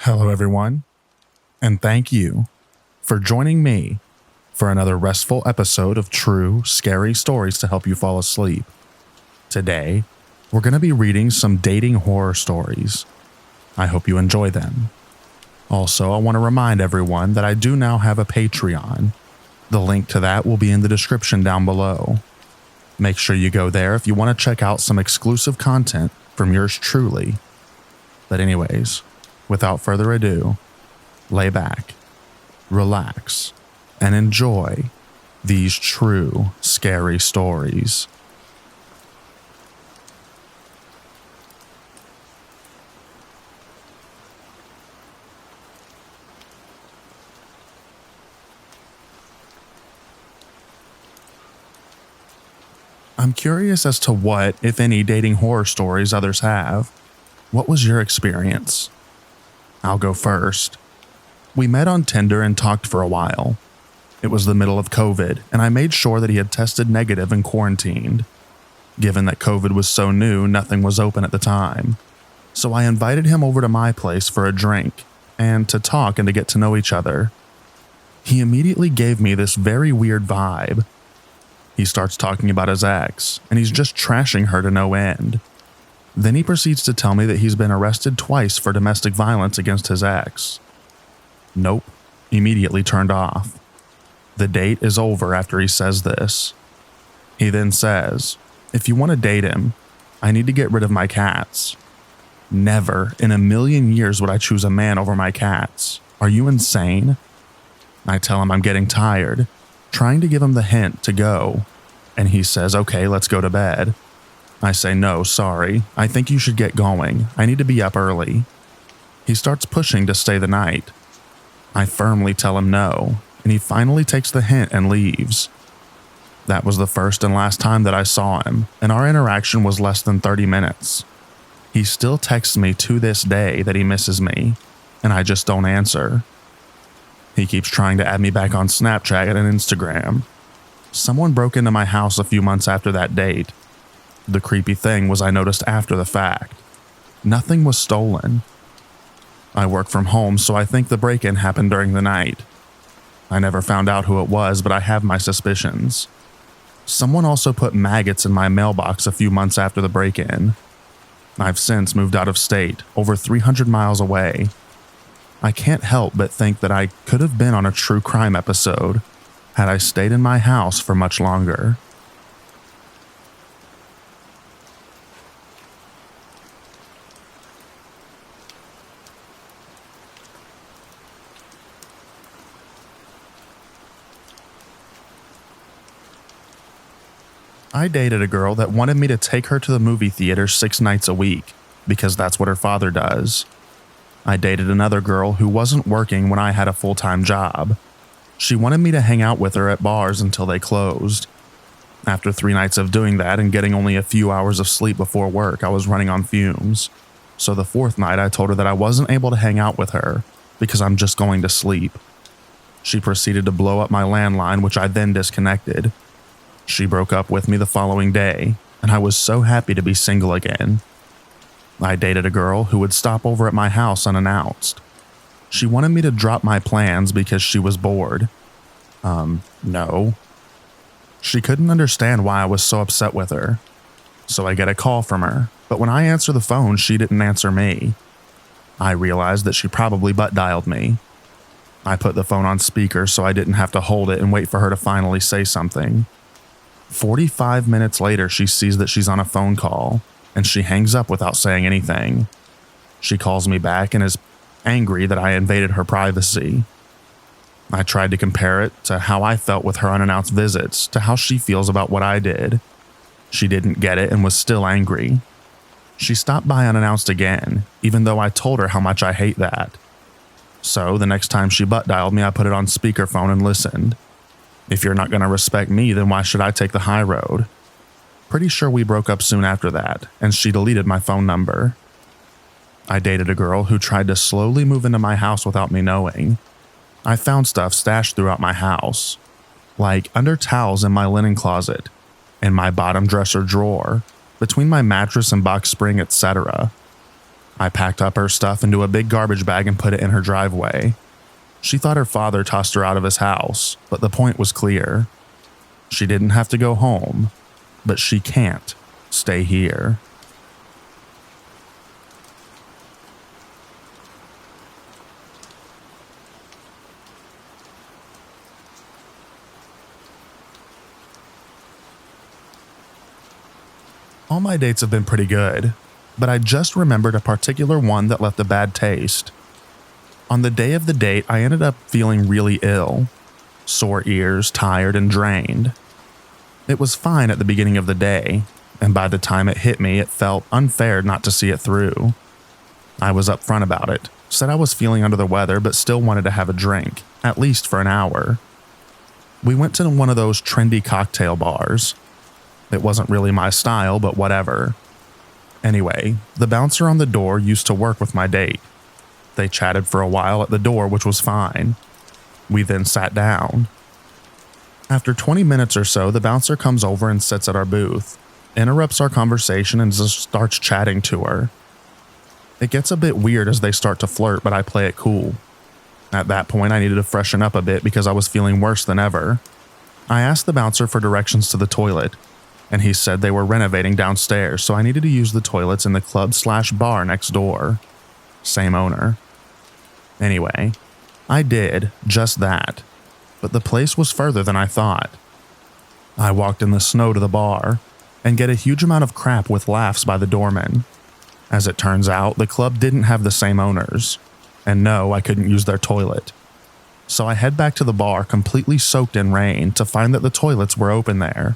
Hello, everyone, and thank you for joining me for another restful episode of true, scary stories to help you fall asleep. Today, we're going to be reading some dating horror stories. I hope you enjoy them. Also, I want to remind everyone that I do now have a Patreon. The link to that will be in the description down below. Make sure you go there if you want to check out some exclusive content from yours truly. But anyways, without further ado, lay back, relax, and enjoy these true scary stories. I'm curious as to what, if any, dating horror stories others have. What was your experience? I'll go first. We met on Tinder and talked for a while. It was the middle of COVID, and I made sure that he had tested negative and quarantined. Given that COVID was so new, nothing was open at the time. So I invited him over to my place for a drink, and to talk and to get to know each other. He immediately gave me this very weird vibe. He starts talking about his ex, and he's just trashing her to no end. Then he proceeds to tell me that he's been arrested twice for domestic violence against his ex. Nope, immediately turned off. The date is over after he says this. He then says, if you want to date him, I need to get rid of my cats. Never in a million years would I choose a man over my cats. Are you insane? I tell him I'm getting tired, trying to give him the hint to go, and he says, okay, let's go to bed. I say, no, sorry, I think you should get going. I need to be up early. He starts pushing to stay the night. I firmly tell him no, and he finally takes the hint and leaves. That was the first and last time that I saw him, and our interaction was less than 30 minutes. He still texts me to this day that he misses me, and I just don't answer. He keeps trying to add me back on Snapchat and Instagram. Someone broke into my house a few months after that date. The creepy thing was I noticed after the fact. Nothing was stolen. I work from home, so I think the break-in happened during the night. I never found out who it was, but I have my suspicions. Someone also put maggots in my mailbox a few months after the break-in. I've since moved out of state, over 300 miles away. I can't help but think that I could have been on a true crime episode had I stayed in my house for much longer. I dated a girl that wanted me to take her to the movie theater 6 nights a week, because that's what her father does. I dated another girl who wasn't working when I had a full-time job. She wanted me to hang out with her at bars until they closed. After 3 nights of doing that and getting only a few hours of sleep before work, I was running on fumes. So the 4th night I told her that I wasn't able to hang out with her because I'm just going to sleep. She proceeded to blow up my landline, which I then disconnected. She broke up with me the following day, and I was so happy to be single again. I dated a girl who would stop over at my house unannounced. She wanted me to drop my plans because she was bored. No. She couldn't understand why I was so upset with her. So I get a call from her, but when I answer the phone, she didn't answer me. I realized that she probably butt dialed me. I put the phone on speaker so I didn't have to hold it and wait for her to finally say something. 45 minutes later, she sees that she's on a phone call, and she hangs up without saying anything. She calls me back and is angry that I invaded her privacy. I tried to compare it to how I felt with her unannounced visits to how she feels about what I did. She didn't get it and was still angry. She stopped by unannounced again, even though I told her how much I hate that. So the next time she butt dialed me, I put it on speakerphone and listened. If you're not going to respect me, then why should I take the high road? Pretty sure we broke up soon after that, and she deleted my phone number. I dated a girl who tried to slowly move into my house without me knowing. I found stuff stashed throughout my house, like under towels in my linen closet, in my bottom dresser drawer, between my mattress and box spring, etc. I packed up her stuff into a big garbage bag and put it in her driveway. She thought her father tossed her out of his house, but the point was clear. She didn't have to go home, but she can't stay here. All my dates have been pretty good, but I just remembered a particular one that left a bad taste. On the day of the date, I ended up feeling really ill. Sore ears, tired, and drained. It was fine at the beginning of the day, and by the time it hit me, it felt unfair not to see it through. I was upfront about it, said I was feeling under the weather but still wanted to have a drink, at least for an hour. We went to one of those trendy cocktail bars. It wasn't really my style, but whatever. Anyway, the bouncer on the door used to work with my date. They chatted for a while at the door, which was fine. We then sat down. After 20 minutes or so, the bouncer comes over and sits at our booth, interrupts our conversation and just starts chatting to her. It gets a bit weird as they start to flirt, but I play it cool. At that point, I needed to freshen up a bit because I was feeling worse than ever. I asked the bouncer for directions to the toilet, and he said they were renovating downstairs, so I needed to use the toilets in the club/bar next door. Same owner. Anyway, I did just that, but the place was further than I thought. I walked in the snow to the bar and get a huge amount of crap with laughs by the doorman. As it turns out, the club didn't have the same owners, and no, I couldn't use their toilet. So I head back to the bar completely soaked in rain to find that the toilets were open there.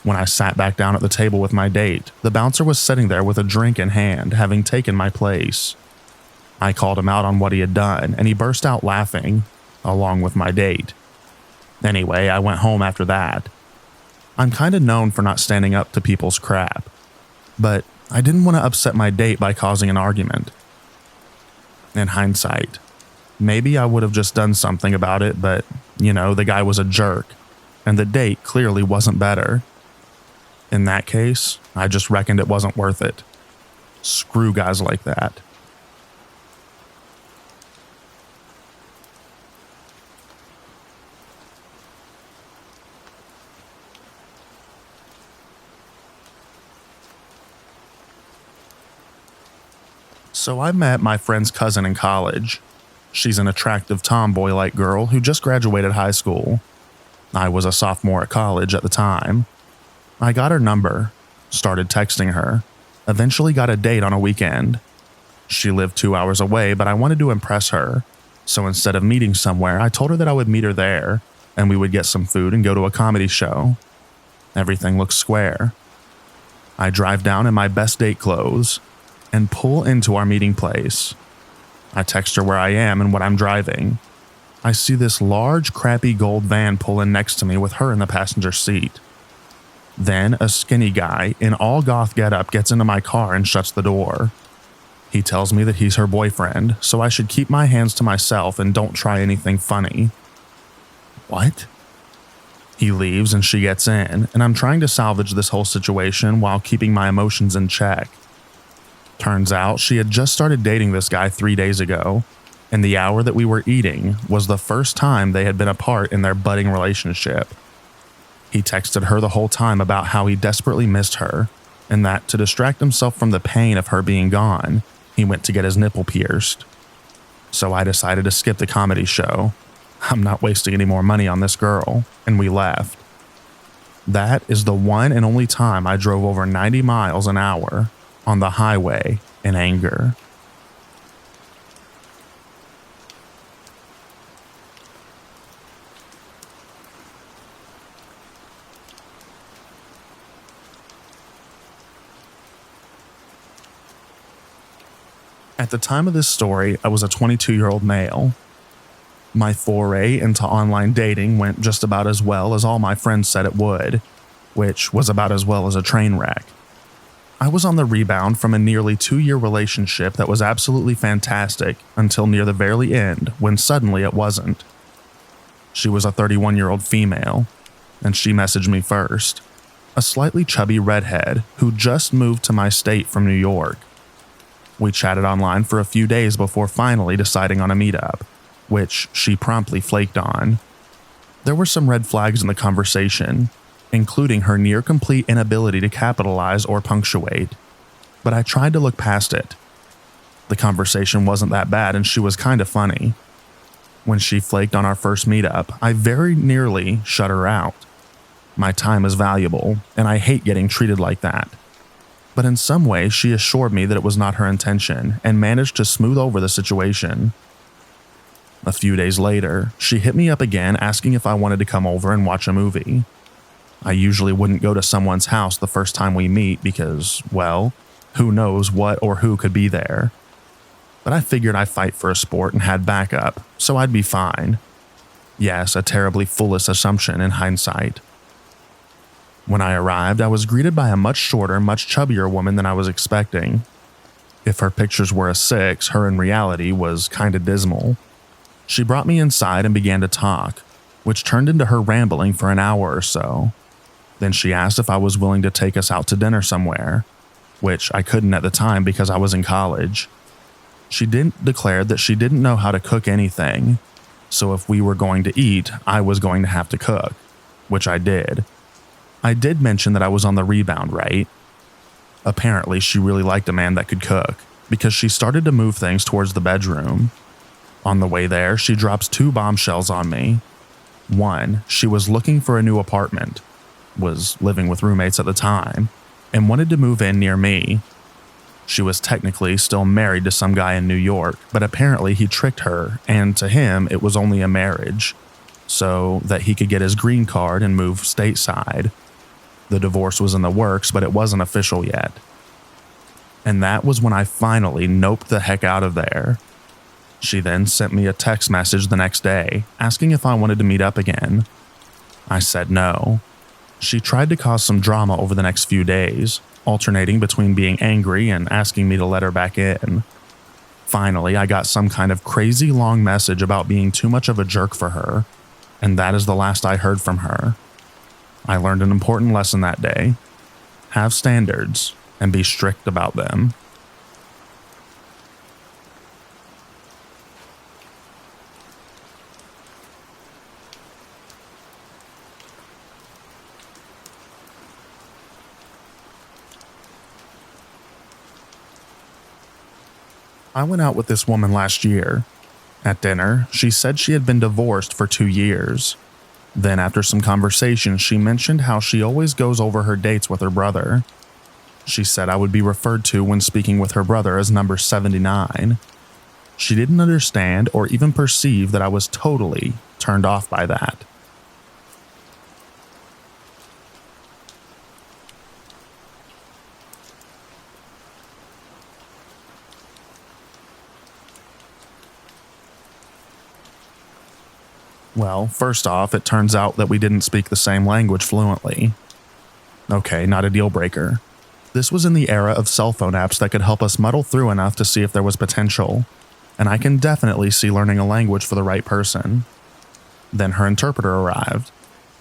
When I sat back down at the table with my date, the bouncer was sitting there with a drink in hand, having taken my place. I called him out on what he had done, and he burst out laughing, along with my date. Anyway, I went home after that. I'm kinda known for not standing up to people's crap, but I didn't want to upset my date by causing an argument. In hindsight, maybe I would have just done something about it, but, the guy was a jerk, and the date clearly wasn't better. In that case, I just reckoned it wasn't worth it. Screw guys like that. So I met my friend's cousin in college. She's an attractive tomboy-like girl who just graduated high school. I was a sophomore at college at the time. I got her number, started texting her, eventually got a date on a weekend. She lived 2 hours away, but I wanted to impress her, so instead of meeting somewhere, I told her that I would meet her there, and we would get some food and go to a comedy show. Everything looks square. I drive down in my best date clothes and pull into our meeting place. I text her where I am and what I'm driving. I see this large, crappy gold van pull in next to me with her in the passenger seat. Then a skinny guy in all goth getup gets into my car and shuts the door. He tells me that he's her boyfriend, so I should keep my hands to myself and don't try anything funny. What? He leaves and she gets in, and I'm trying to salvage this whole situation while keeping my emotions in check. Turns out she had just started dating this guy 3 days ago, and the hour that we were eating was the first time they had been apart in their budding relationship. He texted her the whole time about how he desperately missed her, and that to distract himself from the pain of her being gone, he went to get his nipple pierced. So I decided to skip the comedy show. I'm not wasting any more money on this girl, and we left. That is the one and only time I drove over 90 miles an hour on the highway in anger. At the time of this story, I was a 22-year-old male. My foray into online dating went just about as well as all my friends said it would, which was about as well as a train wreck. I was on the rebound from a nearly 2-year relationship that was absolutely fantastic until near the very end, when suddenly it wasn't. She was a 31-year-old female, and she messaged me first. A slightly chubby redhead who just moved to my state from New York. We chatted online for a few days before finally deciding on a meetup, which she promptly flaked on. There were some red flags in the conversation, including her near-complete inability to capitalize or punctuate, but I tried to look past it. The conversation wasn't that bad and she was kind of funny. When she flaked on our first meetup, I very nearly shut her out. My time is valuable, and I hate getting treated like that. But in some way, she assured me that it was not her intention and managed to smooth over the situation. A few days later, she hit me up again asking if I wanted to come over and watch a movie. I usually wouldn't go to someone's house the first time we meet because, well, who knows what or who could be there. But I figured I fight for a sport and had backup, so I'd be fine. Yes, a terribly foolish assumption in hindsight. When I arrived, I was greeted by a much shorter, much chubbier woman than I was expecting. If her pictures were a 6, her in reality was kinda dismal. She brought me inside and began to talk, which turned into her rambling for an hour or so. Then she asked if I was willing to take us out to dinner somewhere, which I couldn't at the time because I was in college. She declared that she didn't know how to cook anything, so if we were going to eat, I was going to have to cook, which I did. I did mention that I was on the rebound, right? Apparently, she really liked a man that could cook, because she started to move things towards the bedroom. On the way there, she drops 2 bombshells on me. 1, she was looking for a new apartment, was living with roommates at the time, and wanted to move in near me. She was technically still married to some guy in New York, but apparently he tricked her, and to him it was only a marriage, so that he could get his green card and move stateside. The divorce was in the works, but it wasn't official yet. And that was when I finally noped the heck out of there. She then sent me a text message the next day, asking if I wanted to meet up again. I said no. She tried to cause some drama over the next few days, alternating between being angry and asking me to let her back in. Finally, I got some kind of crazy long message about being too much of a jerk for her, and that is the last I heard from her. I learned an important lesson that day. Have standards and be strict about them. I went out with this woman last year. At dinner, she said she had been divorced for 2 years. Then after some conversation, she mentioned how she always goes over her dates with her brother. She said I would be referred to when speaking with her brother as number 79. She didn't understand or even perceive that I was totally turned off by that. Well, first off, it turns out that we didn't speak the same language fluently. Okay, not a deal breaker. This was in the era of cell phone apps that could help us muddle through enough to see if there was potential, and I can definitely see learning a language for the right person. Then her interpreter arrived.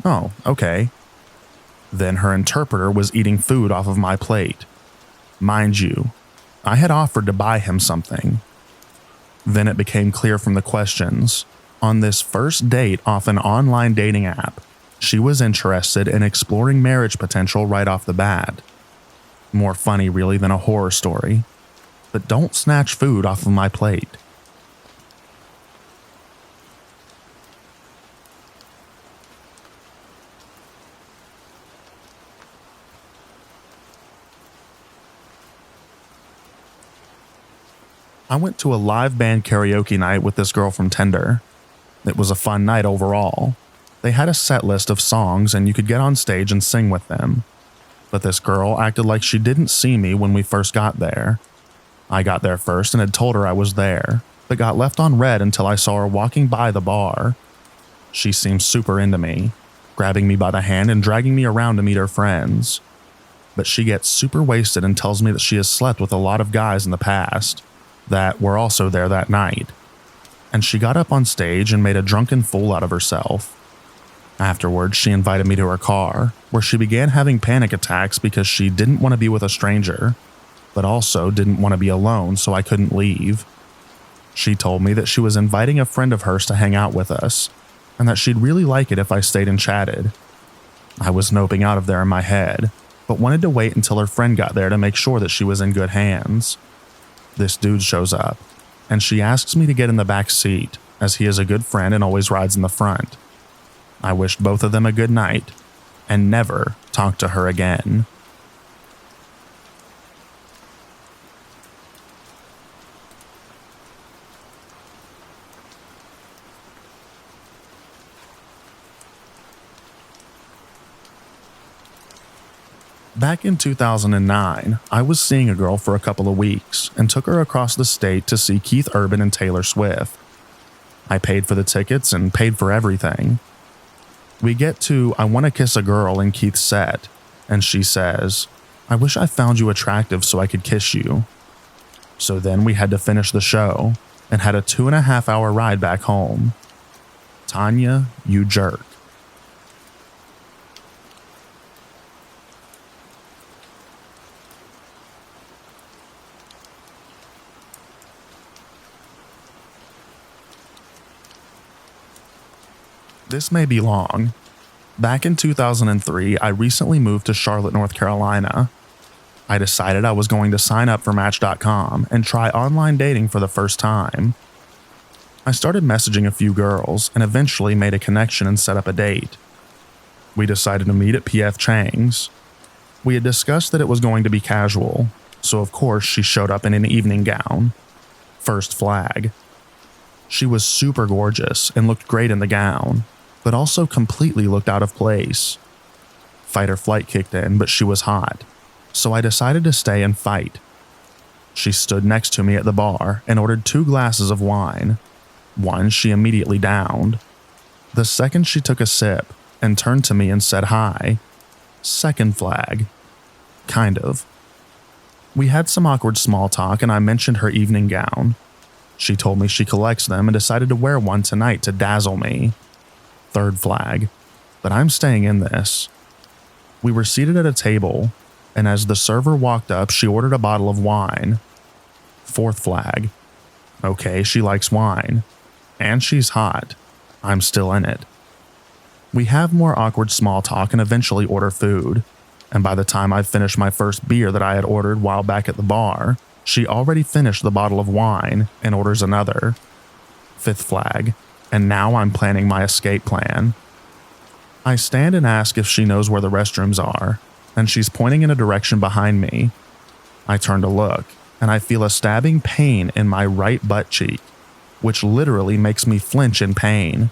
Oh, okay. Then her interpreter was eating food off of my plate. Mind you, I had offered to buy him something. Then it became clear from the questions. On this first date off an online dating app, she was interested in exploring marriage potential right off the bat. More funny really than a horror story. But don't snatch food off of my plate. I went to a live band karaoke night with this girl from Tinder. It was a fun night overall. They had a set list of songs and you could get on stage and sing with them. But this girl acted like she didn't see me when we first got there. I got there first and had told her I was there, but got left on red until I saw her walking by the bar. She seemed super into me, grabbing me by the hand and dragging me around to meet her friends. But she gets super wasted and tells me that she has slept with a lot of guys in the past that were also there that night. And she got up on stage and made a drunken fool out of herself. Afterwards, she invited me to her car, where she began having panic attacks because she didn't want to be with a stranger. but also didn't want to be alone, so I couldn't leave. She told me that she was inviting a friend of hers to hang out with us, and that she'd really like it if I stayed and chatted. I was noping out of there in my head, but wanted to wait until her friend got there to make sure that she was in good hands. This dude shows up, and she asks me to get in the back seat, as he is a good friend and always rides in the front. I wished both of them a good night, and never talked to her again. Back in 2009, I was seeing a girl for a couple of weeks and took her across the state to see Keith Urban and Taylor Swift. I paid for the tickets and paid for everything. We get to I Want to Kiss a Girl in Keith's set, and she says, "I wish I found you attractive so I could kiss you." So then we had to finish the show and had a 2.5-hour ride back home. Tanya, you jerk. This may be long. Back in 2003, I recently moved to Charlotte, North Carolina. I decided I was going to sign up for Match.com and try online dating for the first time. I started messaging a few girls and eventually made a connection and set up a date. We decided to meet at P.F. Chang's. We had discussed that it was going to be casual, so of course she showed up in an evening gown. First flag. She was super gorgeous and looked great in the gown, but also completely looked out of place. Fight or flight kicked in, but she was hot, so I decided to stay and fight. She stood next to me at the bar and ordered 2 glasses of wine. One she immediately downed. The second she took a sip and turned to me and said hi. Second flag. Kind of. We had some awkward small talk and I mentioned her evening gown. She told me she collects them and decided to wear one tonight to dazzle me. Third flag, but I'm staying in this. We were seated at a table, and as the server walked up, she ordered a bottle of wine. Fourth flag. Okay, she likes wine. And she's hot. I'm still in it. We have more awkward small talk and eventually order food, and by the time I finished my first beer that I had ordered while back at the bar, she already finished the bottle of wine and orders another. Fifth flag. And now I'm planning my escape plan. I stand and ask if she knows where the restrooms are, and she's pointing in a direction behind me. I turn to look, and I feel a stabbing pain in my right butt cheek, which literally makes me flinch in pain.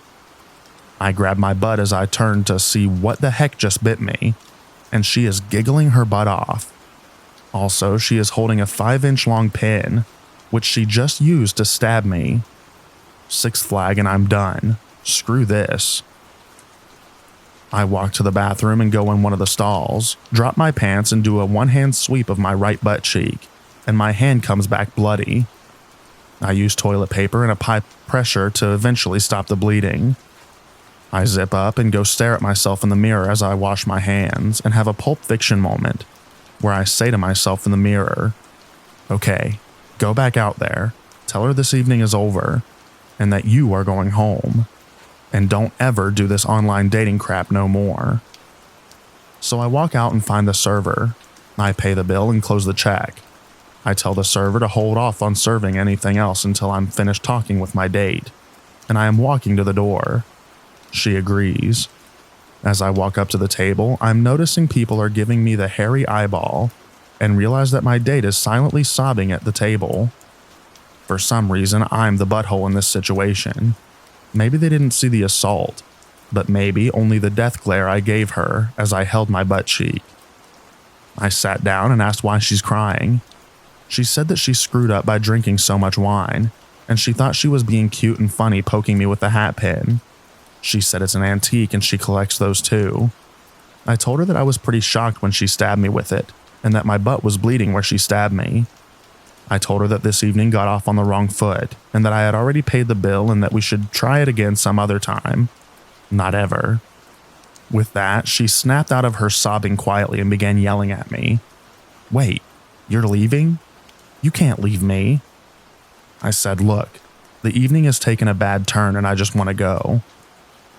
I grab my butt as I turn to see what the heck just bit me, and she is giggling her butt off. Also, she is holding a 5-inch long pin, which she just used to stab me. Sixth flag and I'm done. Screw this. I walk to the bathroom and go in one of the stalls, drop my pants and do a one-hand sweep of my right butt cheek, and my hand comes back bloody. I use toilet paper and apply pressure to eventually stop the bleeding. I zip up and go stare at myself in the mirror as I wash my hands and have a Pulp Fiction moment, where I say to myself in the mirror, "Okay, go back out there, tell her this evening is over, and that you are going home. And don't ever do this online dating crap no more." So I walk out and find the server. I pay the bill and close the check. I tell the server to hold off on serving anything else until I'm finished talking with my date, and I am walking to the door. She agrees. As I walk up to the table, I'm noticing people are giving me the hairy eyeball and realize that my date is silently sobbing at the table. For some reason, I'm the butthole in this situation. Maybe they didn't see the assault, but maybe only the death glare I gave her as I held my butt cheek. I sat down and asked why she's crying. She said that she screwed up by drinking so much wine, and she thought she was being cute and funny poking me with the hat pin. She said it's an antique and she collects those too. I told her that I was pretty shocked when she stabbed me with it, and that my butt was bleeding where she stabbed me. I told her that this evening got off on the wrong foot, and that I had already paid the bill and that we should try it again some other time. Not ever. With that, she snapped out of her sobbing quietly and began yelling at me. "Wait, You're leaving? You can't leave me. I said, look, the evening has taken a bad turn and I just want to go.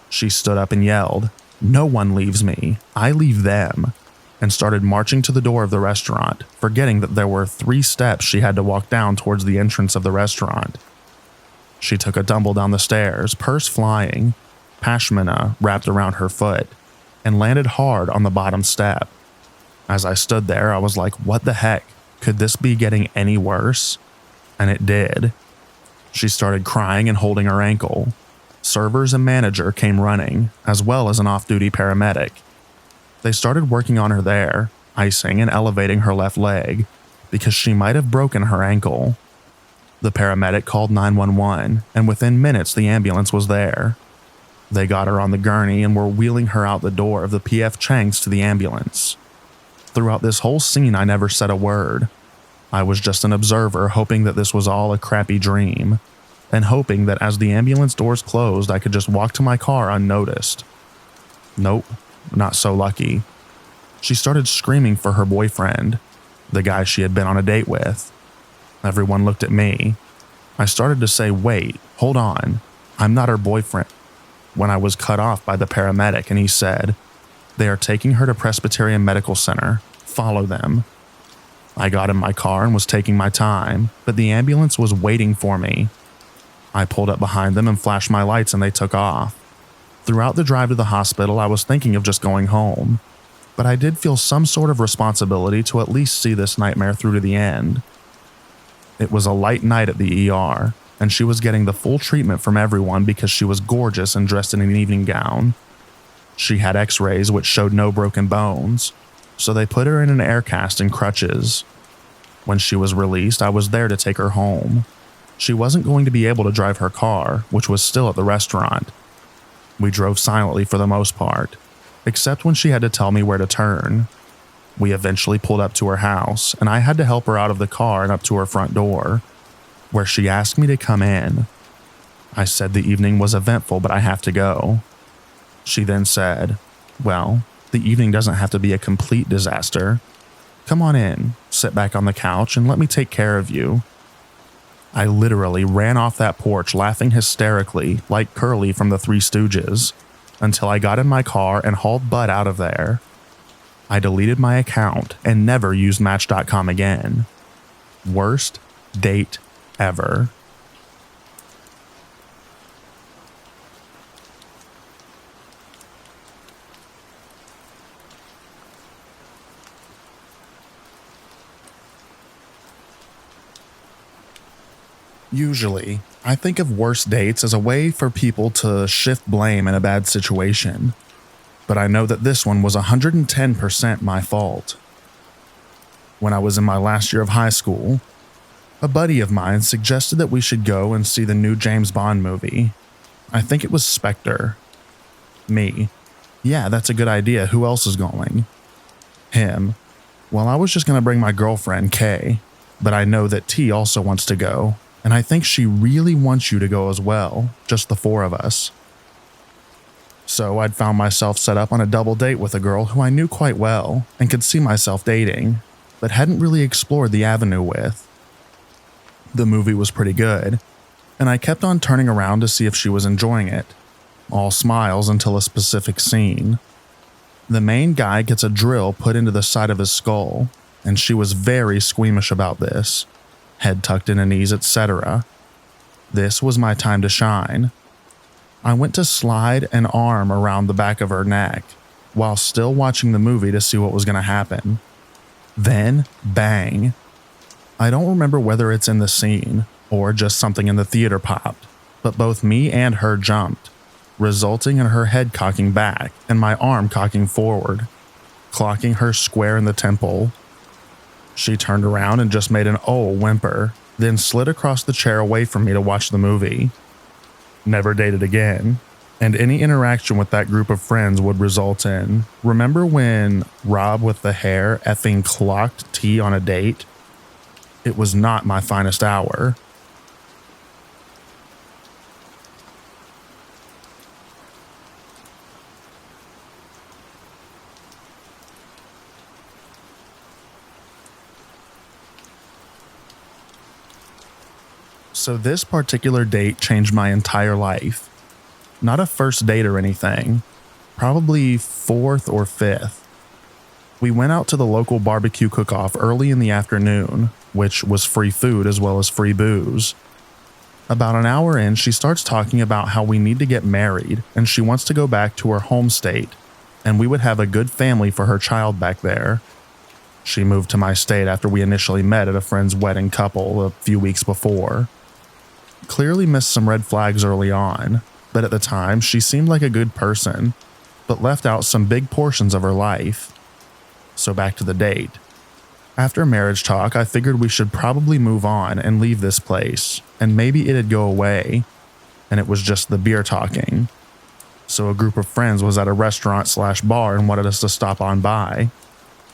She stood up and yelled, no one leaves me, I leave them, and started marching to the door of the restaurant, forgetting that there were 3 steps she had to walk down towards the entrance of the restaurant. She took a tumble down the stairs, purse flying, pashmina wrapped around her foot, and landed hard on the bottom step. As I stood there, I was like, what the heck? Could this be getting any worse? And it did. She started crying and holding her ankle. Servers and manager came running, as well as an off-duty paramedic. They started working on her there, icing and elevating her left leg, because she might have broken her ankle. The paramedic called 911, and within minutes the ambulance was there. They got her on the gurney and were wheeling her out the door of the PF Chang's to the ambulance. Throughout this whole scene, I never said a word. I was just an observer, hoping that this was all a crappy dream, and hoping that as the ambulance doors closed, I could just walk to my car unnoticed. Nope, not so lucky. She started screaming for her boyfriend, the guy she had been on a date with. Everyone looked at me. I started to say, wait, hold on, I'm not her boyfriend, when I was cut off by the paramedic and he said, they are taking her to Presbyterian Medical Center, follow them. I got in my car and was taking my time, but the ambulance was waiting for me. I pulled up behind them and flashed my lights and they took off. Throughout the drive to the hospital, I was thinking of just going home, but I did feel some sort of responsibility to at least see this nightmare through to the end. It was a light night at the ER, and she was getting the full treatment from everyone because she was gorgeous and dressed in an evening gown. She had x-rays which showed no broken bones, so they put her in an air cast and crutches. When she was released, I was there to take her home. She wasn't going to be able to drive her car, which was still at the restaurant. We drove silently for the most part, except when she had to tell me where to turn. We eventually pulled up to her house, and I had to help her out of the car and up to her front door, where she asked me to come in. I said the evening was eventful, but I have to go. She then said, well, the evening doesn't have to be a complete disaster. Come on in, sit back on the couch, and let me take care of you. I literally ran off that porch laughing hysterically like Curly from the Three Stooges until I got in my car and hauled butt out of there. I deleted my account and never used Match.com again. Worst date ever. Usually, I think of worst dates as a way for people to shift blame in a bad situation, but I know that this one was 110% my fault. When I was in my last year of high school, a buddy of mine suggested that we should go and see the new James Bond movie. I think it was Spectre. Me. Yeah, that's a good idea. Who else is going? Him. Well, I was just going to bring my girlfriend, Kay, but I know that T also wants to go, and I think she really wants you to go as well, just the 4 of us. So I'd found myself set up on a double date with a girl who I knew quite well and could see myself dating, but hadn't really explored the avenue with. The movie was pretty good, and I kept on turning around to see if she was enjoying it, all smiles until a specific scene. The main guy gets a drill put into the side of his skull, and she was very squeamish about this, head tucked in her knees, etc. This was my time to shine. I went to slide an arm around the back of her neck, while still watching the movie to see what was going to happen. Then, bang. I don't remember whether it's in the scene, or just something in the theater popped, but both me and her jumped, resulting in her head cocking back and my arm cocking forward, clocking her square in the temple. She turned around and just made an "oh" whimper, then slid across the chair away from me to watch the movie. Never dated again, and any interaction with that group of friends would result in, remember when Rob with the hair effing clocked T on a date? It was not my finest hour. So this particular date changed my entire life. Not a first date or anything, probably fourth or fifth. We went out to the local barbecue cook-off early in the afternoon, which was free food as well as free booze. About an hour in, she starts talking about how we need to get married and she wants to go back to her home state, and we would have a good family for her child back there. She moved to my state after we initially met at a friend's wedding couple a few weeks before. Clearly missed some red flags early on, but at the time she seemed like a good person, but left out some big portions of her life. So back to the date. After marriage talk, I figured we should probably move on and leave this place, and maybe it'd go away, and it was just the beer talking. So a group of friends was at a restaurant/bar and wanted us to stop on by.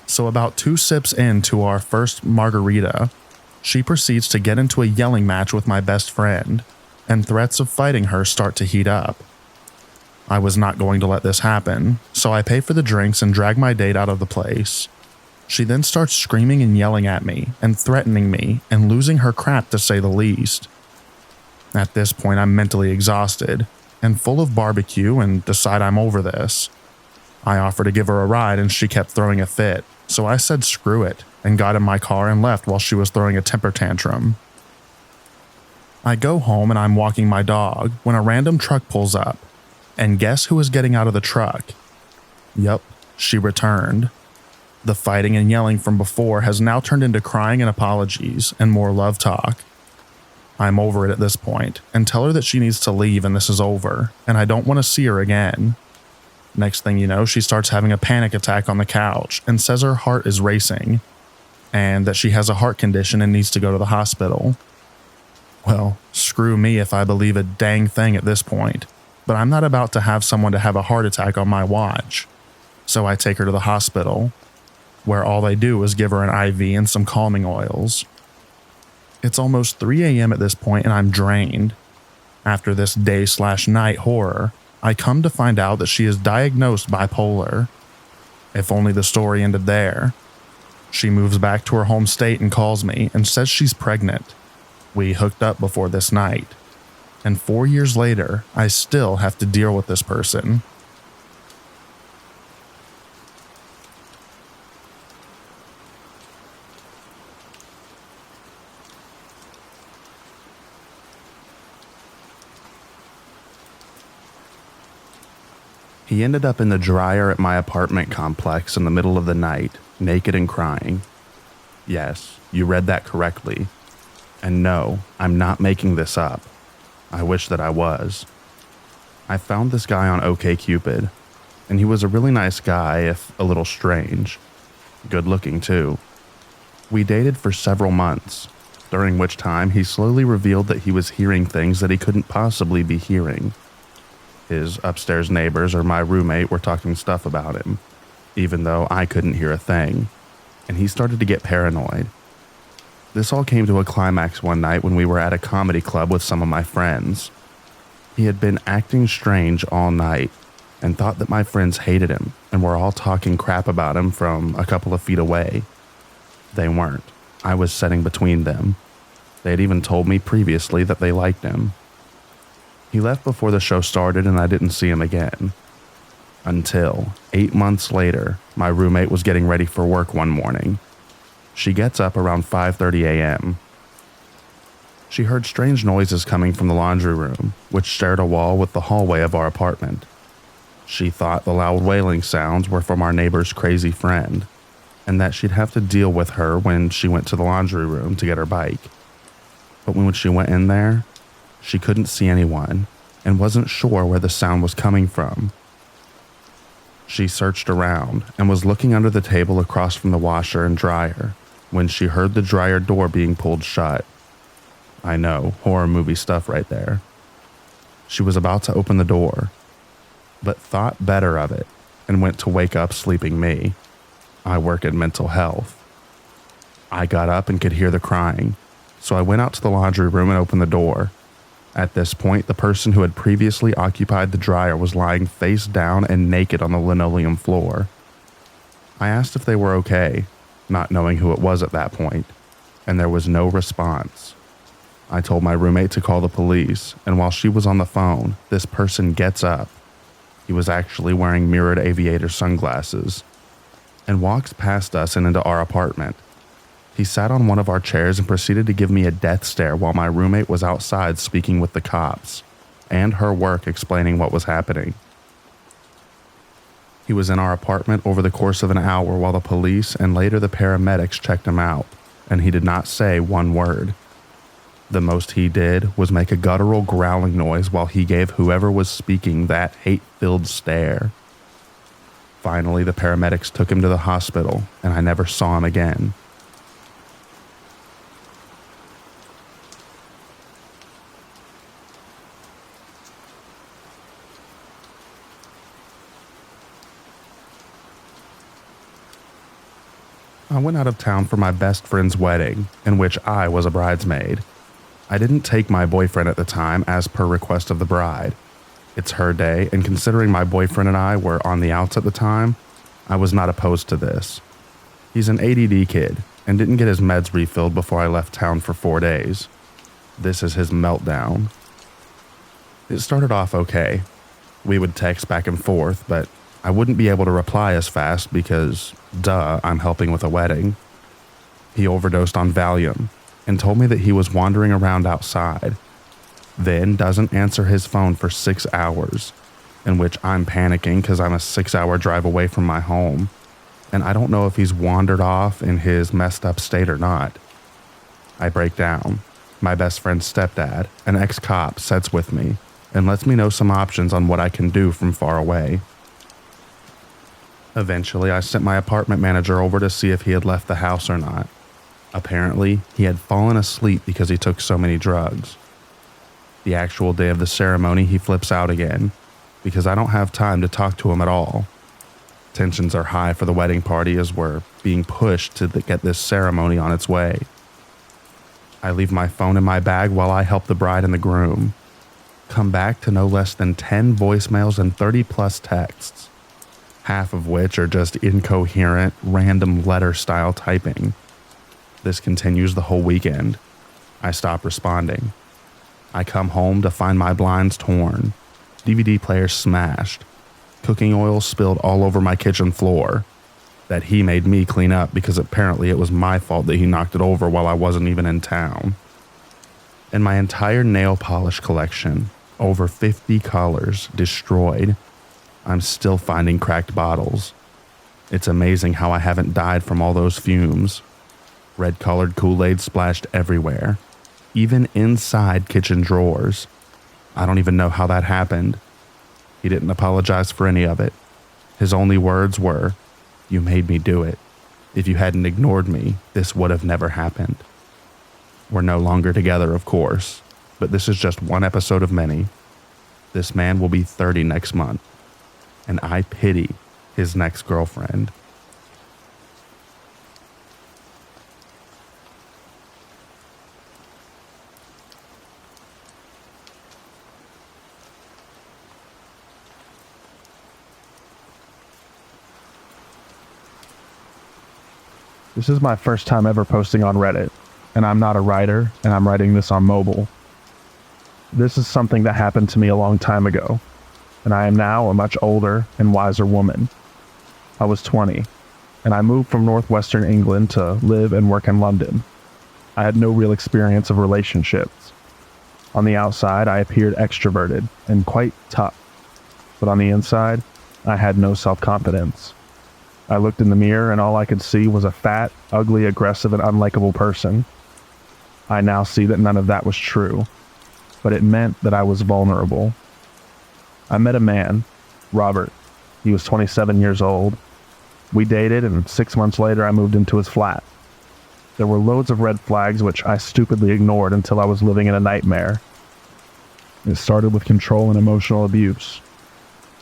So about 2 sips into our first margarita, she proceeds to get into a yelling match with my best friend, and threats of fighting her start to heat up. I was not going to let this happen, so I pay for the drinks and drag my date out of the place. She then starts screaming and yelling at me and threatening me and losing her crap to say the least. At this point, I'm mentally exhausted and full of barbecue and decide I'm over this. I offer to give her a ride and she kept throwing a fit, so I said screw it and got in my car and left while she was throwing a temper tantrum. I go home and I'm walking my dog when a random truck pulls up. And guess who is getting out of the truck? Yup, she returned. The fighting and yelling from before has now turned into crying and apologies and more love talk. I'm over it at this point and tell her that she needs to leave and this is over, and I don't want to see her again. Next thing you know, she starts having a panic attack on the couch and says her heart is racing, and that she has a heart condition and needs to go to the hospital. Well, screw me if I believe a dang thing at this point, but I'm not about to have someone to have a heart attack on my watch. So I take her to the hospital, where all they do is give her an IV and some calming oils. It's almost 3 a.m. at this point and I'm drained. After this day/night horror, I come to find out that she is diagnosed bipolar. If only the story ended there. She moves back to her home state and calls me and says she's pregnant. We hooked up before this night. And 4 years later, I still have to deal with this person. He ended up in the dryer at my apartment complex in the middle of the night, naked and crying. Yes, you read that correctly. And no, I'm not making this up. I wish that I was. I found this guy on OkCupid, and he was a really nice guy, if a little strange. Good looking too. We dated for several months, during which time he slowly revealed that he was hearing things that he couldn't possibly be hearing. His upstairs neighbors or my roommate were talking stuff about him, even though I couldn't hear a thing, and he started to get paranoid. This all came to a climax one night when we were at a comedy club with some of my friends. He had been acting strange all night and thought that my friends hated him and were all talking crap about him from a couple of feet away. They weren't. I was sitting between them. They had even told me previously that they liked him. He left before the show started and I didn't see him again. Until 8 months later, my roommate was getting ready for work one morning. She gets up around 5:30 a.m. She heard strange noises coming from the laundry room, which shared a wall with the hallway of our apartment. She thought the loud wailing sounds were from our neighbor's crazy friend, and that she'd have to deal with her when she went to the laundry room to get her bike. But when she went in there, she couldn't see anyone and wasn't sure where the sound was coming from. She searched around and was looking under the table across from the washer and dryer when she heard the dryer door being pulled shut. I know, horror movie stuff right there. She was about to open the door, but thought better of it and went to wake up sleeping me. I work in mental health. I got up and could hear the crying, so I went out to the laundry room and opened the door. At this point, the person who had previously occupied the dryer was lying face down and naked on the linoleum floor. I asked if they were okay, not knowing who it was at that point, and there was no response. I told my roommate to call the police, and while she was on the phone, this person gets up. He was actually wearing mirrored aviator sunglasses and walks past us and into our apartment. He sat on one of our chairs and proceeded to give me a death stare while my roommate was outside speaking with the cops and her work explaining what was happening. He was in our apartment over the course of an hour while the police and later the paramedics checked him out, and he did not say one word. The most he did was make a guttural growling noise while he gave whoever was speaking that hate-filled stare. Finally, the paramedics took him to the hospital, and I never saw him again. I went out of town for my best friend's wedding, in which I was a bridesmaid. I didn't take my boyfriend at the time as per request of the bride. It's her day, and considering my boyfriend and I were on the outs at the time, I was not opposed to this. He's an ADD kid and didn't get his meds refilled before I left town for 4 days. This is his meltdown. It started off okay. We would text back and forth, but I wouldn't be able to reply as fast because, duh, I'm helping with a wedding. He overdosed on Valium and told me that he was wandering around outside, then doesn't answer his phone for 6 hours, in which I'm panicking because I'm a 6-hour drive away from my home, and I don't know if he's wandered off in his messed up state or not. I break down. My best friend's stepdad, an ex-cop, sits with me and lets me know some options on what I can do from far away. Eventually, I sent my apartment manager over to see if he had left the house or not. Apparently, he had fallen asleep because he took so many drugs. The actual day of the ceremony, he flips out again because I don't have time to talk to him at all. Tensions are high for the wedding party as we're being pushed to get this ceremony on its way. I leave my phone in my bag while I help the bride and the groom. Come back to no less than 10 voicemails and 30 plus texts, half of which are just incoherent, random letter-style typing. This continues the whole weekend. I stop responding. I come home to find my blinds torn, DVD player smashed, cooking oil spilled all over my kitchen floor that he made me clean up because apparently it was my fault that he knocked it over while I wasn't even in town. And my entire nail polish collection, over 50 colors, destroyed. I'm still finding cracked bottles. It's amazing how I haven't died from all those fumes. Red-colored Kool-Aid splashed everywhere, even inside kitchen drawers. I don't even know how that happened. He didn't apologize for any of it. His only words were, "You made me do it. If you hadn't ignored me, this would have never happened." We're no longer together, of course, but this is just one episode of many. This man will be 30 next month, and I pity his next girlfriend. This is my first time ever posting on Reddit, and I'm not a writer, and I'm writing this on mobile. This is something that happened to me a long time ago, and I am now a much older and wiser woman. I was 20, and I moved from northwestern England to live and work in London. I had no real experience of relationships. On the outside, I appeared extroverted and quite tough, but on the inside, I had no self-confidence. I looked in the mirror and all I could see was a fat, ugly, aggressive, and unlikable person. I now see that none of that was true, but it meant that I was vulnerable. I met a man, Robert. He was 27 years old. We dated, and 6 months later I moved into his flat. There were loads of red flags which I stupidly ignored until I was living in a nightmare. It started with control and emotional abuse.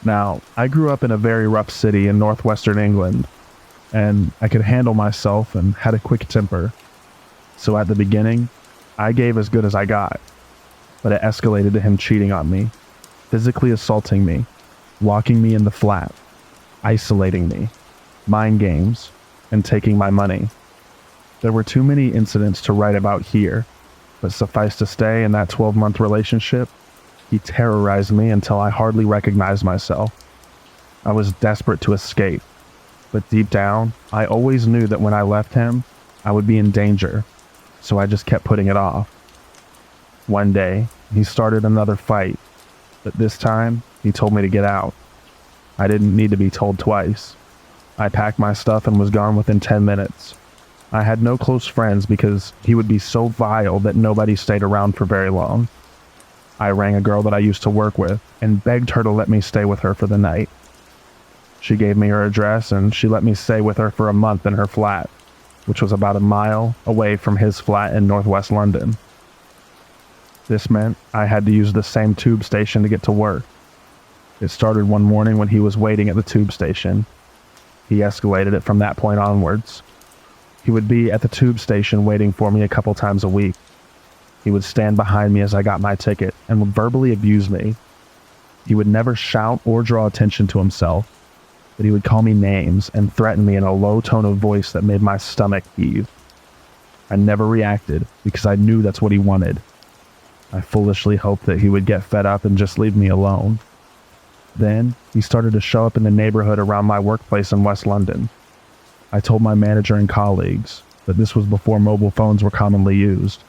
Now, I grew up in a very rough city in northwestern England, and I could handle myself and had a quick temper. So at the beginning, I gave as good as I got, but it escalated to him cheating on me, physically assaulting me, locking me in the flat, isolating me, mind games, and taking my money. There were too many incidents to write about here, But suffice to say, in that 12-month relationship, he terrorized me until I hardly recognized myself. I was desperate to escape, but deep down, I always knew that when I left him, I would be in danger, so I just kept putting it off. One day, he started another fight, but this time, he told me to get out. I didn't need to be told twice. I packed my stuff and was gone within 10 minutes. I had no close friends because he would be so vile that nobody stayed around for very long. I rang a girl that I used to work with and begged her to let me stay with her for the night. She gave me her address and she let me stay with her for a month in her flat, which was about a mile away from his flat in northwest London. This meant I had to use the same tube station to get to work. It started one morning when he was waiting at the tube station. He escalated it from that point onwards. He would be at the tube station waiting for me a couple times a week. He would stand behind me as I got my ticket and would verbally abuse me. He would never shout or draw attention to himself, but he would call me names and threaten me in a low tone of voice that made my stomach heave. I never reacted because I knew that's what he wanted. I foolishly hoped that he would get fed up and just leave me alone. Then, he started to show up in the neighborhood around my workplace in West London. I told my manager and colleagues, but this was before mobile phones were commonly used.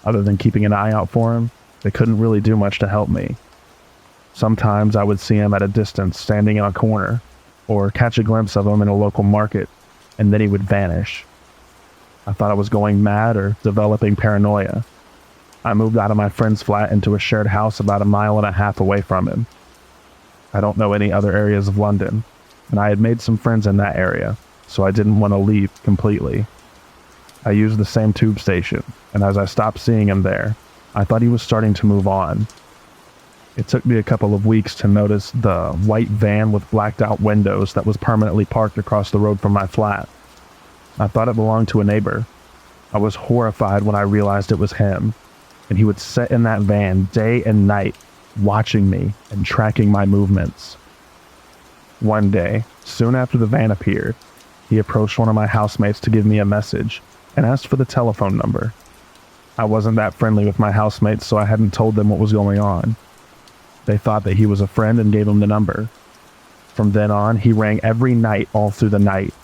Other than keeping an eye out for him, they couldn't really do much to help me. Sometimes I would see him at a distance standing in a corner, or catch a glimpse of him in a local market, and then he would vanish. I thought I was going mad or developing paranoia. I moved out of my friend's flat into a shared house about 1.5 miles away from him. I don't know any other areas of London, and I had made some friends in that area, so I didn't want to leave completely. I used the same tube station, and as I stopped seeing him there, I thought he was starting to move on. It took me a couple of weeks to notice the white van with blacked out windows that was permanently parked across the road from my flat. I thought it belonged to a neighbor. I was horrified when I realized it was him, and he would sit in that van day and night, watching me and tracking my movements. One day, soon after the van appeared, he approached one of my housemates to give me a message and asked for the telephone number. I wasn't that friendly with my housemates, so I hadn't told them what was going on. They thought that he was a friend and gave him the number. From then on, he rang every night all through the night.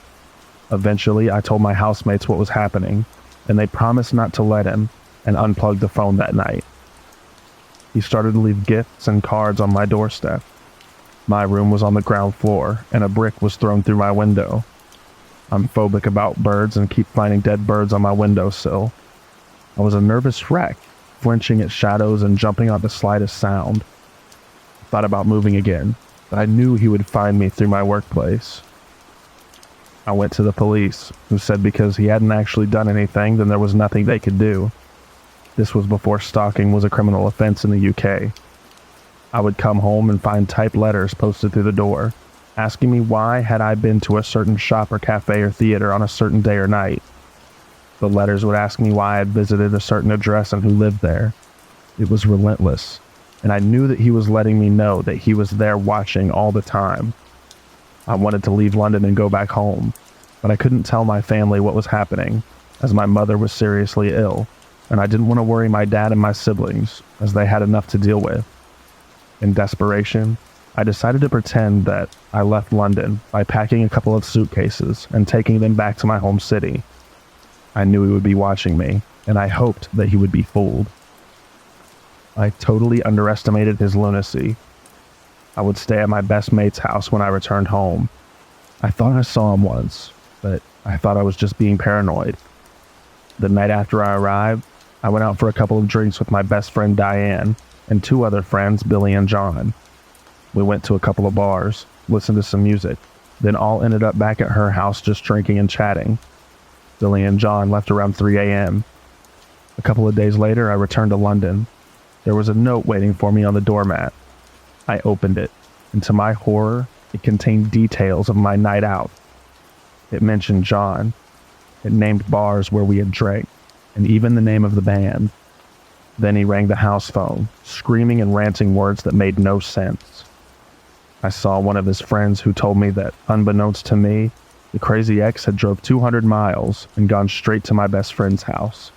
Eventually, I told my housemates what was happening, and they promised not to let him, and unplugged the phone that night. He started to leave gifts and cards on my doorstep. My room was on the ground floor, and a brick was thrown through my window. I'm phobic about birds and keep finding dead birds on my windowsill. I was a nervous wreck, flinching at shadows and jumping at the slightest sound. I thought about moving again, but I knew he would find me through my workplace. I went to the police, who said because he hadn't actually done anything, then there was nothing they could do. This was before stalking was a criminal offense in the UK. I would come home and find typed letters posted through the door, asking me why had I been to a certain shop or cafe or theater on a certain day or night. The letters would ask me why I had visited a certain address and who lived there. It was relentless, and I knew that he was letting me know that he was there watching all the time. I wanted to leave London and go back home, but I couldn't tell my family what was happening, as my mother was seriously ill, and I didn't want to worry my dad and my siblings, as they had enough to deal with. In desperation, I decided to pretend that I left London by packing a couple of suitcases and taking them back to my home city. I knew he would be watching me, and I hoped that he would be fooled. I totally underestimated his lunacy. I would stay at my best mate's house when I returned home. I thought I saw him once, but I thought I was just being paranoid. The night after I arrived, I went out for a couple of drinks with my best friend Diane and 2 other friends, Billy and John. We went to a couple of bars, listened to some music, then all ended up back at her house just drinking and chatting. Billy and John left around 3 a.m. A couple of days later, I returned to London. There was a note waiting for me on the doormat. I opened it, and to my horror, it contained details of my night out. It mentioned John. It named bars where we had drank, and even the name of the band. Then he rang the house phone, screaming and ranting words that made no sense. I saw one of his friends who told me that, unbeknownst to me, the crazy ex had drove 200 miles and gone straight to my best friend's house.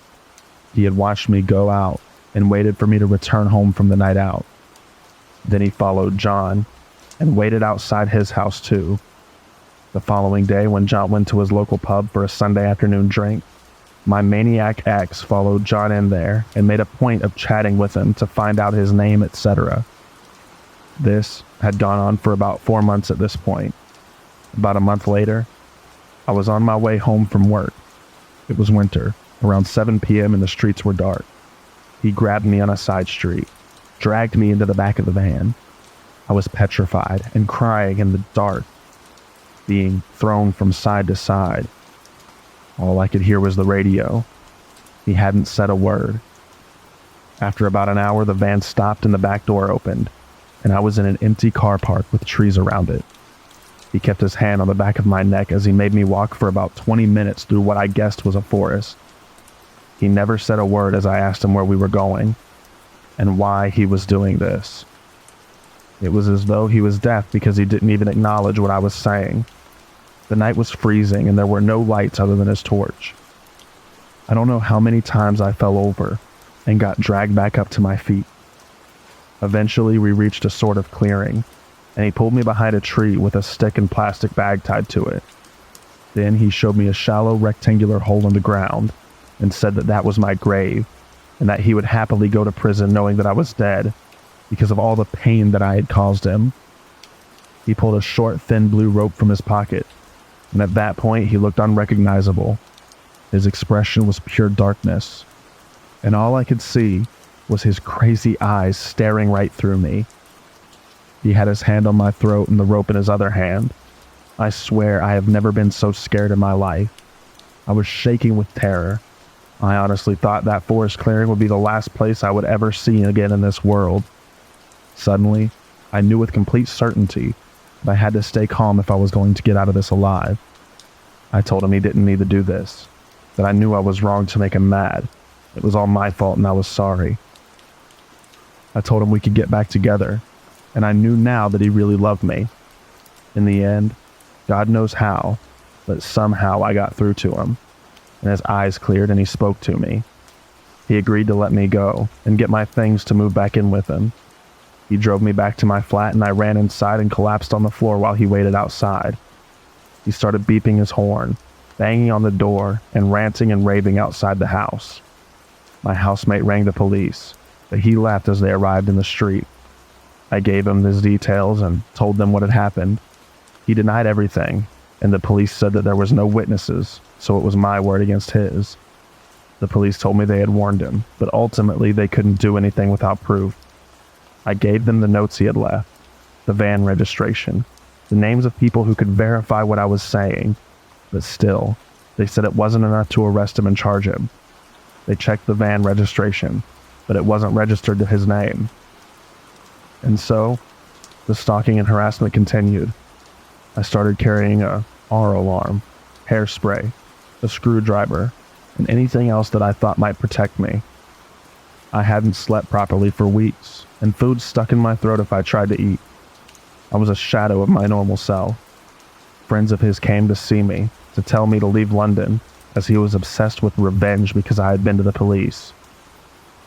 He had watched me go out and waited for me to return home from the night out. Then he followed John and waited outside his house too. The following day, when John went to his local pub for a Sunday afternoon drink, my maniac ex followed John in there and made a point of chatting with him to find out his name, etc. This had gone on for about 4 months at this point. About a month later, I was on my way home from work. It was winter, around 7 p.m. and the streets were dark. He grabbed me on a side street, dragged me into the back of the van. I was petrified and crying in the dark, being thrown from side to side. All I could hear was the radio. He hadn't said a word. After about an hour, the van stopped and the back door opened, and I was in an empty car park with trees around it. He kept his hand on the back of my neck as he made me walk for about 20 minutes through what I guessed was a forest. He never said a word as I asked him where we were going and why he was doing this. It was as though he was deaf because he didn't even acknowledge what I was saying. The night was freezing and there were no lights other than his torch. I don't know how many times I fell over and got dragged back up to my feet. Eventually, we reached a sort of clearing, and he pulled me behind a tree with a stick and plastic bag tied to it. Then he showed me a shallow rectangular hole in the ground and said that that was my grave, and that he would happily go to prison knowing that I was dead because of all the pain that I had caused him. He pulled a short, thin blue rope from his pocket, and at that point he looked unrecognizable. His expression was pure darkness, and all I could see was his crazy eyes staring right through me. He had his hand on my throat and the rope in his other hand. I swear I have never been so scared in my life. I was shaking with terror. I honestly thought that forest clearing would be the last place I would ever see again in this world. Suddenly, I knew with complete certainty that I had to stay calm if I was going to get out of this alive. I told him he didn't need to do this, that I knew I was wrong to make him mad. It was all my fault and I was sorry. I told him we could get back together, and I knew now that he really loved me. In the end, God knows how, but somehow I got through to him, and his eyes cleared and he spoke to me. He agreed to let me go and get my things to move back in with him. He drove me back to my flat and I ran inside and collapsed on the floor while he waited outside. He started beeping his horn, banging on the door, and ranting and raving outside the house. My housemate rang the police, but he left as they arrived in the street. I gave him his details and told them what had happened. He denied everything, and the police said that there was no witnesses, so it was my word against his. The police told me they had warned him, but ultimately they couldn't do anything without proof. I gave them the notes he had left, the van registration, the names of people who could verify what I was saying, but still, they said it wasn't enough to arrest him and charge him. They checked the van registration, but it wasn't registered to his name. And so, the stalking and harassment continued. I started carrying a R alarm, hairspray, a screwdriver, and anything else that I thought might protect me. I hadn't slept properly for weeks, and food stuck in my throat if I tried to eat. I was a shadow of my normal self. Friends of his came to see me, to tell me to leave London, as he was obsessed with revenge because I had been to the police.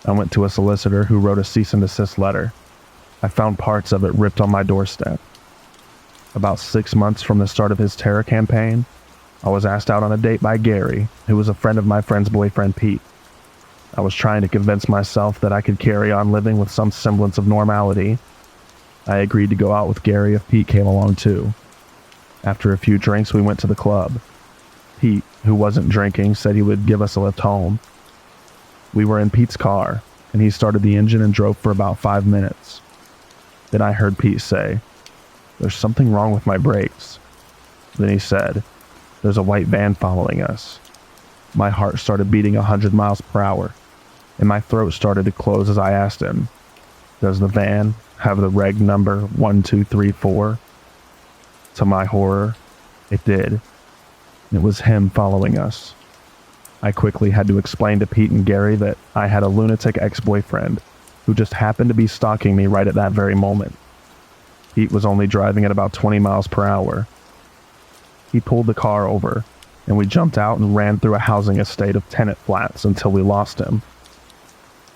I went to a solicitor who wrote a cease and desist letter. I found parts of it ripped on my doorstep. About 6 months from the start of his terror campaign, I was asked out on a date by Gary, who was a friend of my friend's boyfriend Pete. I was trying to convince myself that I could carry on living with some semblance of normality. I agreed to go out with Gary if Pete came along too. After a few drinks, we went to the club. Pete, who wasn't drinking, said he would give us a lift home. We were in Pete's car, and he started the engine and drove for about 5 minutes. Then I heard Pete say, "There's something wrong with my brakes." Then he said, "There's a white van following us." My heart started beating 100 miles per hour, and my throat started to close as I asked him, "Does the van have the reg number 1234? To my horror, it did. It was him following us. I quickly had to explain to Pete and Gary that I had a lunatic ex-boyfriend who just happened to be stalking me right at that very moment. Pete was only driving at about 20 miles per hour. He pulled the car over, and we jumped out and ran through a housing estate of tenant flats until we lost him.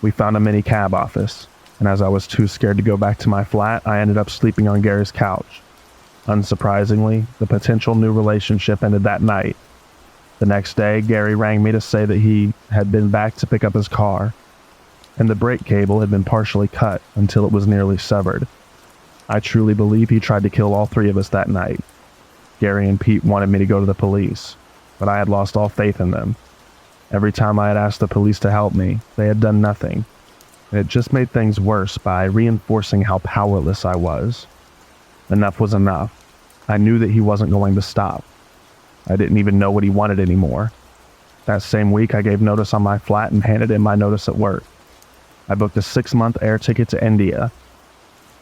We found a mini cab office, and as I was too scared to go back to my flat, I ended up sleeping on Gary's couch. Unsurprisingly, the potential new relationship ended that night. The next day, Gary rang me to say that he had been back to pick up his car, and the brake cable had been partially cut until it was nearly severed. I truly believe he tried to kill all three of us that night. Gary and Pete wanted me to go to the police, but I had lost all faith in them. Every time I had asked the police to help me, they had done nothing, and it just made things worse by reinforcing how powerless I was. Enough was enough. I knew that he wasn't going to stop. I didn't even know what he wanted anymore. That same week, I gave notice on my flat and handed in my notice at work. I booked a 6-month air ticket to India.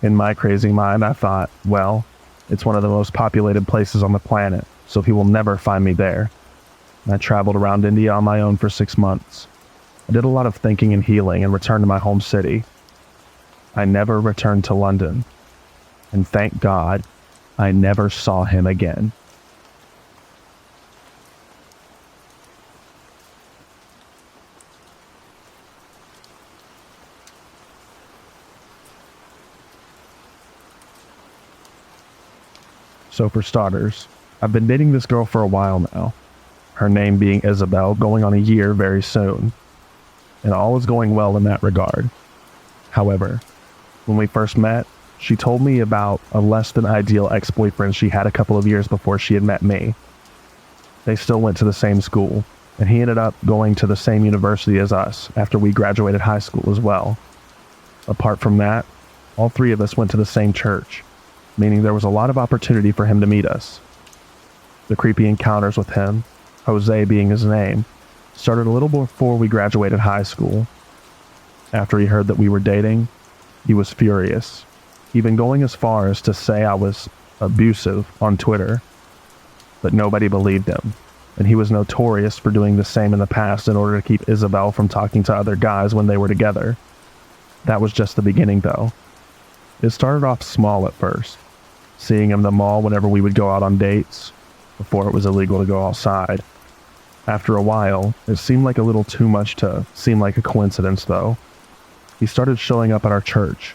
In my crazy mind, I thought, well, it's one of the most populated places on the planet, so he will never find me there. I traveled around India on my own for 6 months. I did a lot of thinking and healing and returned to my home city. I never returned to London. And thank God, I never saw him again. So for starters, I've been dating this girl for a while now. Her name being Isabel, going on a year very soon. And all is going well in that regard. However, when we first met, she told me about a less than ideal ex-boyfriend she had a couple of years before she had met me. They still went to the same school, and he ended up going to the same university as us after we graduated high school as well. Apart from that, all three of us went to the same church, meaning there was a lot of opportunity for him to meet us. The creepy encounters with him, Jose being his name, started a little before we graduated high school. After he heard that we were dating, he was furious, even going as far as to say I was abusive on Twitter. But nobody believed him, and he was notorious for doing the same in the past in order to keep Isabel from talking to other guys when they were together. That was just the beginning though. It started off small at first, seeing him in the mall whenever we would go out on dates, before it was illegal to go outside. After a while, it seemed like a little too much to seem like a coincidence though. He started showing up at our church,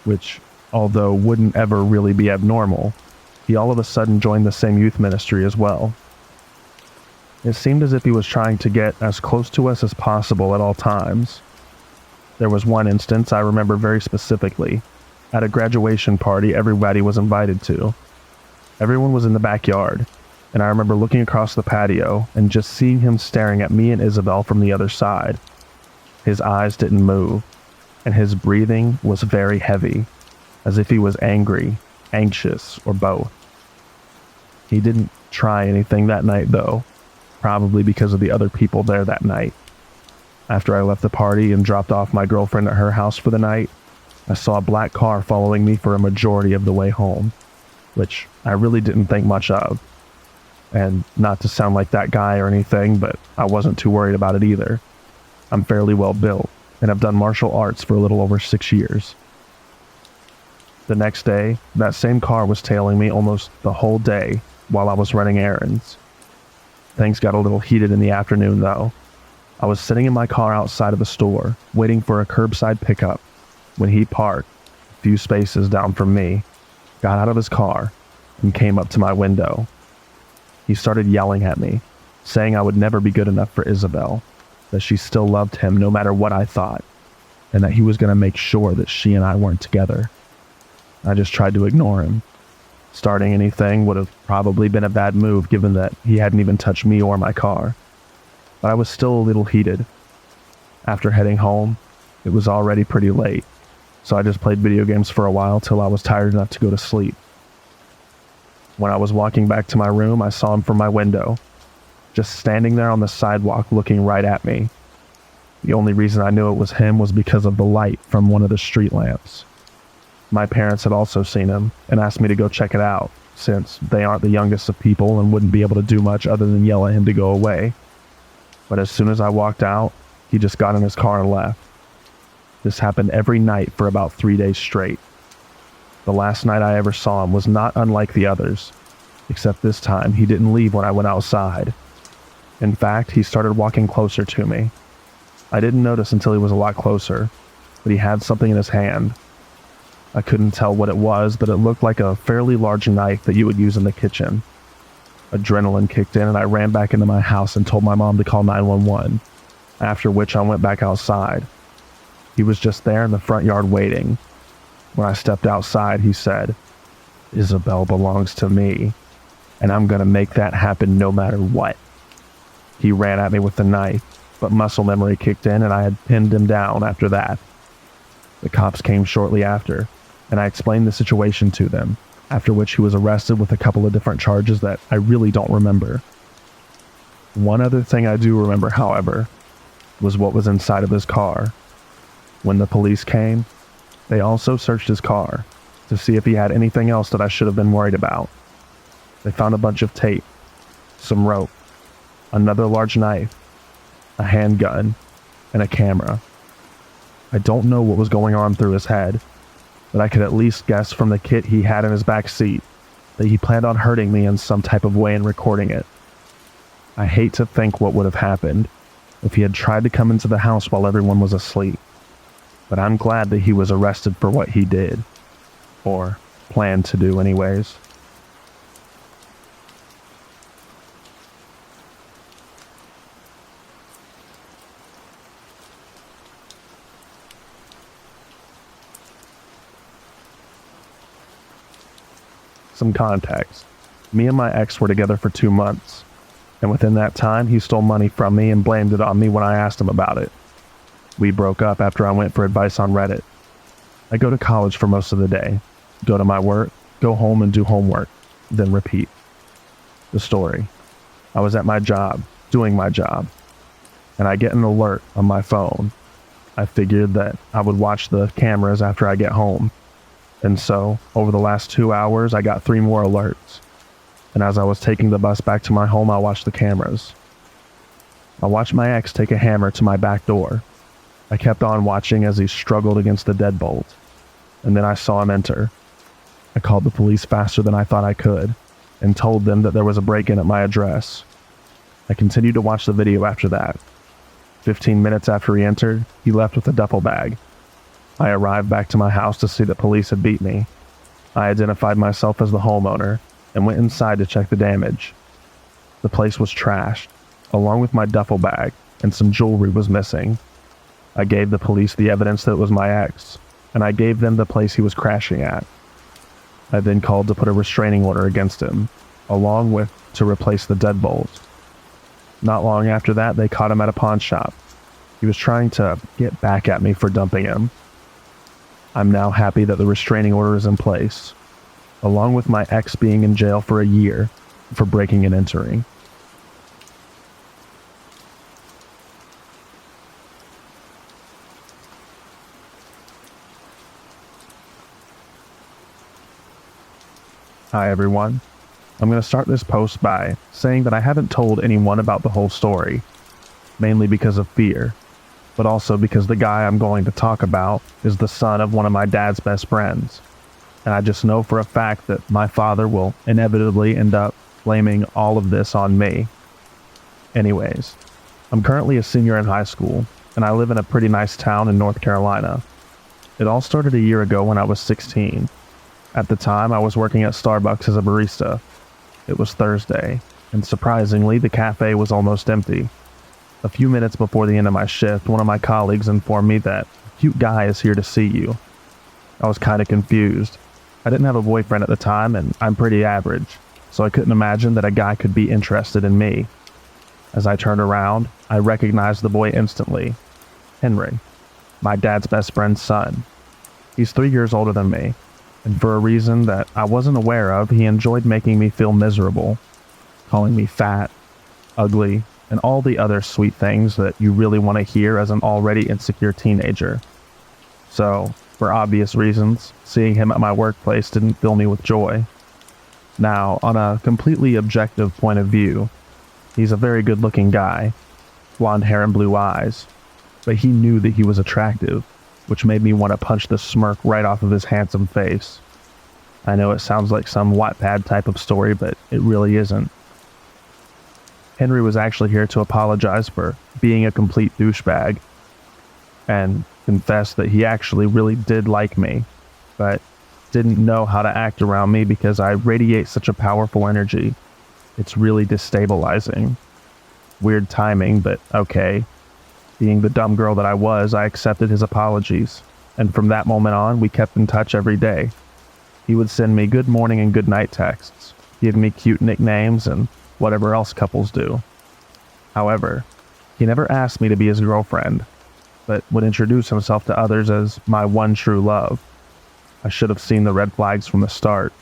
which, although wouldn't ever really be abnormal, he all of a sudden joined the same youth ministry as well. It seemed as if he was trying to get as close to us as possible at all times. There was one instance I remember very specifically, at a graduation party everybody was invited to. Everyone was in the backyard, and I remember looking across the patio and just seeing him staring at me and Isabel from the other side. His eyes didn't move, and his breathing was very heavy, as if he was angry, anxious, or both. He didn't try anything that night though, probably because of the other people there that night. After I left the party and dropped off my girlfriend at her house for the night, I saw a black car following me for a majority of the way home, which I really didn't think much of. And not to sound like that guy or anything, but I wasn't too worried about it either. I'm fairly well built, and I've done martial arts for a little over 6 years. The next day, that same car was tailing me almost the whole day while I was running errands. Things got a little heated in the afternoon though. I was sitting in my car outside of a store, waiting for a curbside pickup, when he parked a few spaces down from me, got out of his car, and came up to my window. He started yelling at me, saying I would never be good enough for Isabel, that she still loved him no matter what I thought, and that he was going to make sure that she and I weren't together. I just tried to ignore him. Starting anything would have probably been a bad move given that he hadn't even touched me or my car. But I was still a little heated. After heading home, it was already pretty late, so I just played video games for a while till I was tired enough to go to sleep. When I was walking back to my room, I saw him from my window, just standing there on the sidewalk looking right at me. The only reason I knew it was him was because of the light from one of the street lamps. My parents had also seen him and asked me to go check it out, since they aren't the youngest of people and wouldn't be able to do much other than yell at him to go away. But as soon as I walked out, he just got in his car and left. This happened every night for about 3 days straight. The last night I ever saw him was not unlike the others, except this time he didn't leave when I went outside. In fact, he started walking closer to me. I didn't notice until he was a lot closer, but he had something in his hand. I couldn't tell what it was, but it looked like a fairly large knife that you would use in the kitchen. Adrenaline kicked in and I ran back into my house and told my mom to call 911, after which I went back outside. He was just there in the front yard waiting. When I stepped outside, he said, "Isabel belongs to me, and I'm gonna make that happen no matter what." He ran at me with the knife, but muscle memory kicked in and I had pinned him down after that. The cops came shortly after, and I explained the situation to them, after which he was arrested with a couple of different charges that I really don't remember. One other thing I do remember, however, was what was inside of his car. When the police came, they also searched his car to see if he had anything else that I should have been worried about. They found a bunch of tape, some rope, another large knife, a handgun, and a camera. I don't know what was going on through his head, but I could at least guess from the kit he had in his back seat that he planned on hurting me in some type of way and recording it. I hate to think what would have happened if he had tried to come into the house while everyone was asleep, but I'm glad that he was arrested for what he did, or planned to do anyways. Some context. Me and my ex were together for 2 months, and within that time he stole money from me and blamed it on me when I asked him about it. We broke up after I went for advice on Reddit. I go to college for most of the day, go to my work, go home and do homework, then repeat. The story. I was at my job, doing my job, and I get an alert on my phone. I figured that I would watch the cameras after I get home. And so, over the last 2 hours, I got 3 more alerts. And as I was taking the bus back to my home, I watched the cameras. I watched my ex take a hammer to my back door. I kept on watching as he struggled against the deadbolt. And then I saw him enter. I called the police faster than I thought I could, and told them that there was a break-in at my address. I continued to watch the video after that. 15 minutes after he entered, he left with a duffel bag. I arrived back to my house to see that police had beat me. I identified myself as the homeowner and went inside to check the damage. The place was trashed, along with my duffel bag, and some jewelry was missing. I gave the police the evidence that it was my ex, and I gave them the place he was crashing at. I then called to put a restraining order against him, along with to replace the deadbolt. Not long after that, they caught him at a pawn shop. He was trying to get back at me for dumping him. I'm now happy that the restraining order is in place, along with my ex being in jail for a year for breaking and entering. Hi everyone. I'm going to start this post by saying that I haven't told anyone about the whole story, mainly because of fear, but also because the guy I'm going to talk about is the son of one of my dad's best friends, and I just know for a fact that my father will inevitably end up blaming all of this on me. Anyways, I'm currently a senior in high school, and I live in a pretty nice town in North Carolina. It all started a year ago when I was 16. At the time, I was working at Starbucks as a barista. It was Thursday, and surprisingly, the cafe was almost empty. A few minutes before the end of my shift, one of my colleagues informed me that a cute guy is here to see you. I was kind of confused. I didn't have a boyfriend at the time, and I'm pretty average, so I couldn't imagine that a guy could be interested in me. As I turned around, I recognized the boy instantly. Henry, my dad's best friend's son. He's 3 years older than me, and for a reason that I wasn't aware of, he enjoyed making me feel miserable, calling me fat, ugly, and all the other sweet things that you really want to hear as an already insecure teenager. So, for obvious reasons, seeing him at my workplace didn't fill me with joy. Now, on a completely objective point of view, he's a very good-looking guy, blonde hair and blue eyes, but he knew that he was attractive, which made me want to punch the smirk right off of his handsome face. I know it sounds like some Wattpad type of story, but it really isn't. Henry was actually here to apologize for being a complete douchebag and confessed that he actually really did like me, but didn't know how to act around me because I radiate such a powerful energy. It's really destabilizing. Weird timing, but okay. Being the dumb girl that I was, I accepted his apologies, and from that moment on, we kept in touch every day. He would send me good morning and good night texts, give me cute nicknames, and whatever else couples do. However, he never asked me to be his girlfriend, but would introduce himself to others as my one true love. I should have seen the red flags from the start.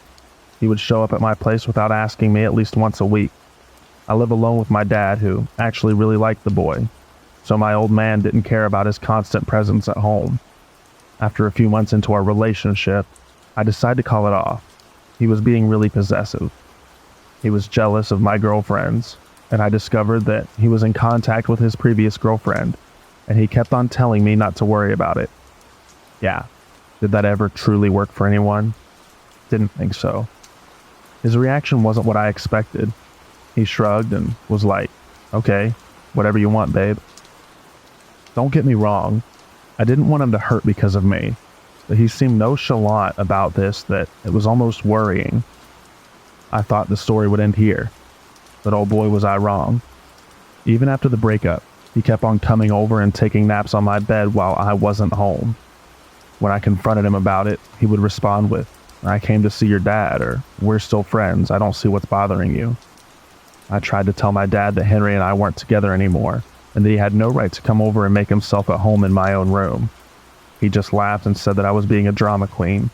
He would show up at my place without asking me at least once a week. I live alone with my dad, who actually really liked the boy, so my old man didn't care about his constant presence at home. After a few months into our relationship, I decided to call it off. He was being really possessive. He was jealous of my girlfriends, and I discovered that he was in contact with his previous girlfriend, and he kept on telling me not to worry about it. Yeah, did that ever truly work for anyone? Didn't think so. His reaction wasn't what I expected. He shrugged and was like, "Okay, whatever you want, babe." Don't get me wrong, I didn't want him to hurt because of me, but he seemed nonchalant about this that it was almost worrying. I thought the story would end here, but oh boy was I wrong. Even after the breakup, he kept on coming over and taking naps on my bed while I wasn't home. When I confronted him about it, he would respond with, "I came to see your dad," or "We're still friends, I don't see what's bothering you." I tried to tell my dad that Henry and I weren't together anymore, and that he had no right to come over and make himself at home in my own room. He just laughed and said that I was being a drama queen,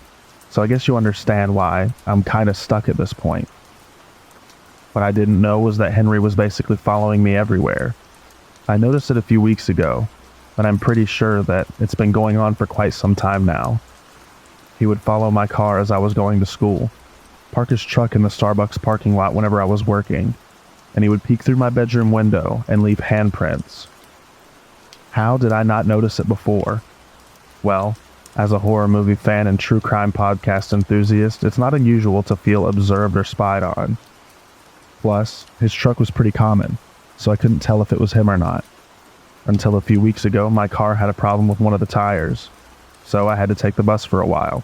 so I guess you understand why I'm kinda stuck at this point. What I didn't know was that Henry was basically following me everywhere. I noticed it a few weeks ago, but I'm pretty sure that it's been going on for quite some time now. He would follow my car as I was going to school, park his truck in the Starbucks parking lot whenever I was working, and he would peek through my bedroom window and leave handprints. How did I not notice it before? Well, as a horror movie fan and true crime podcast enthusiast, it's not unusual to feel observed or spied on. Plus, his truck was pretty common, so I couldn't tell if it was him or not. Until a few weeks ago, my car had a problem with one of the tires, so I had to take the bus for a while.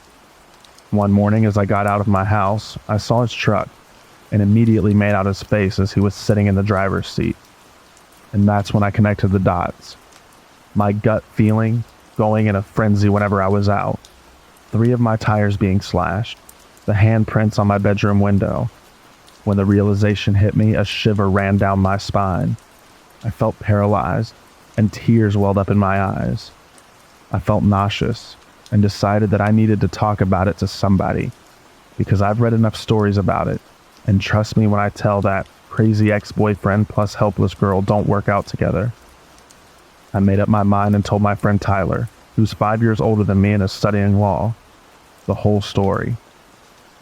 One morning as I got out of my house, I saw his truck, and immediately made out his face as he was sitting in the driver's seat. And that's when I connected the dots. My gut feeling going in a frenzy whenever I was out. 3 of my tires being slashed, the handprints on my bedroom window. When the realization hit me, a shiver ran down my spine. I felt paralyzed, and tears welled up in my eyes. I felt nauseous, and decided that I needed to talk about it to somebody, because I've read enough stories about it. And trust me when I tell that crazy ex-boyfriend plus helpless girl don't work out together. I made up my mind and told my friend Tyler, who's 5 years older than me and is studying law, the whole story.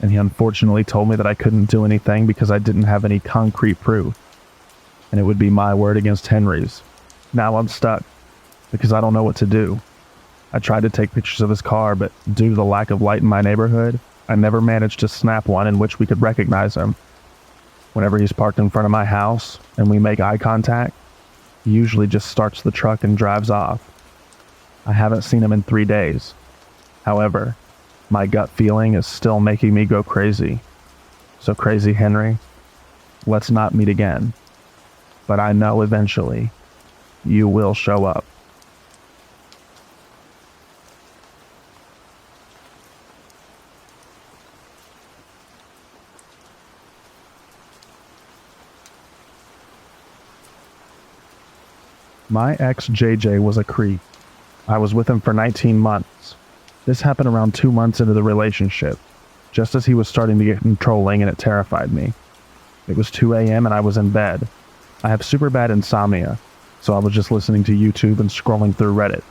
And he unfortunately told me that I couldn't do anything because I didn't have any concrete proof. And it would be my word against Henry's. Now I'm stuck, because I don't know what to do. I tried to take pictures of his car, but due to the lack of light in my neighborhood, I never managed to snap one in which we could recognize him. Whenever he's parked in front of my house and we make eye contact, he usually just starts the truck and drives off. I haven't seen him in 3 days. However, my gut feeling is still making me go crazy. So crazy, Henry, let's not meet again. But I know eventually you will show up. My ex JJ was a creep. I was with him for 19 months. This happened around 2 months into the relationship, just as he was starting to get controlling, and it terrified me. It was 2 a.m. and I was in bed. I have super bad insomnia, so I was just listening to YouTube and scrolling through Reddit,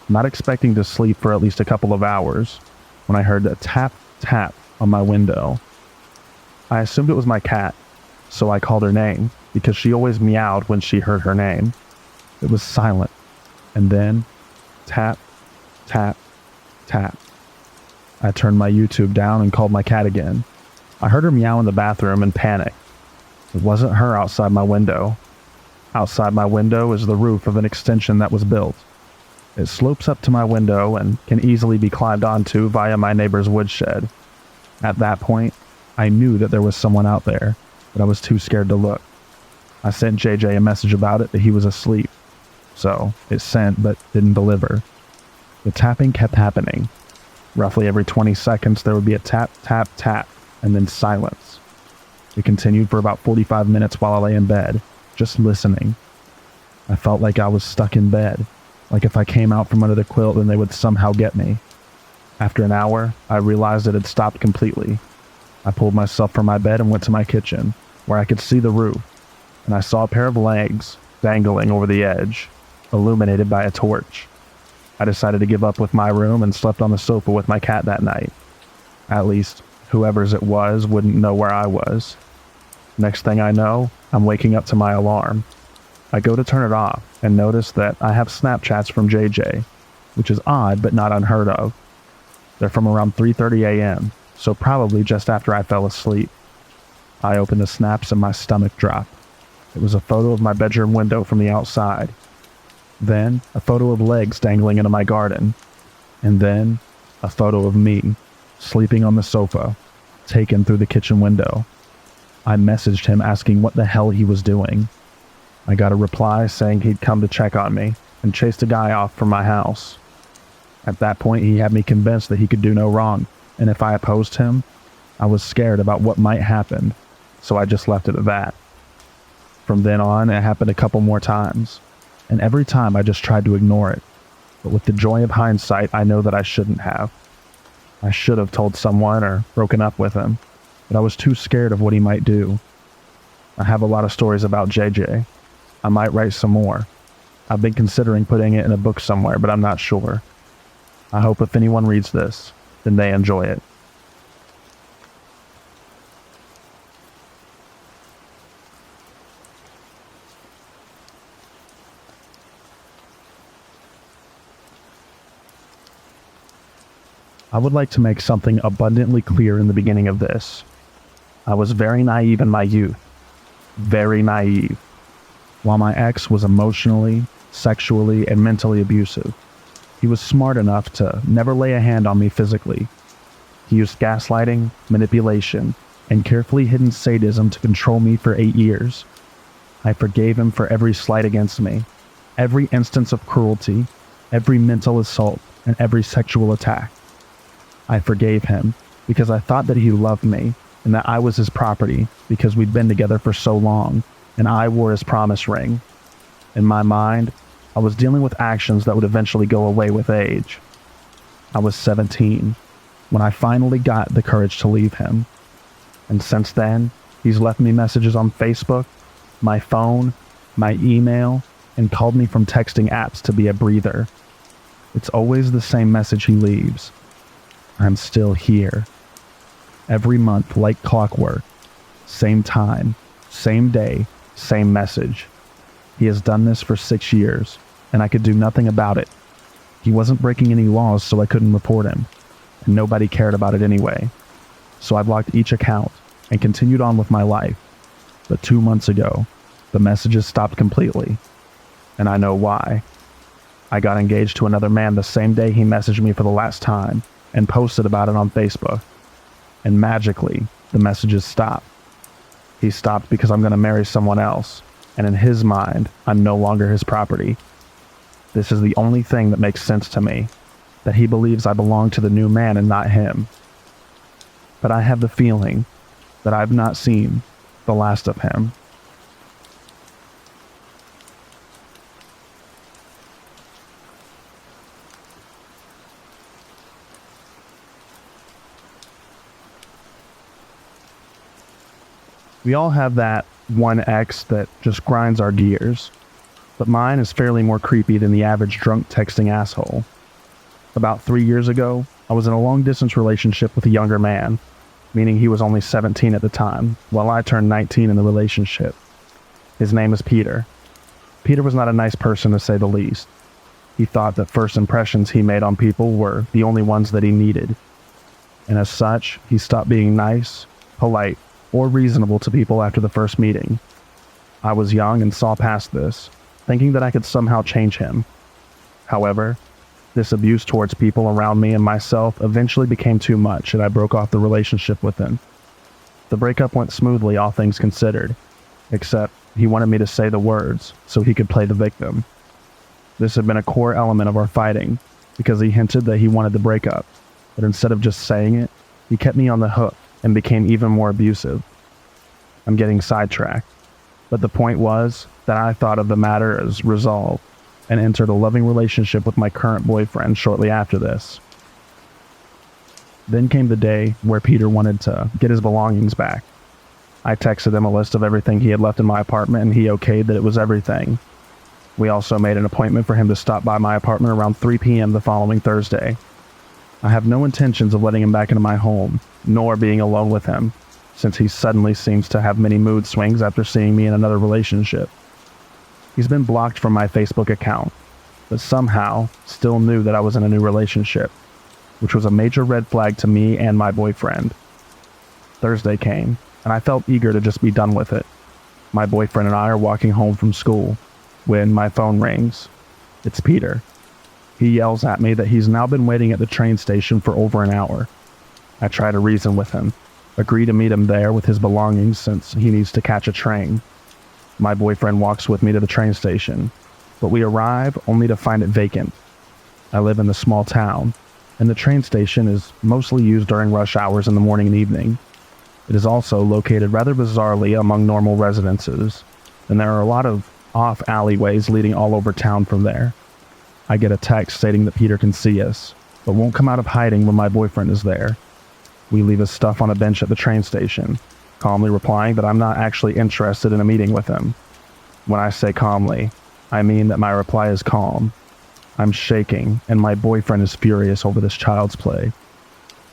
not expecting to sleep for at least a couple of hours, when I heard a tap, tap on my window. I assumed it was my cat, so I called her name, because she always meowed when she heard her name. It was silent, and then tap, tap, tap. I turned my YouTube down and called my cat again. I heard her meow in the bathroom and panicked. It wasn't her outside my window. Outside my window is the roof of an extension that was built. It slopes up to my window and can easily be climbed onto via my neighbor's woodshed. At that point, I knew that there was someone out there, but I was too scared to look. I sent JJ a message about it, but he was asleep. So, it sent but didn't deliver. The tapping kept happening. Roughly every 20 seconds there would be a tap, tap, tap, and then silence. It continued for about 45 minutes while I lay in bed, just listening. I felt like I was stuck in bed, like if I came out from under the quilt then they would somehow get me. After an hour, I realized it had stopped completely. I pulled myself from my bed and went to my kitchen, where I could see the roof, and I saw a pair of legs dangling over the edge, illuminated by a torch. I decided to give up with my room and slept on the sofa with my cat that night. At least, whoever's it was wouldn't know where I was. Next thing I know, I'm waking up to my alarm. I go to turn it off and notice that I have Snapchats from JJ, which is odd but not unheard of. They're from around 3:30 a.m., so probably just after I fell asleep. I opened the snaps and my stomach dropped. It was a photo of my bedroom window from the outside. Then, a photo of legs dangling into my garden. And then, a photo of me, sleeping on the sofa, taken through the kitchen window. I messaged him asking what the hell he was doing. I got a reply saying he'd come to check on me and chased a guy off from my house. At that point, he had me convinced that he could do no wrong, and if I opposed him, I was scared about what might happen, so I just left it at that. From then on, it happened a couple more times, and every time I just tried to ignore it. But with the joy of hindsight, I know that I shouldn't have. I should have told someone or broken up with him, but I was too scared of what he might do. I have a lot of stories about JJ. I might write some more. I've been considering putting it in a book somewhere, but I'm not sure. I hope if anyone reads this, then they enjoy it. I would like to make something abundantly clear in the beginning of this. I was very naive in my youth. Very naive. While my ex was emotionally, sexually, and mentally abusive, he was smart enough to never lay a hand on me physically. He used gaslighting, manipulation, and carefully hidden sadism to control me for 8 years. I forgave him for every slight against me, every instance of cruelty, every mental assault, and every sexual attack. I forgave him because I thought that he loved me and that I was his property because we'd been together for so long and I wore his promise ring. In my mind, I was dealing with actions that would eventually go away with age. I was 17 when I finally got the courage to leave him. And since then, he's left me messages on Facebook, my phone, my email, and called me from texting apps to be a breather. It's always the same message he leaves. I'm still here. Every month, like clockwork. Same time, same day, same message. He has done this for 6 years, and I could do nothing about it. He wasn't breaking any laws, so I couldn't report him, and nobody cared about it anyway. So I blocked each account and continued on with my life. But 2 months ago, the messages stopped completely, and I know why. I got engaged to another man the same day he messaged me for the last time, and posted about it on Facebook. And magically, the messages stopped. He stopped because I'm going to marry someone else, and in his mind, I'm no longer his property. This is the only thing that makes sense to me, that he believes I belong to the new man and not him. But I have the feeling that I've not seen the last of him. We all have that one ex that just grinds our gears, but mine is fairly more creepy than the average drunk texting asshole. About 3 years ago, I was in a long-distance relationship with a younger man, meaning he was only 17 at the time, while I turned 19 in the relationship. His name is Peter. Peter was not a nice person to say the least. He thought that first impressions he made on people were the only ones that he needed. And as such, he stopped being nice, polite, or reasonable to people after the first meeting. I was young and saw past this, thinking that I could somehow change him. However, This abuse towards people around me and myself eventually became too much, and I broke off the relationship with him. The breakup went smoothly, all things considered, except he wanted me to say the words so he could play the victim. This had been a core element of our fighting, because he hinted that he wanted the breakup, but instead of just saying it, he kept me on the hook and became even more abusive. I'm getting sidetracked, but the point was that I thought of the matter as resolved and entered a loving relationship with my current boyfriend shortly after this. Then came the day where Peter wanted to get his belongings back. I texted him a list of everything he had left in my apartment, and he okayed that it was everything. We also made an appointment for him to stop by my apartment around 3 p.m. the following Thursday. I have no intentions of letting him back into my home, nor being alone with him, since he suddenly seems to have many mood swings after seeing me in another relationship. He's been blocked from my Facebook account, but somehow still knew that I was in a new relationship, which was a major red flag to me and my boyfriend. Thursday came, and I felt eager to just be done with it. My boyfriend and I are walking home from school when my phone rings. It's Peter. He yells at me that he's now been waiting at the train station for over an hour. I try to reason with him, agree to meet him there with his belongings since he needs to catch a train. My boyfriend walks with me to the train station, but we arrive only to find it vacant. I live in a small town, and the train station is mostly used during rush hours in the morning and evening. It is also located rather bizarrely among normal residences, and there are a lot of off alleyways leading all over town from there. I get a text stating that Peter can see us, but won't come out of hiding when my boyfriend is there. We leave his stuff on a bench at the train station, calmly replying that I'm not actually interested in a meeting with him. When I say calmly, I mean that my reply is calm. I'm shaking, and my boyfriend is furious over this child's play.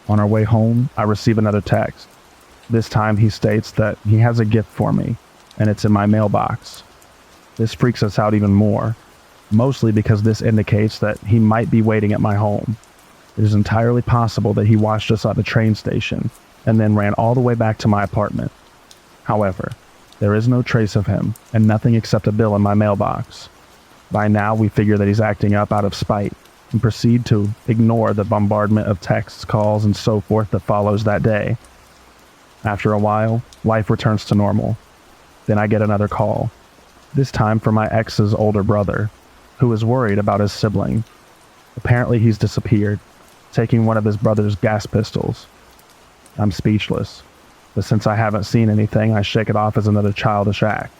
On our way home, I receive another text. This time he states that he has a gift for me, and it's in my mailbox. This freaks us out even more, mostly because this indicates that he might be waiting at my home. It is entirely possible that he watched us at the train station and then ran all the way back to my apartment. However, there is no trace of him and nothing except a bill in my mailbox. By now, we figure that he's acting up out of spite and proceed to ignore the bombardment of texts, calls, and so forth that follows that day. After a while, life returns to normal. Then I get another call, this time from my ex's older brother, who is worried about his sibling. Apparently he's disappeared, taking one of his brother's gas pistols. I'm speechless, but since I haven't seen anything, I shake it off as another childish act.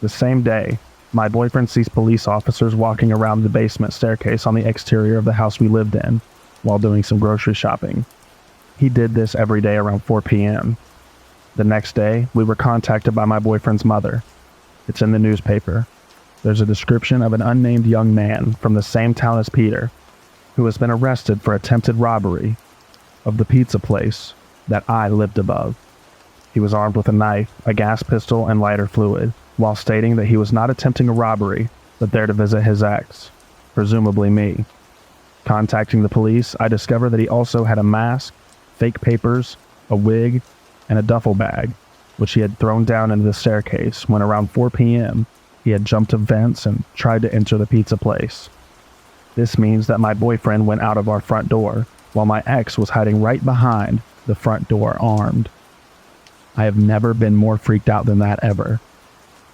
The same day, my boyfriend sees police officers walking around the basement staircase on the exterior of the house we lived in while doing some grocery shopping. He did this every day around 4 p.m. The next day, we were contacted by my boyfriend's mother. It's in the newspaper. There's a description of an unnamed young man from the same town as Peter, who has been arrested for attempted robbery of the pizza place that I lived above. He was armed with a knife, a gas pistol, and lighter fluid, while stating that he was not attempting a robbery, but there to visit his ex, presumably me. Contacting the police, I discovered that he also had a mask, fake papers, a wig, and a duffel bag, which he had thrown down into the staircase when around 4 p.m. he had jumped to vents and tried to enter the pizza place. This means that my boyfriend went out of our front door, while my ex was hiding right behind the front door armed. I have never been more freaked out than that ever.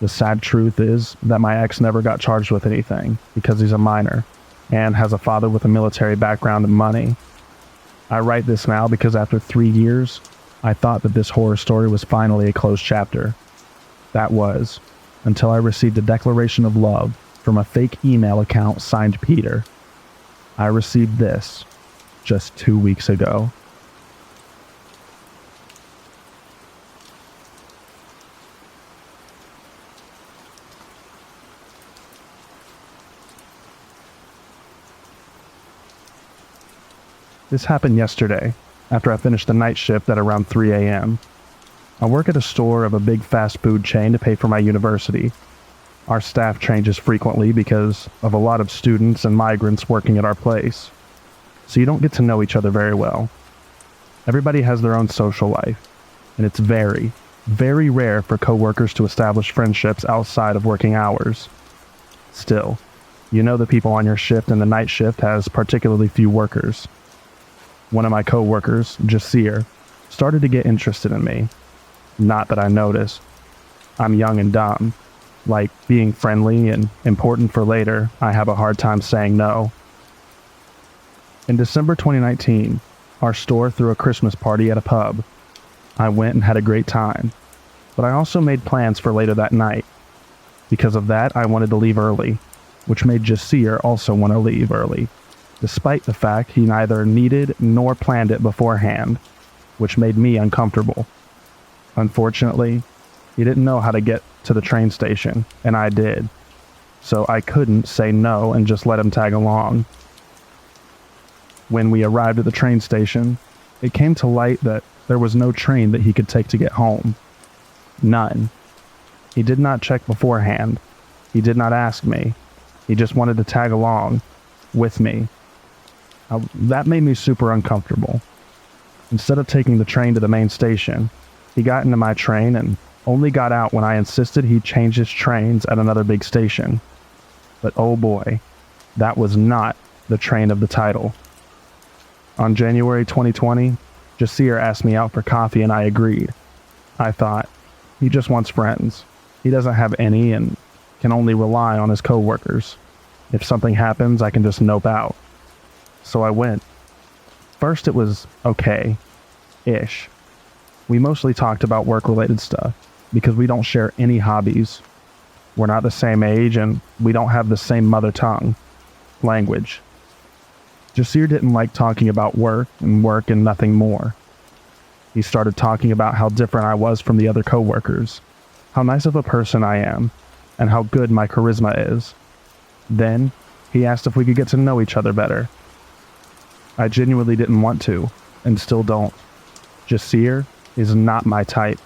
The sad truth is that my ex never got charged with anything because he's a minor and has a father with a military background and money. I write this now because after 3 years, I thought that this horror story was finally a closed chapter. That was, until I received a declaration of love from a fake email account signed Peter. I received this just 2 weeks ago. This happened yesterday, after I finished the night shift at around 3 a.m. I work at a store of a big fast food chain to pay for my university. Our staff changes frequently because of a lot of students and migrants working at our place, so you don't get to know each other very well. Everybody has their own social life, and it's very, very rare for coworkers to establish friendships outside of working hours. Still, You know the people on your shift, and the night shift has particularly few workers. One of my coworkers, Jasir, started to get interested in me. Not that I noticed. I'm young and dumb. Like being friendly and important for later, I have a hard time saying no. In December 2019, our store threw a Christmas party at a pub. I went and had a great time, but I also made plans for later that night. Because of that, I wanted to leave early, which made Jasir also want to leave early, despite the fact he neither needed nor planned it beforehand, which made me uncomfortable. Unfortunately, he didn't know how to get to the train station, and I did, so I couldn't say no and just let him tag along. When we arrived at the train station, it came to light that there was no train that he could take to get home. None. He did not check beforehand. He did not ask me. He just wanted to tag along with me. That made me super uncomfortable. Instead of taking the train to the main station, he got into my train and only got out when I insisted he change his trains at another big station. But oh boy, that was not the train of the title. On January 2020, Jasir asked me out for coffee and I agreed. I thought, he just wants friends. He doesn't have any and can only rely on his coworkers. If something happens, I can just nope out. So I went. First it was okay-ish. We mostly talked about work-related stuff because we don't share any hobbies. We're not the same age and we don't have the same mother tongue, language. Jasir didn't like talking about work and nothing more. He started talking about how different I was from the other coworkers, how nice of a person I am, and how good my charisma is. Then, he asked if we could get to know each other better. I genuinely didn't want to, and still don't. Jasir is not my type,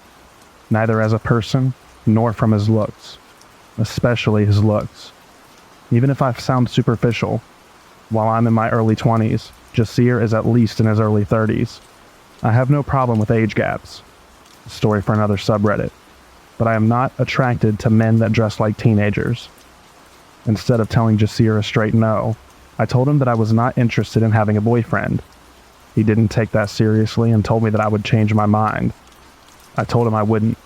neither as a person, nor from his looks. Especially his looks. Even if I sound superficial, while I'm in my early 20s, Jasir is at least in his early 30s. I have no problem with age gaps. A story for another subreddit. But I am not attracted to men that dress like teenagers. Instead of telling Jasir a straight no, I told him that I was not interested in having a boyfriend. He didn't take that seriously and told me that I would change my mind. I told him I wouldn't.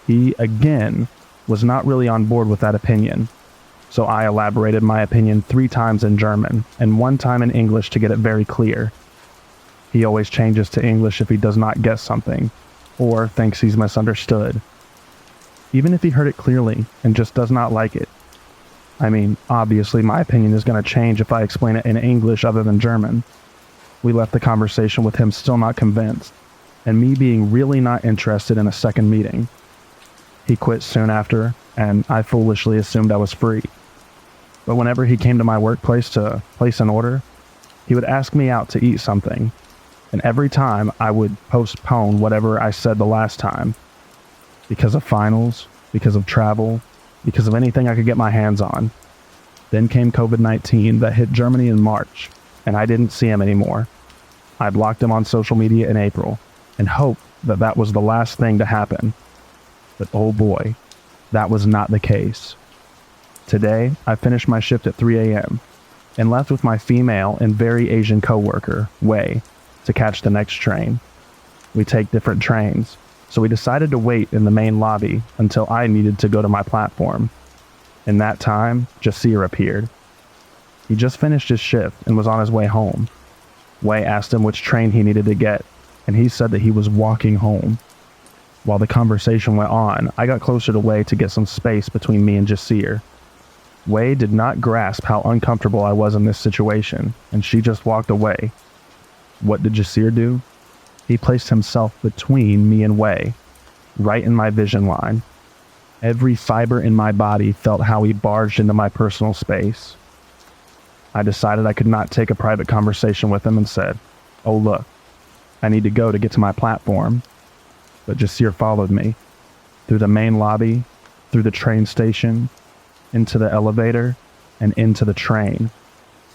He, again, was not really on board with that opinion. So I elaborated my opinion 3 times in German and 1 time in English to get it very clear. He always changes to English if he does not get something, or thinks he's misunderstood. Even if he heard it clearly and just does not like it. I mean, obviously my opinion is going to change if I explain it in English other than German. We left the conversation with him still not convinced, and me being really not interested in a second meeting. He quit soon after, and I foolishly assumed I was free. But whenever he came to my workplace to place an order, he would ask me out to eat something, and every time I would postpone whatever I said the last time. Because of finals, because of travel, because of anything I could get my hands on. Then came COVID-19 that hit Germany in March, and I didn't see him anymore. I blocked him on social media in April, and hoped that that was the last thing to happen. But oh boy, that was not the case. Today, I finished my shift at 3 a.m. and left with my female and very Asian coworker, Wei, to catch the next train. We take different trains, so we decided to wait in the main lobby until I needed to go to my platform. In that time, Jasir appeared. He just finished his shift and was on his way home. Wei asked him which train he needed to get, and he said that he was walking home. While the conversation went on, I got closer to Wei to get some space between me and Jasir. Wei did not grasp how uncomfortable I was in this situation, and she just walked away. What did Jasir do? He placed himself between me and Wei, right in my vision line. Every fiber in my body felt how he barged into my personal space. I decided I could not take a private conversation with him and said, "Oh look, I need to go to get to my platform." But Jasir followed me, through the main lobby, through the train station, into the elevator, and into the train.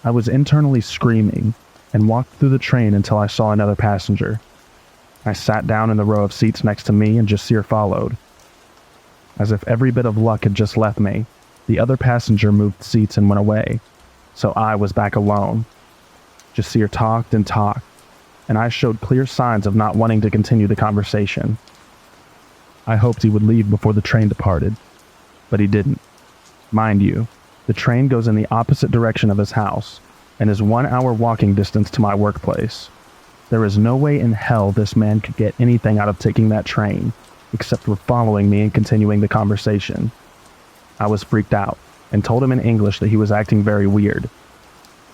I was internally screaming, and walked through the train until I saw another passenger. I sat down in the row of seats next to me and Jasir followed. As if every bit of luck had just left me, The other passenger moved seats and went away, so I was back alone. Jasir talked and talked, and I showed clear signs of not wanting to continue the conversation. I hoped he would leave before the train departed, but he didn't. Mind you, the train goes in the opposite direction of his house and is 1 hour walking distance to my workplace. There is no way in hell this man could get anything out of taking that train, except for following me and continuing the conversation. I was freaked out and told him in English that he was acting very weird.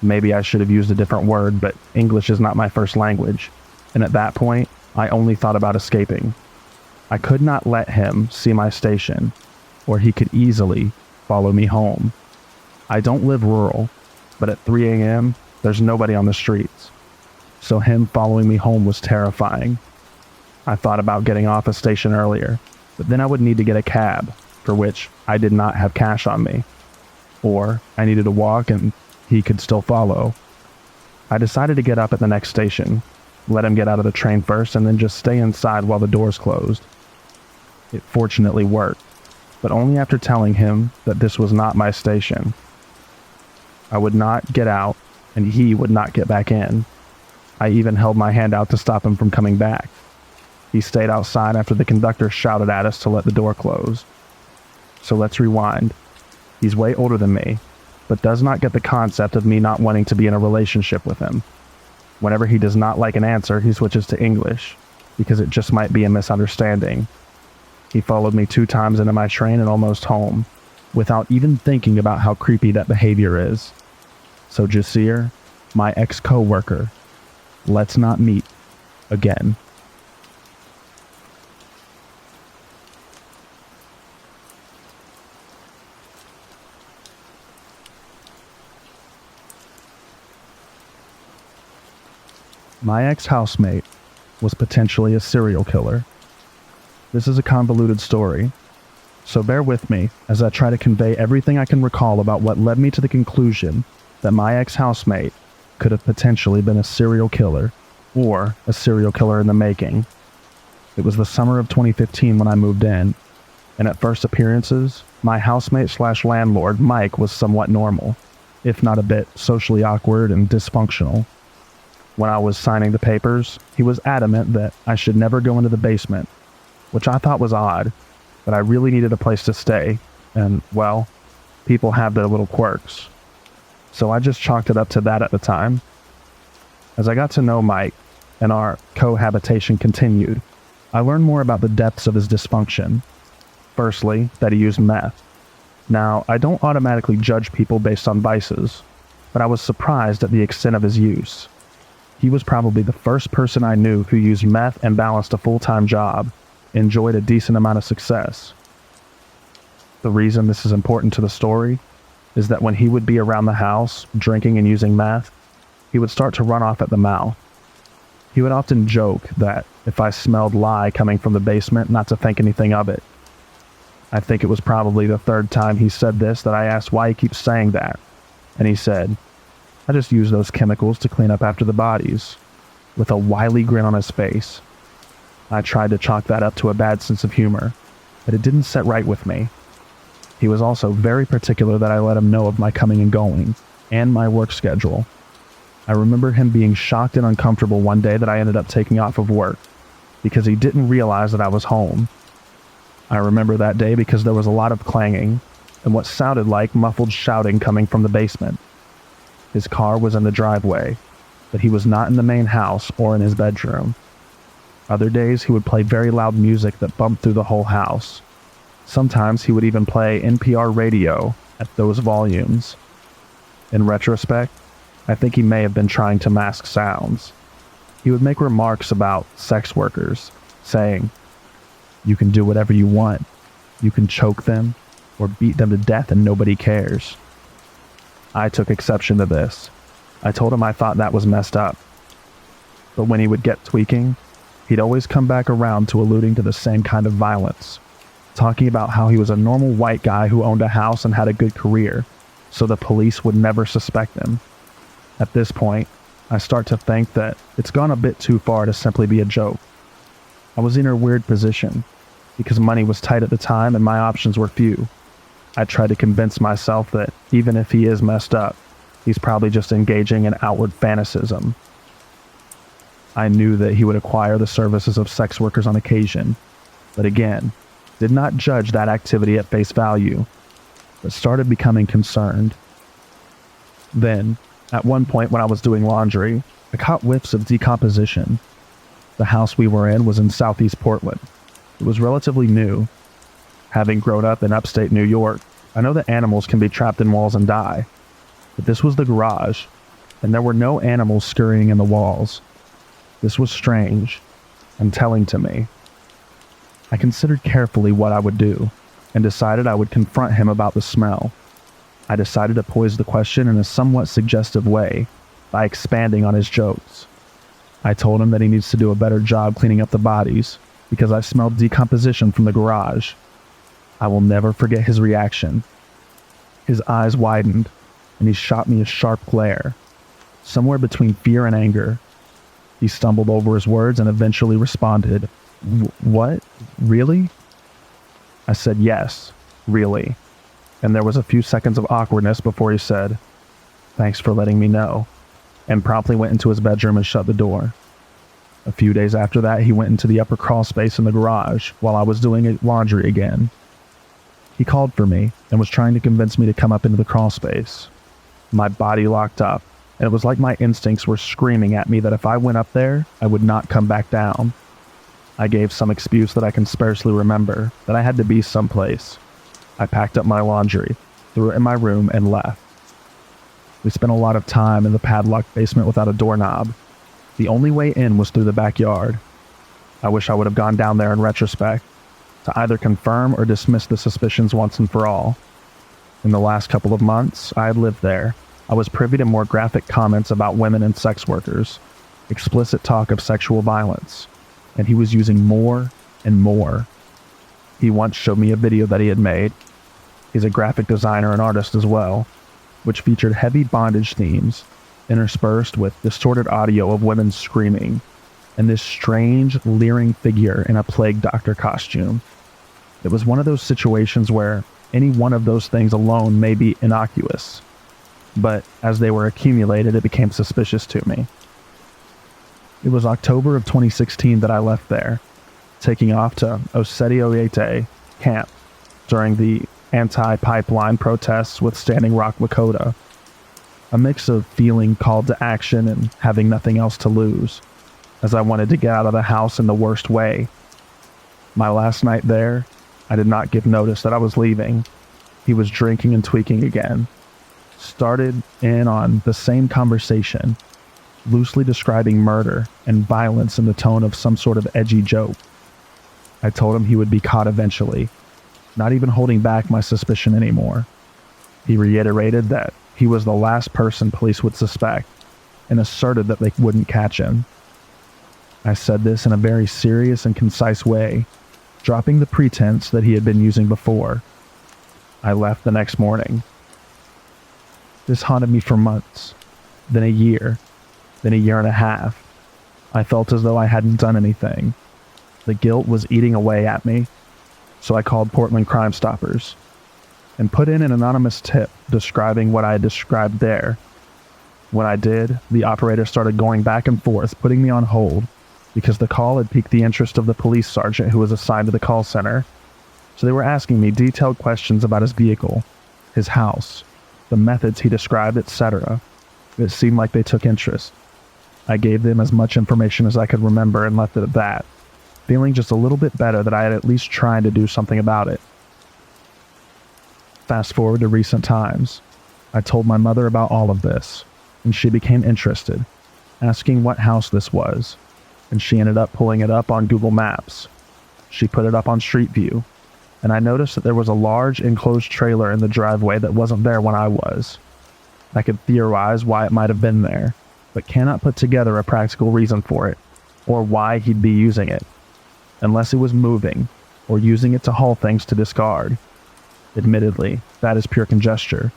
Maybe I should have used a different word, but English is not my first language, and at that point, I only thought about escaping. I could not let him see my station, or he could easily follow me home. I don't live rural, but at 3 a.m., there's nobody on the streets, so him following me home was terrifying. I thought about getting off a station earlier, but then I would need to get a cab, for which I did not have cash on me. Or I needed to walk and he could still follow. I decided to get up at the next station, let him get out of the train first, and then just stay inside while the doors closed. It fortunately worked, but only after telling him that this was not my station. I would not get out, and he would not get back in. I even held my hand out to stop him from coming back. He stayed outside after the conductor shouted at us to let the door close. So let's rewind. He's way older than me, but does not get the concept of me not wanting to be in a relationship with him. Whenever he does not like an answer, he switches to English, because it just might be a misunderstanding. He followed me 2 times into my train and almost home, without even thinking about how creepy that behavior is. So Jasir, my ex-coworker, let's not meet again. My ex-housemate was potentially a serial killer. This is a convoluted story, so bear with me as I try to convey everything I can recall about what led me to the conclusion that my ex-housemate could have potentially been a serial killer, or a serial killer in the making. It was the summer of 2015 when I moved in, and at first appearances, my housemate/landlord Mike was somewhat normal, if not a bit socially awkward and dysfunctional. When I was signing the papers, he was adamant that I should never go into the basement, which I thought was odd, but I really needed a place to stay, and, well, people have their little quirks. So I just chalked it up to that at the time. As I got to know Mike, and our cohabitation continued, I learned more about the depths of his dysfunction. Firstly, that he used meth. Now, I don't automatically judge people based on vices, but I was surprised at the extent of his use. He was probably the first person I knew who used meth and balanced a full-time job, enjoyed a decent amount of success. The reason this is important to the story is that when he would be around the house, drinking and using meth, he would start to run off at the mouth. He would often joke that if I smelled lye coming from the basement, not to think anything of it. I think it was probably the 3rd time he said this that I asked why he keeps saying that, and he said, "I just use those chemicals to clean up after the bodies," with a wily grin on his face. I tried to chalk that up to a bad sense of humor, but it didn't set right with me. He was also very particular that I let him know of my coming and going, and my work schedule. I remember him being shocked and uncomfortable one day that I ended up taking off of work, because he didn't realize that I was home. I remember that day because there was a lot of clanging, and what sounded like muffled shouting coming from the basement. His car was in the driveway, but he was not in the main house or in his bedroom. Other days he would play very loud music that bumped through the whole house. Sometimes he would even play NPR radio at those volumes. In retrospect, I think he may have been trying to mask sounds. He would make remarks about sex workers, saying, "You can do whatever you want. You can choke them or beat them to death and nobody cares." I took exception to this. I told him I thought that was messed up. But when he would get tweaking, he'd always come back around to alluding to the same kind of violence, talking about how he was a normal white guy who owned a house and had a good career, so the police would never suspect him. At this point, I start to think that it's gone a bit too far to simply be a joke. I was in a weird position, because money was tight at the time and my options were few. I tried to convince myself that even if he is messed up, he's probably just engaging in outward fanaticism. I knew that he would acquire the services of sex workers on occasion, but again, did not judge that activity at face value, but started becoming concerned. Then, at one point when I was doing laundry, I caught whiffs of decomposition. The house we were in was in southeast Portland. It was relatively new. Having grown up in upstate New York, I know that animals can be trapped in walls and die. But this was the garage, and there were no animals scurrying in the walls. This was strange and telling to me. I considered carefully what I would do, and decided I would confront him about the smell. I decided to pose the question in a somewhat suggestive way, by expanding on his jokes. I told him that he needs to do a better job cleaning up the bodies, because I smelled decomposition from the garage. I will never forget his reaction. His eyes widened, and he shot me a sharp glare, somewhere between fear and anger. He stumbled over his words and eventually responded, "What? Really?" I said, "Yes, really." And there was a few seconds of awkwardness before he said, "Thanks for letting me know," and promptly went into his bedroom and shut the door. A few days after that, he went into the upper crawl space in the garage while I was doing laundry again. He called for me and was trying to convince me to come up into the crawl space. My body locked up, and it was like my instincts were screaming at me that if I went up there, I would not come back down. I gave some excuse that I can scarcely remember, that I had to be someplace. I packed up my laundry, threw it in my room, and left. We spent a lot of time in the padlocked basement without a doorknob. The only way in was through the backyard. I wish I would have gone down there in retrospect, to either confirm or dismiss the suspicions once and for all. In the last couple of months I had lived there, I was privy to more graphic comments about women and sex workers, explicit talk of sexual violence, and he was using more and more. He once showed me a video that he had made. He's a graphic designer and artist as well, which featured heavy bondage themes, interspersed with distorted audio of women screaming, and this strange, leering figure in a plague doctor costume. It was one of those situations where any one of those things alone may be innocuous, but as they were accumulated, it became suspicious to me. It was October of 2016 that I left there, taking off to Obsessive camp during the anti-pipeline protests with Standing Rock, Lakota. A mix of feeling called to action and having nothing else to lose, as I wanted to get out of the house in the worst way. My last night there, I did not give notice that I was leaving. He was drinking and tweaking again. Started in on the same conversation, loosely describing murder and violence in the tone of some sort of edgy joke. I told him he would be caught eventually, not even holding back my suspicion anymore. He reiterated that he was the last person police would suspect, and asserted that they wouldn't catch him. I said this in a very serious and concise way, dropping the pretense that he had been using before. I left the next morning. This haunted me for months, then a year, then a year and a half. I felt as though I hadn't done anything. The guilt was eating away at me, so I called Portland Crime Stoppers and put in an anonymous tip describing what I had described there. When I did, the operator started going back and forth, putting me on hold, because the call had piqued the interest of the police sergeant who was assigned to the call center. So they were asking me detailed questions about his vehicle, his house, the methods he described, etc. It seemed like they took interest. I gave them as much information as I could remember and left it at that, feeling just a little bit better that I had at least tried to do something about it. Fast forward to recent times. I told my mother about all of this, and she became interested, asking what house this was, and she ended up pulling it up on Google Maps. She put it up on Street View, and I noticed that there was a large enclosed trailer in the driveway that wasn't there when I was. I could theorize why it might have been there, but cannot put together a practical reason for it, or why he'd be using it, unless it was moving, or using it to haul things to discard. Admittedly, that is pure conjecture,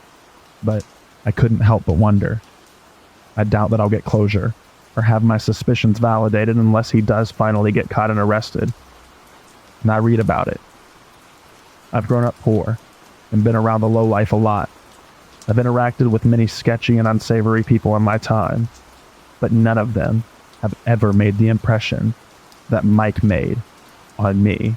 but I couldn't help but wonder. I doubt that I'll get closure, or have my suspicions validated unless he does finally get caught and arrested. And I read about it. I've grown up poor, and been around the low life a lot. I've interacted with many sketchy and unsavory people in my time, but none of them have ever made the impression that Mike made on me.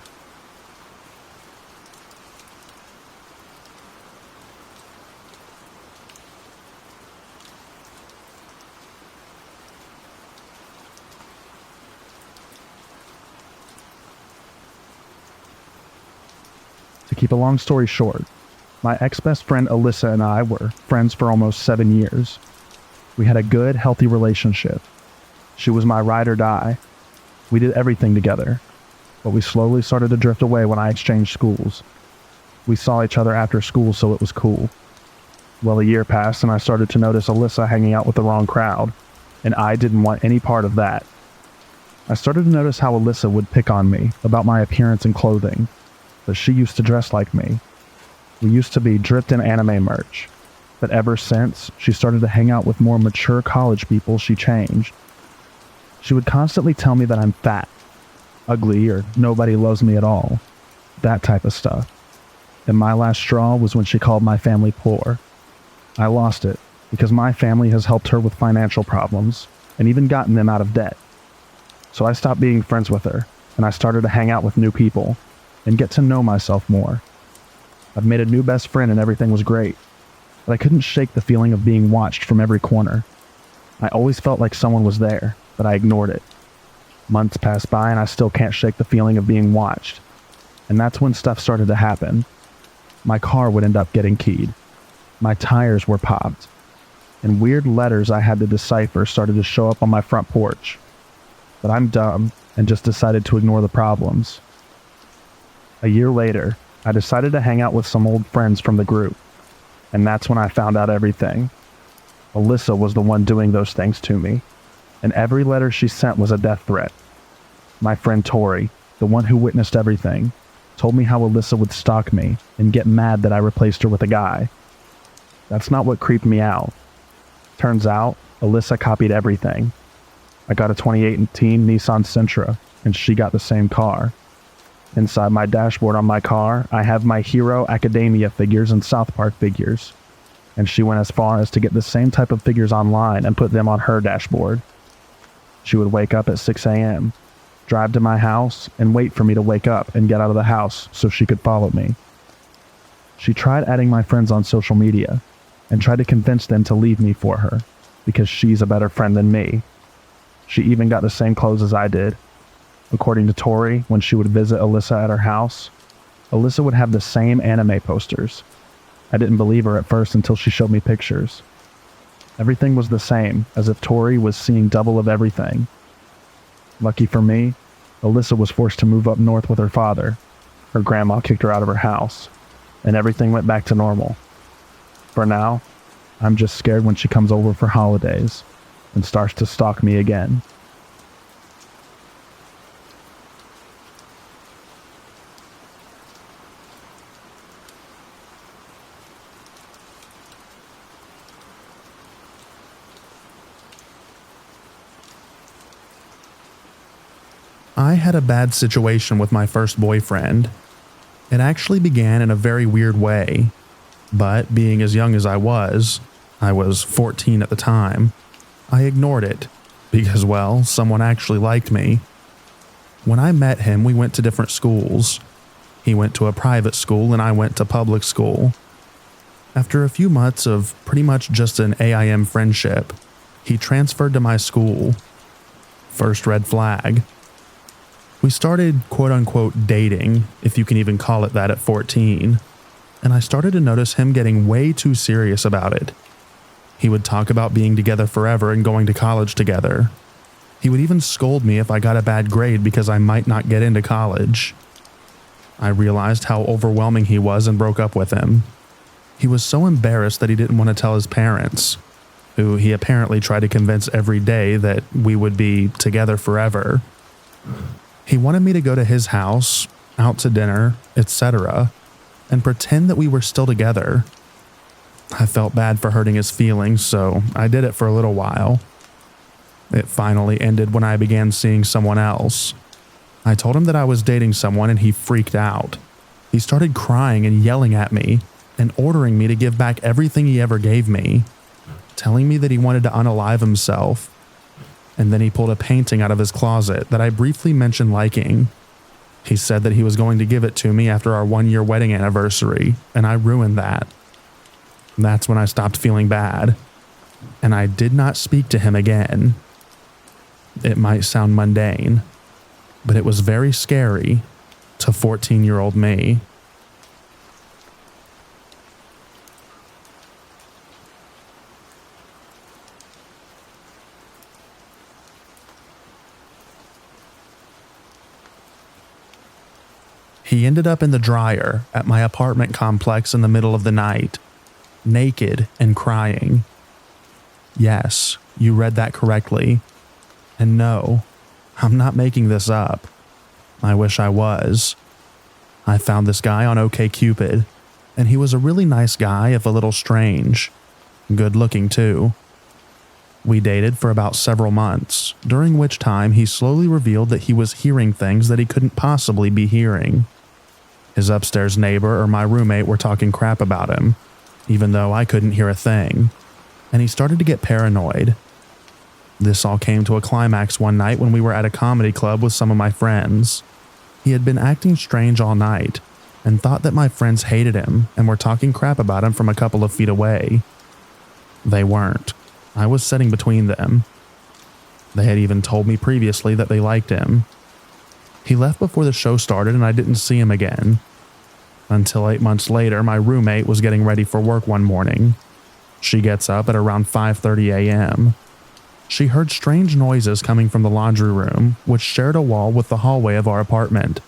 To keep a long story short, my ex-best friend Alyssa and I were friends for almost 7 years. We had a good, healthy relationship. She was my ride or die. We did everything together, but we slowly started to drift away when I exchanged schools. We saw each other after school, so it was cool. Well, a year passed and I started to notice Alyssa hanging out with the wrong crowd, and I didn't want any part of that. I started to notice how Alyssa would pick on me about my appearance and clothing, but she used to dress like me. We used to be dripped in anime merch, but ever since she started to hang out with more mature college people, she changed. She would constantly tell me that I'm fat, ugly, or nobody loves me at all. That type of stuff. And my last straw was when she called my family poor. I lost it because my family has helped her with financial problems and even gotten them out of debt. So I stopped being friends with her and I started to hang out with new people and get to know myself more. I've made a new best friend and everything was great, but I couldn't shake the feeling of being watched from every corner. I always felt like someone was there, but I ignored it. Months passed by and I still can't shake the feeling of being watched. And that's when stuff started to happen. My car would end up getting keyed. My tires were popped. And weird letters I had to decipher started to show up on my front porch. But I'm dumb and just decided to ignore the problems. A year later, I decided to hang out with some old friends from the group. And that's when I found out everything. Alyssa was the one doing those things to me. And every letter she sent was a death threat. My friend Tori, the one who witnessed everything, told me how Alyssa would stalk me and get mad that I replaced her with a guy. That's not what creeped me out. Turns out, Alyssa copied everything. I got a 2018 Nissan Sentra, and she got the same car. Inside my dashboard on my car, I have my Hero Academia figures and South Park figures. And she went as far as to get the same type of figures online and put them on her dashboard. She would wake up at 6 a.m., drive to my house, and wait for me to wake up and get out of the house so she could follow me. She tried adding my friends on social media and tried to convince them to leave me for her because she's a better friend than me. She even got the same clothes as I did. According to Tori, when she would visit Alyssa at her house, Alyssa would have the same anime posters. I didn't believe her at first until she showed me pictures. Everything was the same, as if Tori was seeing double of everything. Lucky for me, Alyssa was forced to move up north with her father. Her grandma kicked her out of her house, and everything went back to normal. For now, I'm just scared when she comes over for holidays and starts to stalk me again. I had a bad situation with my first boyfriend. It actually began in a very weird way, but being as young as I was 14 at the time, I ignored it because, well, someone actually liked me. When I met him, we went to different schools. He went to a private school and I went to public school. After a few months of pretty much just an AIM friendship, he transferred to my school. First red flag. We started quote-unquote dating, if you can even call it that, at 14, and I started to notice him getting way too serious about it. He would talk about being together forever and going to college together. He would even scold me if I got a bad grade because I might not get into college. I realized how overwhelming he was and broke up with him. He was so embarrassed that he didn't want to tell his parents, who he apparently tried to convince every day that we would be together forever. He wanted me to go to his house, out to dinner, etc., and pretend that we were still together. I felt bad for hurting his feelings, so I did it for a little while. It finally ended when I began seeing someone else. I told him that I was dating someone and he freaked out. He started crying and yelling at me, and ordering me to give back everything he ever gave me, telling me that he wanted to unalive himself. And then he pulled a painting out of his closet that I briefly mentioned liking. He said that he was going to give it to me after our 1-year wedding anniversary, and I ruined that. That's when I stopped feeling bad, and I did not speak to him again. It might sound mundane, but it was very scary to 14-year-old me. He ended up in the dryer at my apartment complex in the middle of the night, naked and crying. Yes, you read that correctly. And no, I'm not making this up. I wish I was. I found this guy on OkCupid, and he was a really nice guy, if a little strange. Good looking too. We dated for about several months, during which time he slowly revealed that he was hearing things that he couldn't possibly be hearing. His upstairs neighbor or my roommate were talking crap about him, even though I couldn't hear a thing, and he started to get paranoid. This all came to a climax one night when we were at a comedy club with some of my friends. He had been acting strange all night and thought that my friends hated him and were talking crap about him from a couple of feet away. They weren't. I was sitting between them. They had even told me previously that they liked him. He left before the show started and I didn't see him again. Until 8 months later, my roommate was getting ready for work one morning. She gets up at around 5:30 a.m. She heard strange noises coming from the laundry room, which shared a wall with the hallway of our apartment.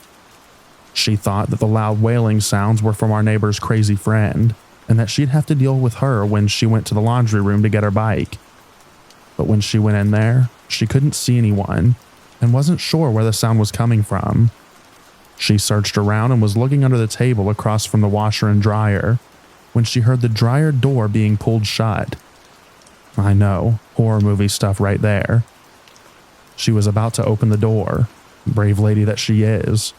She thought that the loud wailing sounds were from our neighbor's crazy friend, and that she'd have to deal with her when she went to the laundry room to get her bike. But when she went in there, she couldn't see anyone, and wasn't sure where the sound was coming from. She searched around and was looking under the table across from the washer and dryer when she heard the dryer door being pulled shut. I know, horror movie stuff right there. She was about to open the door, brave lady that she is,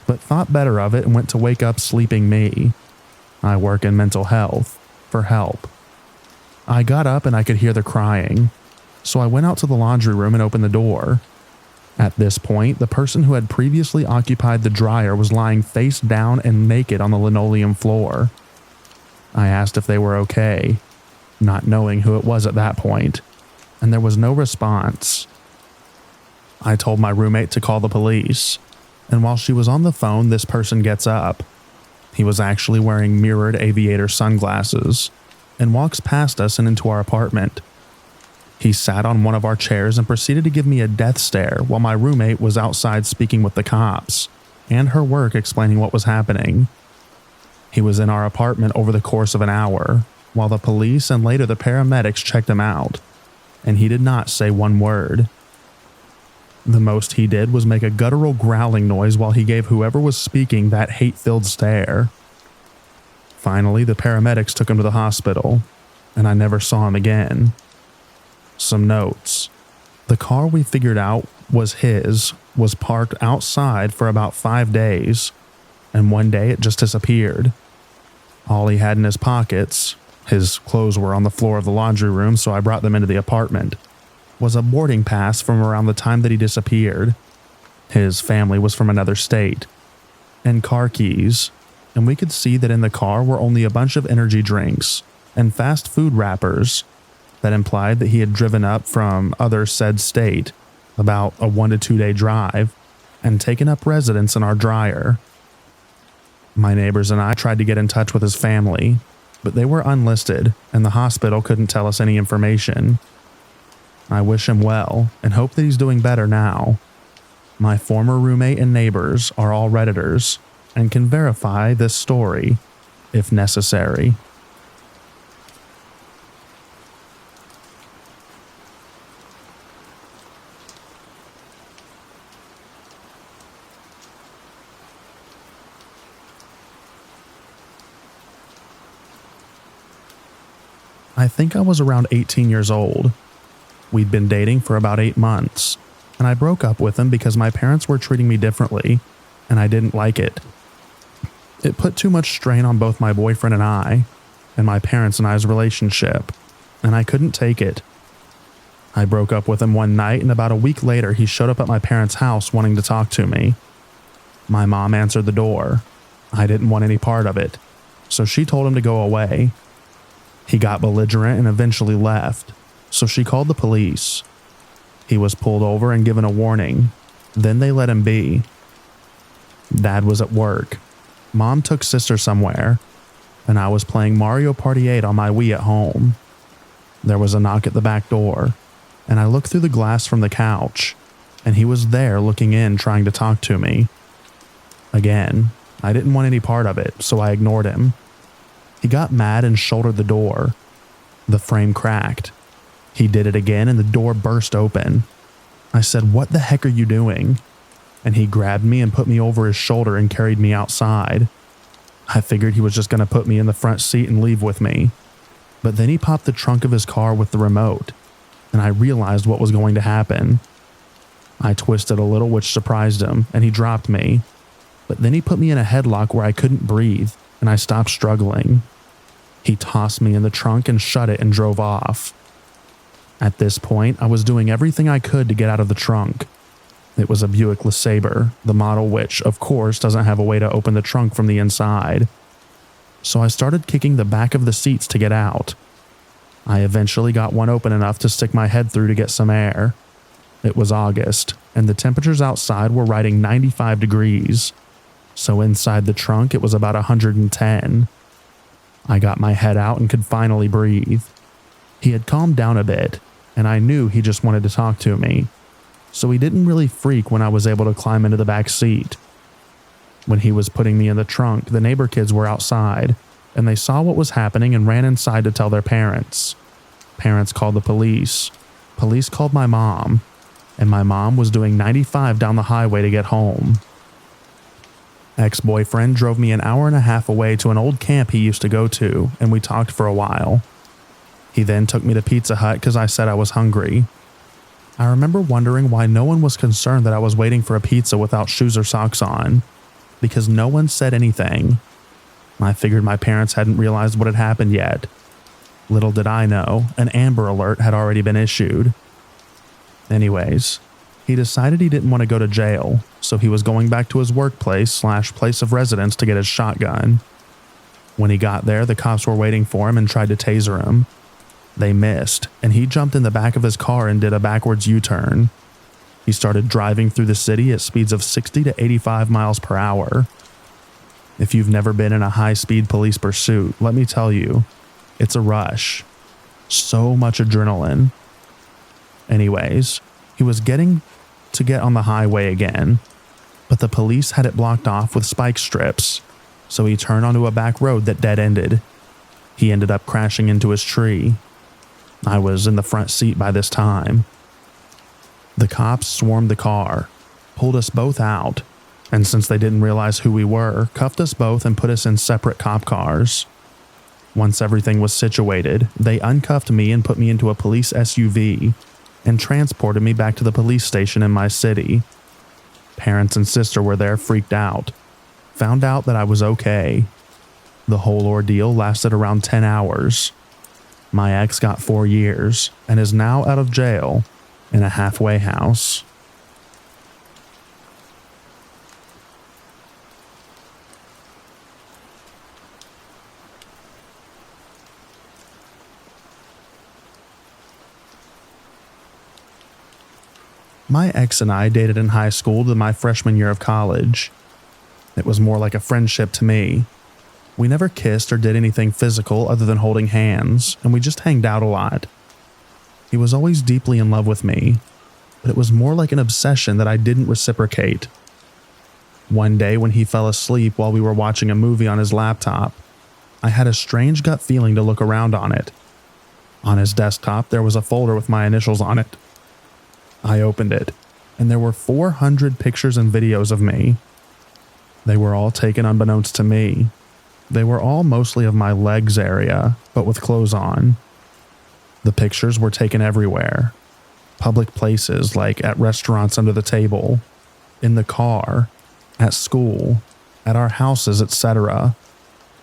but thought better of it and went to wake up sleeping me. I work in mental health, for help. I got up and I could hear the crying, so I went out to the laundry room and opened the door. At this point, the person who had previously occupied the dryer was lying face down and naked on the linoleum floor. I asked if they were okay, not knowing who it was at that point, and there was no response. I told my roommate to call the police, and while she was on the phone, this person gets up. He was actually wearing mirrored aviator sunglasses and walks past us and into our apartment. He sat on one of our chairs and proceeded to give me a death stare while my roommate was outside speaking with the cops, and her work explaining what was happening. He was in our apartment over the course of an hour, while the police and later the paramedics checked him out, and he did not say one word. The most he did was make a guttural growling noise while he gave whoever was speaking that hate-filled stare. Finally, the paramedics took him to the hospital, and I never saw him again. Some notes. The car we figured out was his was parked outside for about 5 days, and one day it just disappeared. All he had in his pockets, his clothes were on the floor of the laundry room, so I brought them into the apartment, was a boarding pass from around the time that he disappeared. His family was from another state, and car keys, and we could see that in the car were only a bunch of energy drinks and fast food wrappers. That implied that he had driven up from other said state, about a 1 to 2 day drive, and taken up residence in our dryer. My neighbors and I tried to get in touch with his family, but they were unlisted and the hospital couldn't tell us any information. I wish him well and hope that he's doing better now. My former roommate and neighbors are all Redditors and can verify this story, if necessary. I think I was around 18 years old. We'd been dating for about 8 months, and I broke up with him because my parents were treating me differently, and I didn't like it. It put too much strain on both my boyfriend and my parents and I's relationship, and I couldn't take it. I broke up with him one night, and about a week later, he showed up at my parents' house wanting to talk to me. My mom answered the door. I didn't want any part of it, so she told him to go away. He got belligerent and eventually left, so she called the police. He was pulled over and given a warning. Then they let him be. Dad was at work. Mom took sister somewhere, and I was playing Mario Party 8 on my Wii at home. There was a knock at the back door, and I looked through the glass from the couch, and he was there looking in trying to talk to me. Again, I didn't want any part of it, so I ignored him. He got mad and shouldered the door. The frame cracked. He did it again and the door burst open. I said, "What the heck are you doing?" And he grabbed me and put me over his shoulder and carried me outside. I figured he was just going to put me in the front seat and leave with me. But then he popped the trunk of his car with the remote, and I realized what was going to happen. I twisted a little, which surprised him, and he dropped me. But then he put me in a headlock where I couldn't breathe, and I stopped struggling. He tossed me in the trunk and shut it and drove off. At this point, I was doing everything I could to get out of the trunk. It was a Buick LeSabre, the model which, of course, doesn't have a way to open the trunk from the inside. So I started kicking the back of the seats to get out. I eventually got one open enough to stick my head through to get some air. It was August, and the temperatures outside were riding 95 degrees. So inside the trunk, it was about 110. I got my head out and could finally breathe. He had calmed down a bit, and I knew he just wanted to talk to me. So he didn't really freak when I was able to climb into the back seat. When he was putting me in the trunk, the neighbor kids were outside, and they saw what was happening and ran inside to tell their parents. Parents called the police. Police called my mom, and my mom was doing 95 down the highway to get home. Ex-boyfriend drove me an hour and a half away to an old camp he used to go to, and we talked for a while. He then took me to Pizza Hut because I said I was hungry. I remember wondering why no one was concerned that I was waiting for a pizza without shoes or socks on, because no one said anything. I figured my parents hadn't realized what had happened yet. Little did I know, an Amber Alert had already been issued. Anyways, he decided he didn't want to go to jail, so he was going back to his workplace/place of residence to get his shotgun. When he got there, the cops were waiting for him and tried to taser him. They missed, and he jumped in the back of his car and did a backwards U-turn. He started driving through the city at speeds of 60 to 85 miles per hour. If you've never been in a high-speed police pursuit, let me tell you, it's a rush. So much adrenaline. Anyways, he was getting to get on the highway again, but the police had it blocked off with spike strips, so he turned onto a back road that dead-ended. He ended up crashing into his tree. I was in the front seat by this time. The cops swarmed the car, pulled us both out, and since they didn't realize who we were, cuffed us both and put us in separate cop cars. Once everything was situated, they uncuffed me and put me into a police SUV and transported me back to the police station in my city. Parents and sister were there, freaked out. Found out that I was okay. The whole ordeal lasted around 10 hours. My ex got 4 years and is now out of jail in a halfway house. My ex and I dated in high school to my freshman year of college. It was more like a friendship to me. We never kissed or did anything physical other than holding hands, and we just hanged out a lot. He was always deeply in love with me, but it was more like an obsession that I didn't reciprocate. One day when he fell asleep while we were watching a movie on his laptop, I had a strange gut feeling to look around on it. On his desktop, there was a folder with my initials on it. I opened it, and there were 400 pictures and videos of me. They were all taken unbeknownst to me. They were all mostly of my legs area, but with clothes on. The pictures were taken everywhere. Public places like at restaurants under the table, in the car, at school, at our houses, etc.,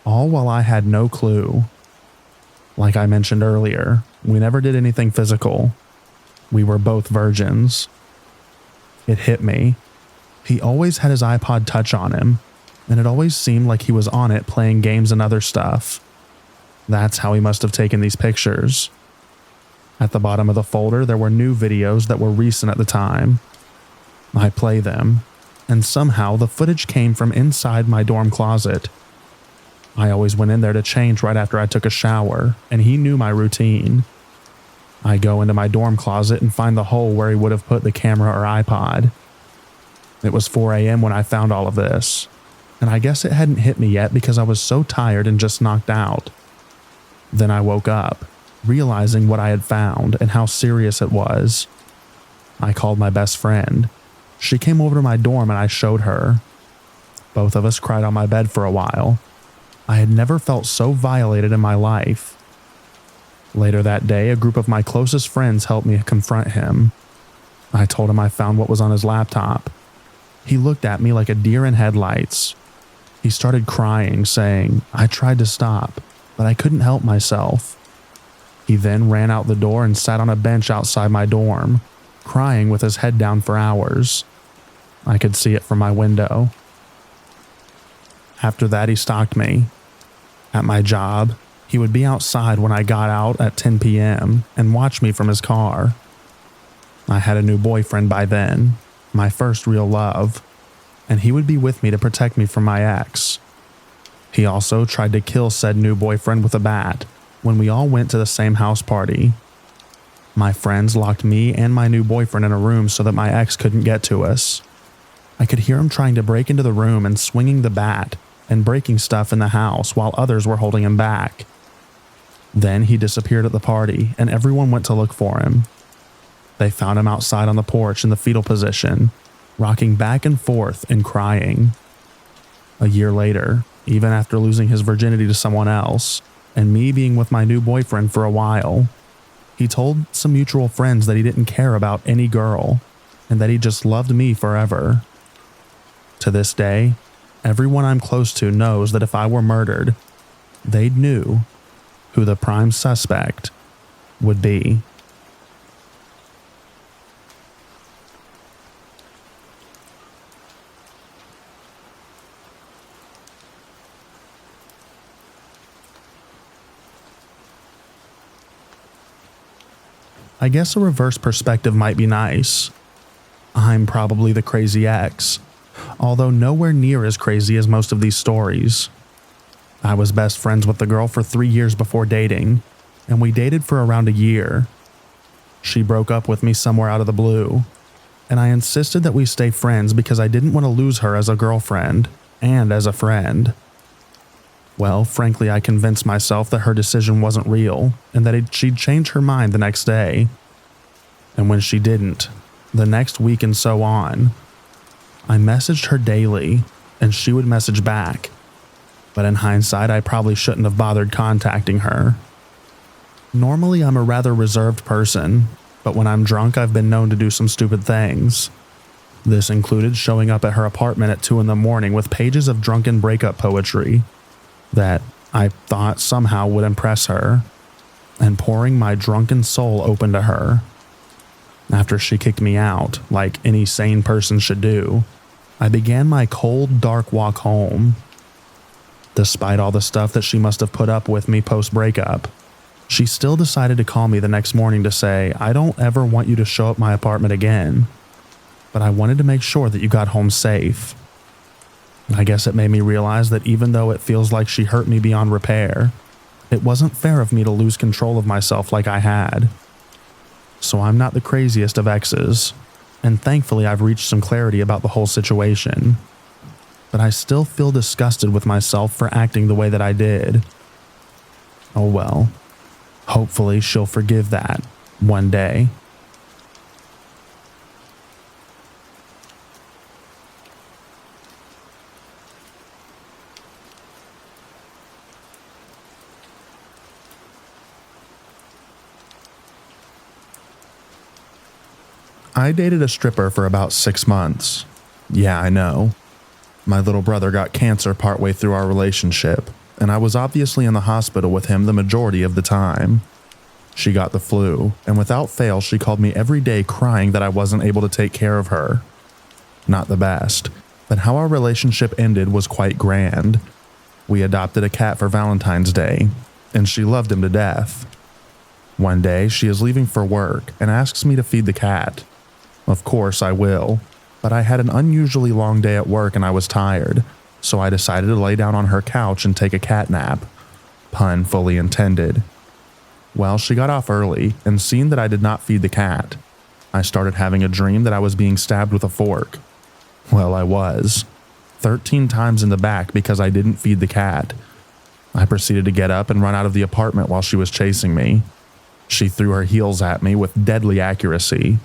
all while I had no clue. Like I mentioned earlier, we never did anything physical. We were both virgins. It hit me. He always had his iPod Touch on him, and it always seemed like he was on it playing games and other stuff. That's how he must have taken these pictures. At the bottom of the folder, there were new videos that were recent at the time. I play them, and somehow the footage came from inside my dorm closet. I always went in there to change right after I took a shower, and he knew my routine. I go into my dorm closet and find the hole where he would have put the camera or iPod. It was 4 a.m. when I found all of this, and I guess it hadn't hit me yet because I was so tired and just knocked out. Then I woke up, realizing what I had found and how serious it was. I called my best friend. She came over to my dorm and I showed her. Both of us cried on my bed for a while. I had never felt so violated in my life. Later that day, a group of my closest friends helped me confront him. I told him I found what was on his laptop. He looked at me like a deer in headlights. He started crying, saying, "I tried to stop, but I couldn't help myself." He then ran out the door and sat on a bench outside my dorm, crying with his head down for hours. I could see it from my window. After that, he stalked me. At my job, he would be outside when I got out at 10 p.m. and watch me from his car. I had a new boyfriend by then, my first real love, and he would be with me to protect me from my ex. He also tried to kill said new boyfriend with a bat when we all went to the same house party. My friends locked me and my new boyfriend in a room so that my ex couldn't get to us. I could hear him trying to break into the room and swinging the bat and breaking stuff in the house while others were holding him back. Then he disappeared at the party and everyone went to look for him. They found him outside on the porch in the fetal position, rocking back and forth and crying. A year later, even after losing his virginity to someone else, and me being with my new boyfriend for a while, he told some mutual friends that he didn't care about any girl, and that he just loved me forever. To this day, everyone I'm close to knows that if I were murdered, they knew who the prime suspect would be. I guess a reverse perspective might be nice. I'm probably the crazy ex, although nowhere near as crazy as most of these stories. I was best friends with the girl for 3 years before dating, and we dated for around a year. She broke up with me somewhere out of the blue, and I insisted that we stay friends because I didn't want to lose her as a girlfriend and as a friend. Well, frankly, I convinced myself that her decision wasn't real and that she'd change her mind the next day. And when she didn't, the next week and so on, I messaged her daily and she would message back. But in hindsight, I probably shouldn't have bothered contacting her. Normally, I'm a rather reserved person, but when I'm drunk, I've been known to do some stupid things. This included showing up at her apartment at 2 a.m. with pages of drunken breakup poetry that I thought somehow would impress her, and pouring my drunken soul open to her. After she kicked me out, like any sane person should do, I began my cold, dark walk home. Despite all the stuff that she must have put up with me post-breakup, she still decided to call me the next morning to say, "I don't ever want you to show up my apartment again, but I wanted to make sure that you got home safe." I guess it made me realize that even though it feels like she hurt me beyond repair, it wasn't fair of me to lose control of myself like I had. So I'm not the craziest of exes, and thankfully I've reached some clarity about the whole situation. But I still feel disgusted with myself for acting the way that I did. Oh well, hopefully she'll forgive that one day. I dated a stripper for about 6 months. Yeah, I know. My little brother got cancer partway through our relationship, and I was obviously in the hospital with him the majority of the time. She got the flu, and without fail, she called me every day crying that I wasn't able to take care of her. Not the best, but how our relationship ended was quite grand. We adopted a cat for Valentine's Day, and she loved him to death. One day, she is leaving for work and asks me to feed the cat. Of course, I will, but I had an unusually long day at work and I was tired, so I decided to lay down on her couch and take a cat nap. Pun fully intended. Well, she got off early, and seeing that I did not feed the cat, I started having a dream that I was being stabbed with a fork. Well, I was. 13 times in the back because I didn't feed the cat. I proceeded to get up and run out of the apartment while she was chasing me. She threw her heels at me with deadly accuracy,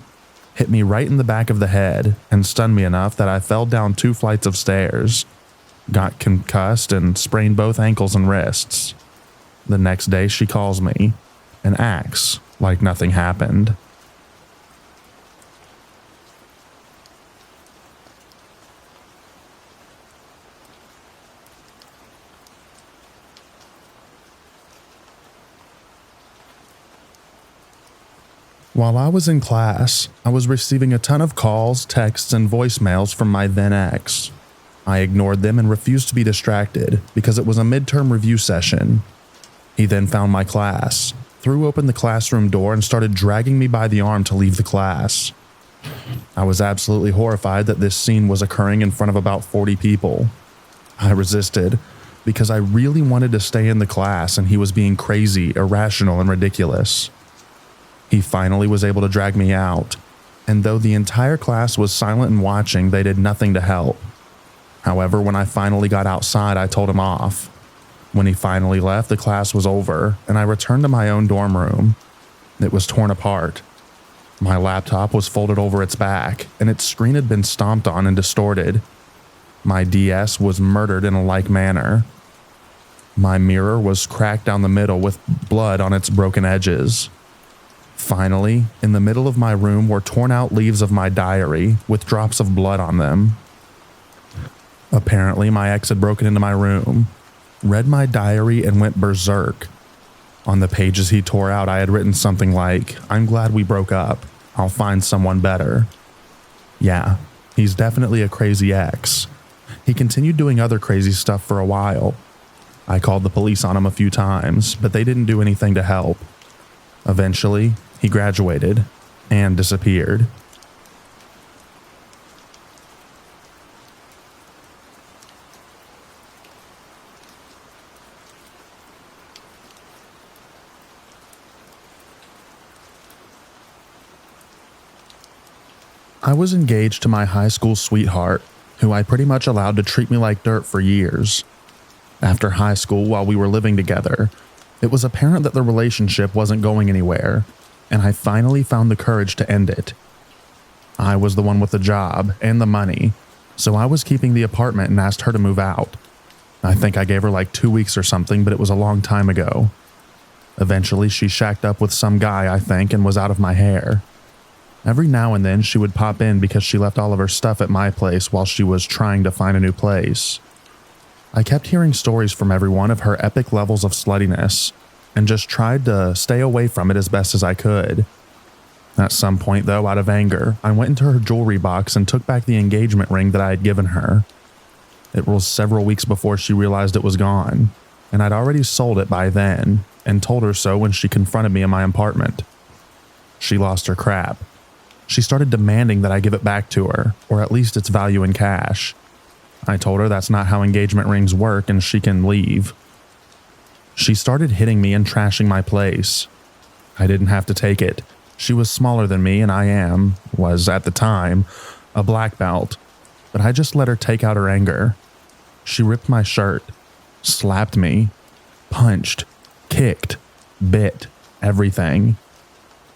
hit me right in the back of the head, and stunned me enough that I fell down 2 flights of stairs, got concussed, and sprained both ankles and wrists. The next day she calls me and acts like nothing happened. While I was in class, I was receiving a ton of calls, texts, and voicemails from my then ex. I ignored them and refused to be distracted because it was a midterm review session. He then found my class, threw open the classroom door, and started dragging me by the arm to leave the class. I was absolutely horrified that this scene was occurring in front of about 40 people. I resisted because I really wanted to stay in the class and he was being crazy, irrational, and ridiculous. He finally was able to drag me out, and though the entire class was silent and watching, they did nothing to help. However, when I finally got outside, I told him off. When he finally left, the class was over, and I returned to my own dorm room. It was torn apart. My laptop was folded over its back, and its screen had been stomped on and distorted. My DS was murdered in a like manner. My mirror was cracked down the middle with blood on its broken edges. Finally, in the middle of my room were torn out leaves of my diary with drops of blood on them. Apparently, my ex had broken into my room, read my diary, and went berserk. On the pages he tore out, I had written something like, "I'm glad we broke up. I'll find someone better." Yeah, he's definitely a crazy ex. He continued doing other crazy stuff for a while. I called the police on him a few times, but they didn't do anything to help. Eventually, he graduated and disappeared. I was engaged to my high school sweetheart, who I pretty much allowed to treat me like dirt for years. After high school, while we were living together, it was apparent that the relationship wasn't going anywhere, and I finally found the courage to end it. I was the one with the job and the money, so I was keeping the apartment and asked her to move out. I think I gave her like 2 weeks or something, but it was a long time ago. Eventually, she shacked up with some guy, I think, and was out of my hair. Every now and then, she would pop in because she left all of her stuff at my place while she was trying to find a new place. I kept hearing stories from everyone of her epic levels of sluttiness, and just tried to stay away from it as best as I could. At some point, though, out of anger, I went into her jewelry box and took back the engagement ring that I had given her. It was several weeks before she realized it was gone, and I'd already sold it by then, and told her so when she confronted me in my apartment. She lost her crap. She started demanding that I give it back to her, or at least its value in cash. I told her that's not how engagement rings work and she can leave. She started hitting me and trashing my place. I didn't have to take it. She was smaller than me and was at the time, a black belt, but I just let her take out her anger. She ripped my shirt, slapped me, punched, kicked, bit, everything.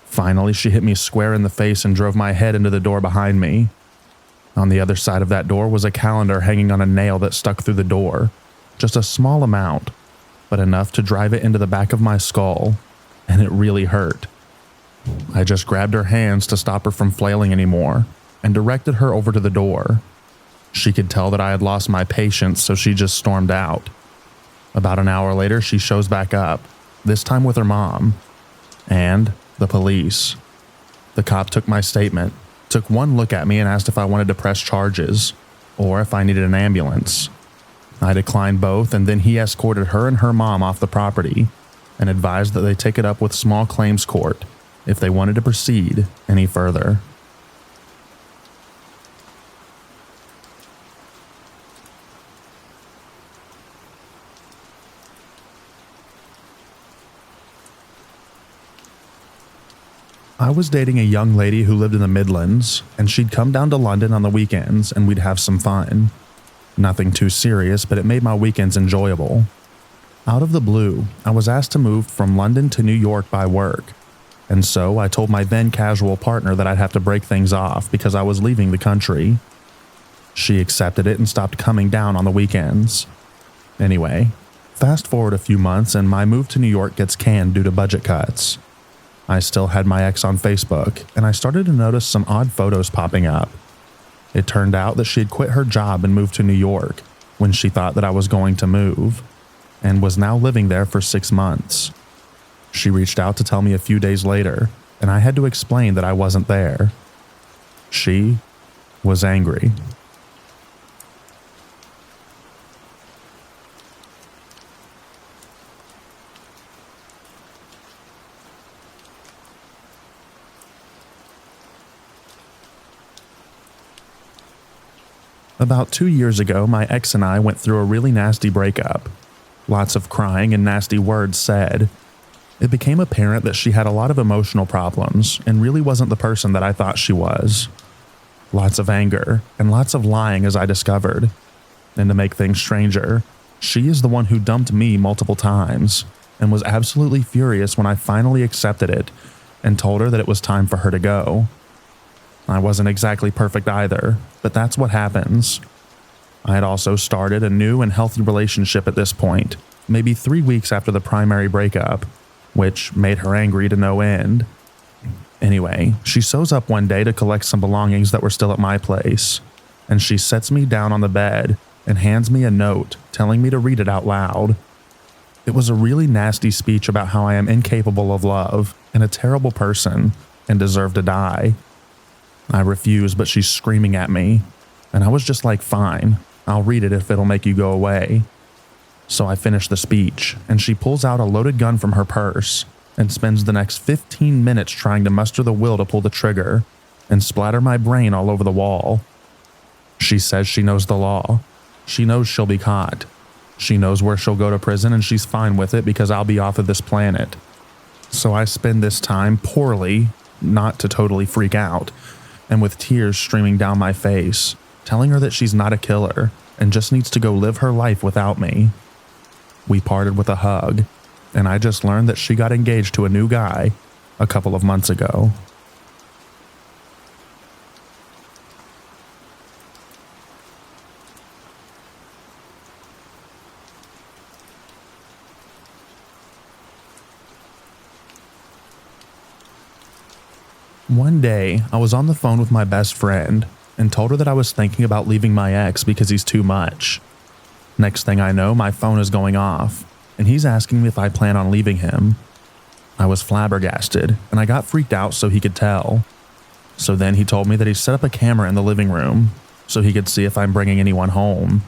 Finally, she hit me square in the face and drove my head into the door behind me. On the other side of that door was a calendar hanging on a nail that stuck through the door. Just a small amount, but enough to drive it into the back of my skull, and it really hurt. I just grabbed her hands to stop her from flailing anymore and directed her over to the door. She could tell that I had lost my patience, so she just stormed out. About an hour later, she shows back up, this time with her mom, and the police. The cop took my statement, took one look at me and asked if I wanted to press charges, or if I needed an ambulance. I declined both, and then he escorted her and her mom off the property and advised that they take it up with small claims court if they wanted to proceed any further. I was dating a young lady who lived in the Midlands, and she'd come down to London on the weekends and we'd have some fun. Nothing too serious, but it made my weekends enjoyable. Out of the blue, I was asked to move from London to New York by work, and so I told my then casual partner that I'd have to break things off because I was leaving the country. She accepted it and stopped coming down on the weekends. Anyway, fast forward a few months and my move to New York gets canned due to budget cuts. I still had my ex on Facebook, and I started to notice some odd photos popping up. It turned out that she had quit her job and moved to New York when she thought that I was going to move, and was now living there for 6 months. She reached out to tell me a few days later, and I had to explain that I wasn't there. She was angry. About 2 years ago, my ex and I went through a really nasty breakup. Lots of crying and nasty words said. It became apparent that she had a lot of emotional problems and really wasn't the person that I thought she was. Lots of anger and lots of lying, as I discovered. And to make things stranger, she is the one who dumped me multiple times and was absolutely furious when I finally accepted it and told her that it was time for her to go. I wasn't exactly perfect either, but that's what happens. I had also started a new and healthy relationship at this point, maybe 3 weeks after the primary breakup, which made her angry to no end. Anyway, she shows up one day to collect some belongings that were still at my place, and she sets me down on the bed and hands me a note telling me to read it out loud. It was a really nasty speech about how I am incapable of love and a terrible person and deserve to die. I refused, but she's screaming at me, and I was just like, fine, I'll read it if it'll make you go away. So I finish the speech, and she pulls out a loaded gun from her purse and spends the next 15 minutes trying to muster the will to pull the trigger and splatter my brain all over the wall. She says she knows the law. She knows she'll be caught. She knows where she'll go to prison, and she's fine with it because I'll be off of this planet. So I spend this time poorly, not to totally freak out, and with tears streaming down my face, telling her that she's not a killer and just needs to go live her life without me. We parted with a hug, and I just learned that she got engaged to a new guy a couple of months ago. One day, I was on the phone with my best friend and told her that I was thinking about leaving my ex because he's too much. Next thing I know, my phone is going off, and he's asking me if I plan on leaving him. I was flabbergasted, and I got freaked out so he could tell. So then he told me that he set up a camera in the living room so he could see if I'm bringing anyone home.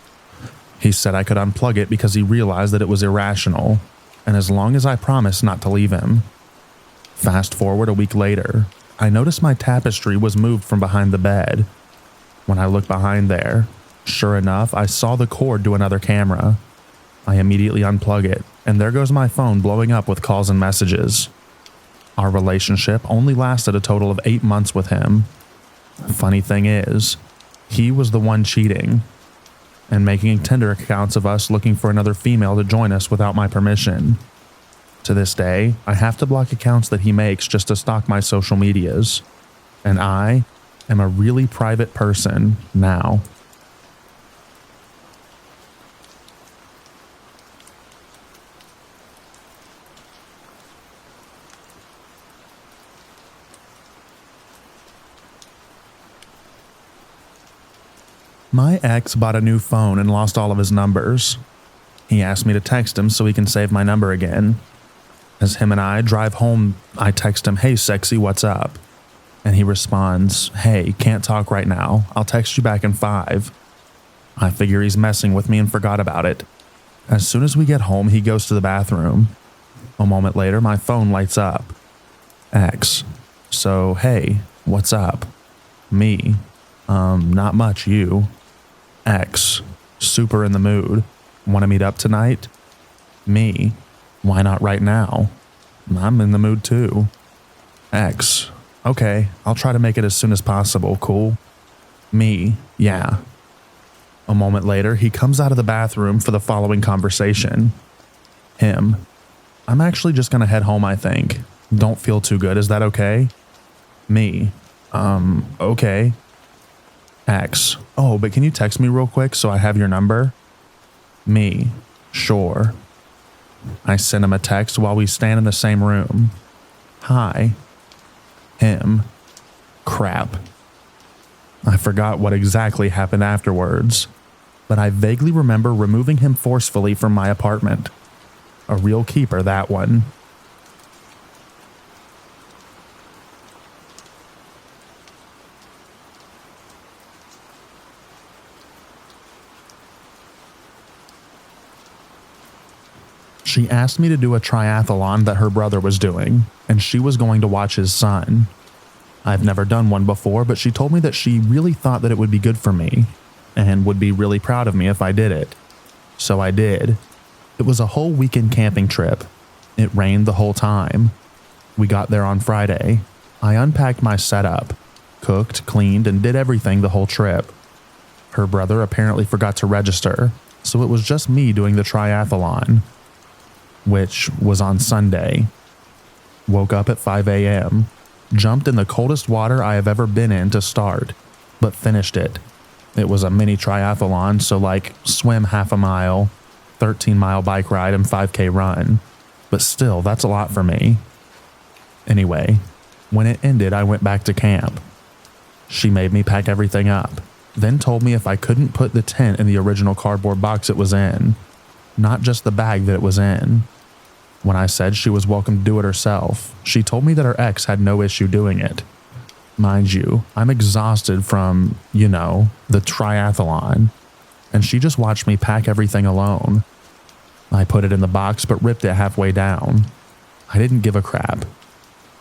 He said I could unplug it because he realized that it was irrational, and as long as I promised not to leave him. Fast forward a week later, I noticed my tapestry was moved from behind the bed. When I looked behind there, sure enough, I saw the cord to another camera. I immediately unplug it, and there goes my phone blowing up with calls and messages. Our relationship only lasted a total of 8 months with him. Funny thing is, he was the one cheating and making Tinder accounts of us looking for another female to join us without my permission. To this day, I have to block accounts that he makes just to stalk my social medias, and I am a really private person now. My ex bought a new phone and lost all of his numbers. He asked me to text him so he can save my number again. As him and I drive home, I text him, "Hey sexy, what's up?" And he responds, "Hey, can't talk right now. I'll text you back in 5. I figure he's messing with me and forgot about it. As soon as we get home, he goes to the bathroom. A moment later, my phone lights up. X. So, hey, what's up? Me. Not much, you. X. Super in the mood. Want to meet up tonight? Me. Why not right now? I'm in the mood too. X. Okay, I'll try to make it as soon as possible, cool? Me. Yeah. A moment later, he comes out of the bathroom for the following conversation. Him. I'm actually just gonna head home, I think. Don't feel too good, is that okay? Me. Okay. X. Oh, but can you text me real quick so I have your number? Me. Sure. I send him a text while we stand in the same room. Hi. Him. Crap. I forgot what exactly happened afterwards, but I vaguely remember removing him forcefully from my apartment. A real keeper, that one. She asked me to do a triathlon that her brother was doing, and she was going to watch his son. I've never done one before, but she told me that she really thought that it would be good for me, and would be really proud of me if I did it. So I did. It was a whole weekend camping trip. It rained the whole time. We got there on Friday. I unpacked my setup, cooked, cleaned, and did everything the whole trip. Her brother apparently forgot to register, so it was just me doing the triathlon, which was on Sunday. Woke up at 5 a.m., jumped in the coldest water I have ever been in to start, but finished it. It was a mini triathlon, so like swim half a mile, 13-mile bike ride, and 5K run. But still, that's a lot for me. Anyway, when it ended, I went back to camp. She made me pack everything up, then told me if I couldn't put the tent in the original cardboard box it was in, not just the bag that it was in. When I said she was welcome to do it herself, she told me that her ex had no issue doing it. Mind you, I'm exhausted from, the triathlon, and she just watched me pack everything alone. I put it in the box but ripped it halfway down. I didn't give a crap.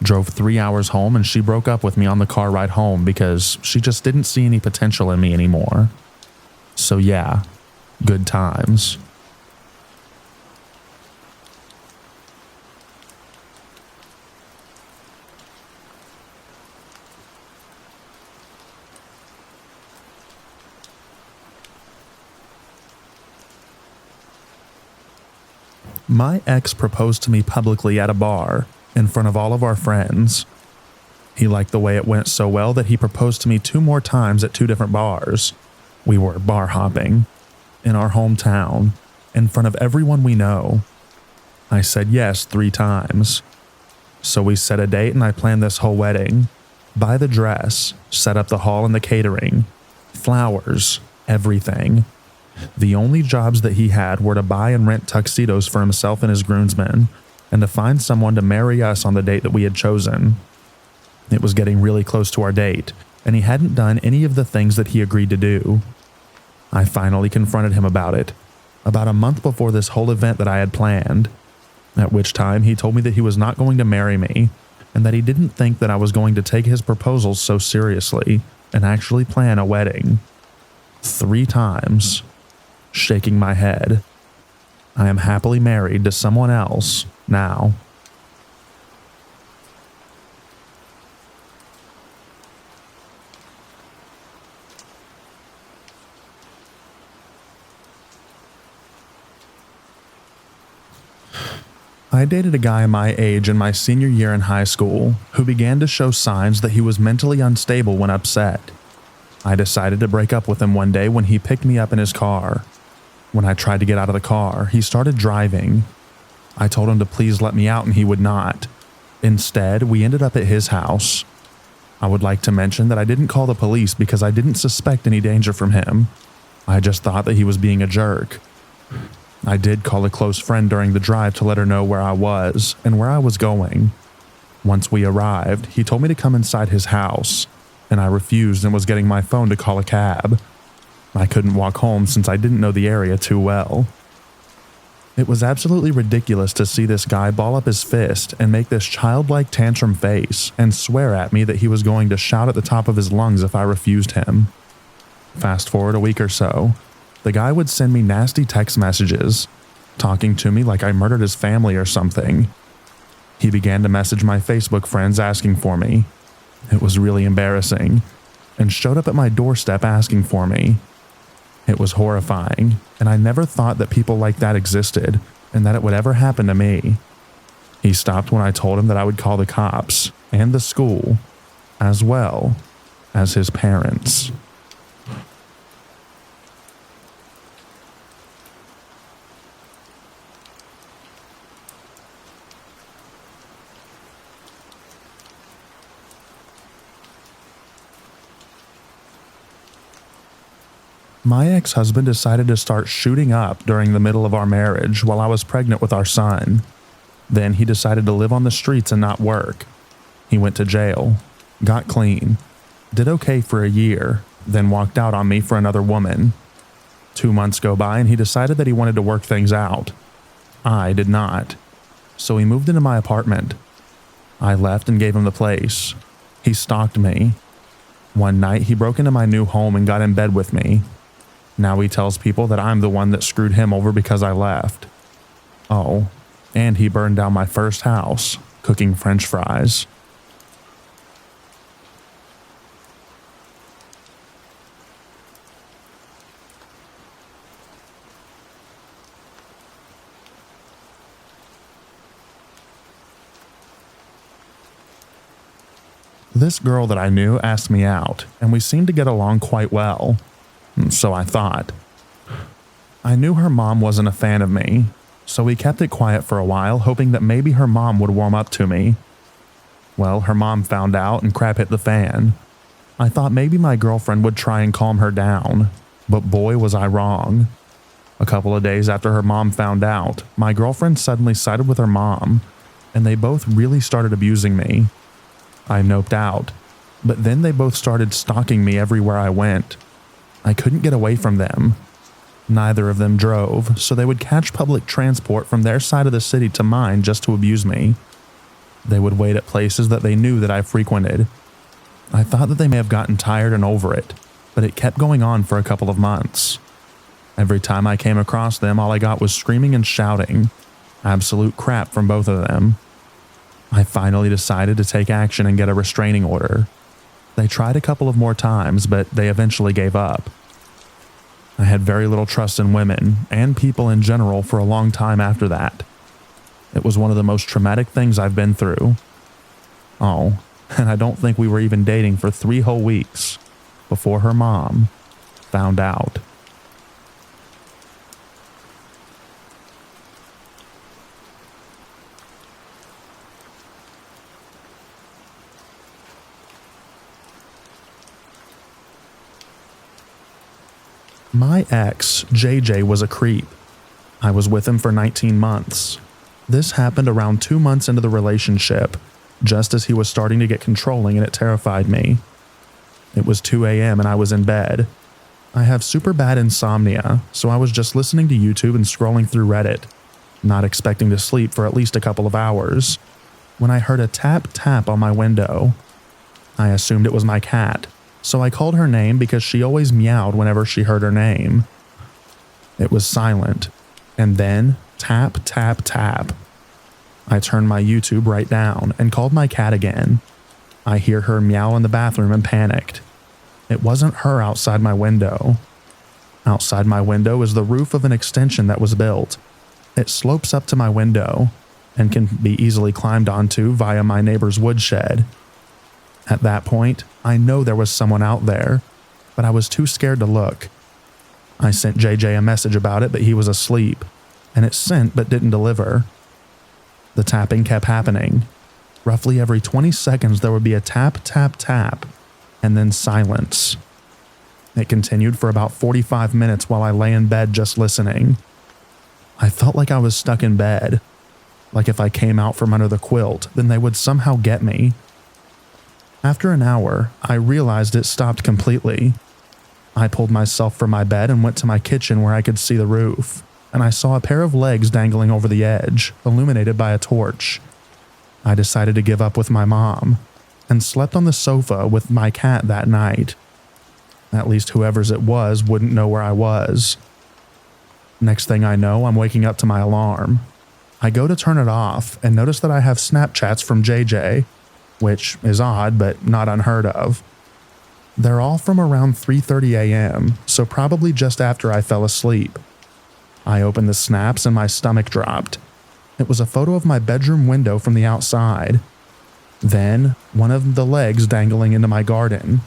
Drove 3 hours home and she broke up with me on the car ride home because she just didn't see any potential in me anymore. So yeah, good times. My ex proposed to me publicly at a bar, in front of all of our friends. He liked the way it went so well that he proposed to me 2 more times at 2 different bars. We were bar hopping, in our hometown, in front of everyone we know. I said yes 3 times. So we set a date and I planned this whole wedding. Buy the dress, set up the hall and the catering, flowers, everything. The only jobs that he had were to buy and rent tuxedos for himself and his groomsmen, and to find someone to marry us on the date that we had chosen. It was getting really close to our date, and he hadn't done any of the things that he agreed to do. I finally confronted him about it, about a month before this whole event that I had planned, at which time he told me that he was not going to marry me, and that he didn't think that I was going to take his proposals so seriously and actually plan a wedding. 3 times. Shaking my head. I am happily married to someone else now. I dated a guy my age in my senior year in high school who began to show signs that he was mentally unstable when upset. I decided to break up with him one day when he picked me up in his car. When I tried to get out of the car, he started driving. I told him to please let me out and he would not. Instead, we ended up at his house. I would like to mention that I didn't call the police because I didn't suspect any danger from him. I just thought that he was being a jerk. I did call a close friend during the drive to let her know where I was and where I was going. Once we arrived, he told me to come inside his house, and I refused and was getting my phone to call a cab. I couldn't walk home since I didn't know the area too well. It was absolutely ridiculous to see this guy ball up his fist and make this childlike tantrum face and swear at me that he was going to shout at the top of his lungs if I refused him. Fast forward a week or so, the guy would send me nasty text messages, talking to me like I murdered his family or something. He began to message my Facebook friends asking for me. It was really embarrassing, and showed up at my doorstep asking for me. It was horrifying, and I never thought that people like that existed and that it would ever happen to me. He stopped when I told him that I would call the cops and the school, as well as his parents. My ex-husband decided to start shooting up during the middle of our marriage while I was pregnant with our son. Then he decided to live on the streets and not work. He went to jail, got clean, did okay for a year, then walked out on me for another woman. 2 months go by and he decided that he wanted to work things out. I did not. So he moved into my apartment. I left and gave him the place. He stalked me. One night he broke into my new home and got in bed with me. Now he tells people that I'm the one that screwed him over because I left. Oh, and he burned down my first house, cooking French fries. This girl that I knew asked me out, and we seemed to get along quite well. So I thought. I knew her mom wasn't a fan of me, so we kept it quiet for a while, hoping that maybe her mom would warm up to me. Well, her mom found out and crap hit the fan. I thought maybe my girlfriend would try and calm her down, but boy was I wrong. A couple of days after her mom found out, my girlfriend suddenly sided with her mom, and they both really started abusing me. I noped out, but then they both started stalking me everywhere I went. I couldn't get away from them. Neither of them drove, so they would catch public transport from their side of the city to mine just to abuse me. They would wait at places that they knew that I frequented. I thought that they may have gotten tired and over it, but it kept going on for a couple of months. Every time I came across them, all I got was screaming and shouting. Absolute crap from both of them. I finally decided to take action and get a restraining order. They tried a couple of more times, but they eventually gave up. I had very little trust in women and people in general for a long time after that. It was one of the most traumatic things I've been through. Oh, and I don't think we were even dating for 3 whole weeks before her mom found out. My ex, JJ, was a creep. I was with him for 19 months. This happened around 2 months into the relationship, just as he was starting to get controlling, and it terrified me. It was 2 a.m. and I was in bed. I have super bad insomnia, so I was just listening to YouTube and scrolling through Reddit, not expecting to sleep for at least a couple of hours, when I heard a tap on my window. I assumed it was my cat, so I called her name because she always meowed whenever she heard her name. It was silent, and then tap. I turned my YouTube right down and called my cat again. I hear her meow in the bathroom and panicked. It wasn't her outside my window. Outside my window is the roof of an extension that was built. It slopes up to my window and can be easily climbed onto via my neighbor's woodshed. At that point, I know there was someone out there, but I was too scared to look. I sent JJ a message about it, but he was asleep, and it sent but didn't deliver. The tapping kept happening. Roughly every 20 seconds, there would be a tap, tap, tap, and then silence. It continued for about 45 minutes while I lay in bed just listening. I felt like I was stuck in bed. Like if I came out from under the quilt, then they would somehow get me. After an hour, I realized it stopped completely. I pulled myself from my bed and went to my kitchen where I could see the roof, and I saw a pair of legs dangling over the edge, illuminated by a torch. I decided to give up with my mom, and slept on the sofa with my cat that night. At least whoever's it was wouldn't know where I was. Next thing I know, I'm waking up to my alarm. I go to turn it off and notice that I have Snapchats from JJ, which is odd but not unheard of. They're all from around 3:30 a.m., so probably just after I fell asleep. I opened the snaps and my stomach dropped. It was a photo of my bedroom window from the outside. Then one of the legs dangling into my garden.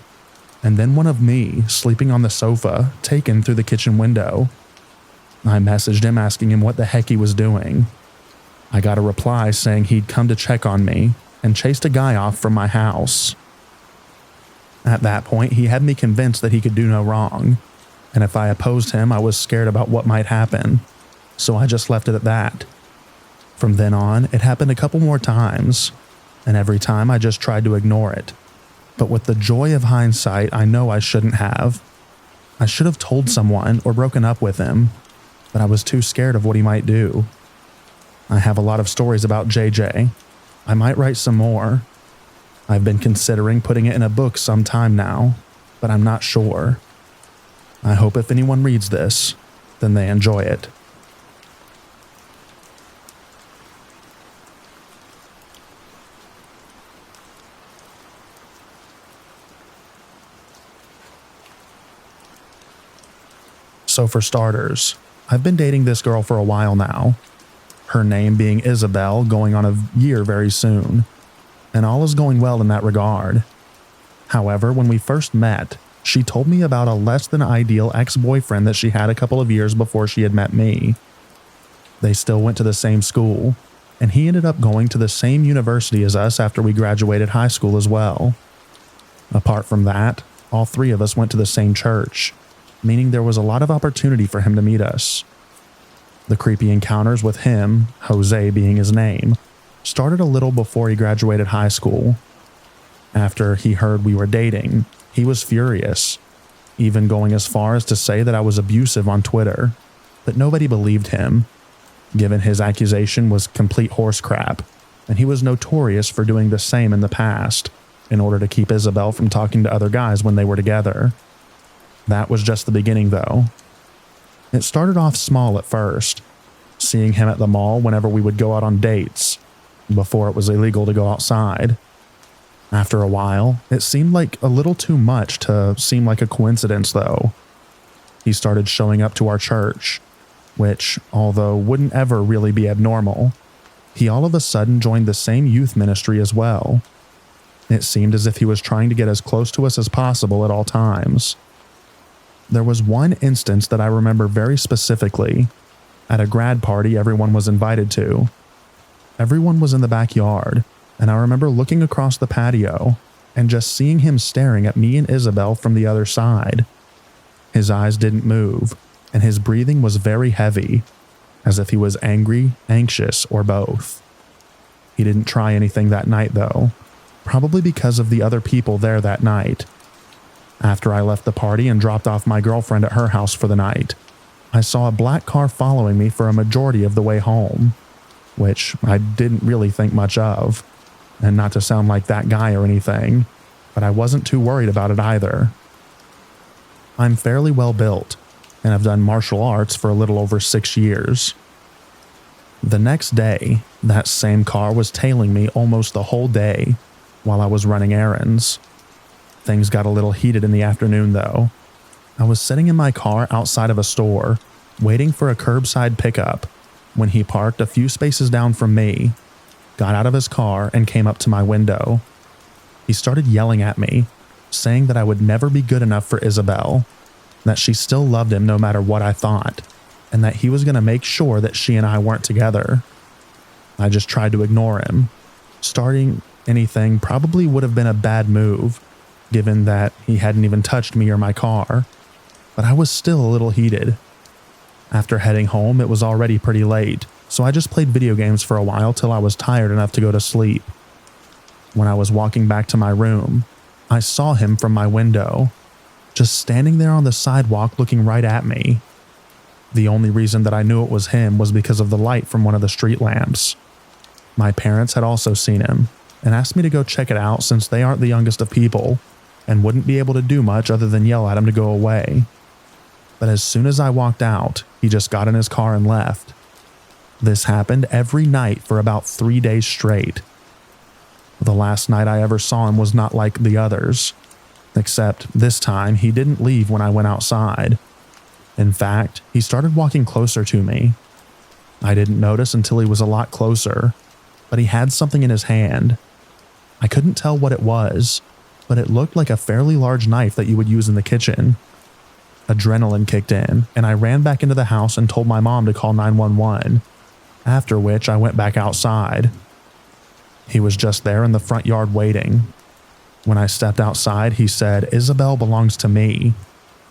And then one of me sleeping on the sofa, taken through the kitchen window. I messaged him asking him what the heck he was doing. I got a reply saying he'd come to check on me and chased a guy off from my house. At that point, he had me convinced that he could do no wrong, and if I opposed him, I was scared about what might happen, so I just left it at that. From then on, it happened a couple more times, and every time I just tried to ignore it. But with the joy of hindsight, I know I shouldn't have. I should have told someone or broken up with him, but I was too scared of what he might do. I have a lot of stories about JJ. I might write some more. I've been considering putting it in a book sometime now, but I'm not sure. I hope if anyone reads this, then they enjoy it. So for starters, I've been dating this girl for a while now. Her name being Isabel, going on a year very soon. And all is going well in that regard. However, when we first met, she told me about a less than ideal ex-boyfriend that she had a couple of years before she had met me. They still went to the same school, and he ended up going to the same university as us after we graduated high school as well. Apart from that, all three of us went to the same church, meaning there was a lot of opportunity for him to meet us. The creepy encounters with him, Jose being his name, started a little before he graduated high school. After he heard we were dating, he was furious, even going as far as to say that I was abusive on Twitter, but nobody believed him, given his accusation was complete horse crap, and he was notorious for doing the same in the past, in order to keep Isabel from talking to other guys when they were together. That was just the beginning though. It started off small at first, seeing him at the mall whenever we would go out on dates, before it was illegal to go outside. After a while, it seemed like a little too much to seem like a coincidence though. He started showing up to our church, which, although wouldn't ever really be abnormal, he all of a sudden joined the same youth ministry as well. It seemed as if he was trying to get as close to us as possible at all times. There was one instance that I remember very specifically, at a grad party everyone was invited to. Everyone was in the backyard, and I remember looking across the patio and just seeing him staring at me and Isabel from the other side. His eyes didn't move, and his breathing was very heavy, as if he was angry, anxious, or both. He didn't try anything that night though, probably because of the other people there that night. After I left the party and dropped off my girlfriend at her house for the night, I saw a black car following me for a majority of the way home, which I didn't really think much of, and not to sound like that guy or anything, but I wasn't too worried about it either. I'm fairly well built, and I've done martial arts for a little over 6 years. The next day, that same car was tailing me almost the whole day while I was running errands. Things got a little heated in the afternoon though. I was sitting in my car outside of a store, waiting for a curbside pickup, when he parked a few spaces down from me, got out of his car and came up to my window. He started yelling at me, saying that I would never be good enough for Isabel, that she still loved him no matter what I thought, and that he was going to make sure that she and I weren't together. I just tried to ignore him, Starting anything probably would have been a bad move, given that he hadn't even touched me or my car, but I was still a little heated. After heading home, it was already pretty late, so I just played video games for a while till I was tired enough to go to sleep. When I was walking back to my room, I saw him from my window, just standing there on the sidewalk looking right at me. The only reason that I knew it was him was because of the light from one of the street lamps. My parents had also seen him and asked me to go check it out since they aren't the youngest of people and wouldn't be able to do much other than yell at him to go away. But as soon as I walked out, he just got in his car and left. This happened every night for about 3 days straight. The last night I ever saw him was not like the others, except this time he didn't leave when I went outside. In fact, he started walking closer to me. I didn't notice until he was a lot closer, but he had something in his hand. I couldn't tell what it was, but it looked like a fairly large knife that you would use in the kitchen. Adrenaline kicked in, and I ran back into the house and told my mom to call 911, after which I went back outside. He was just there in the front yard waiting. When I stepped outside, he said, "Isabel belongs to me,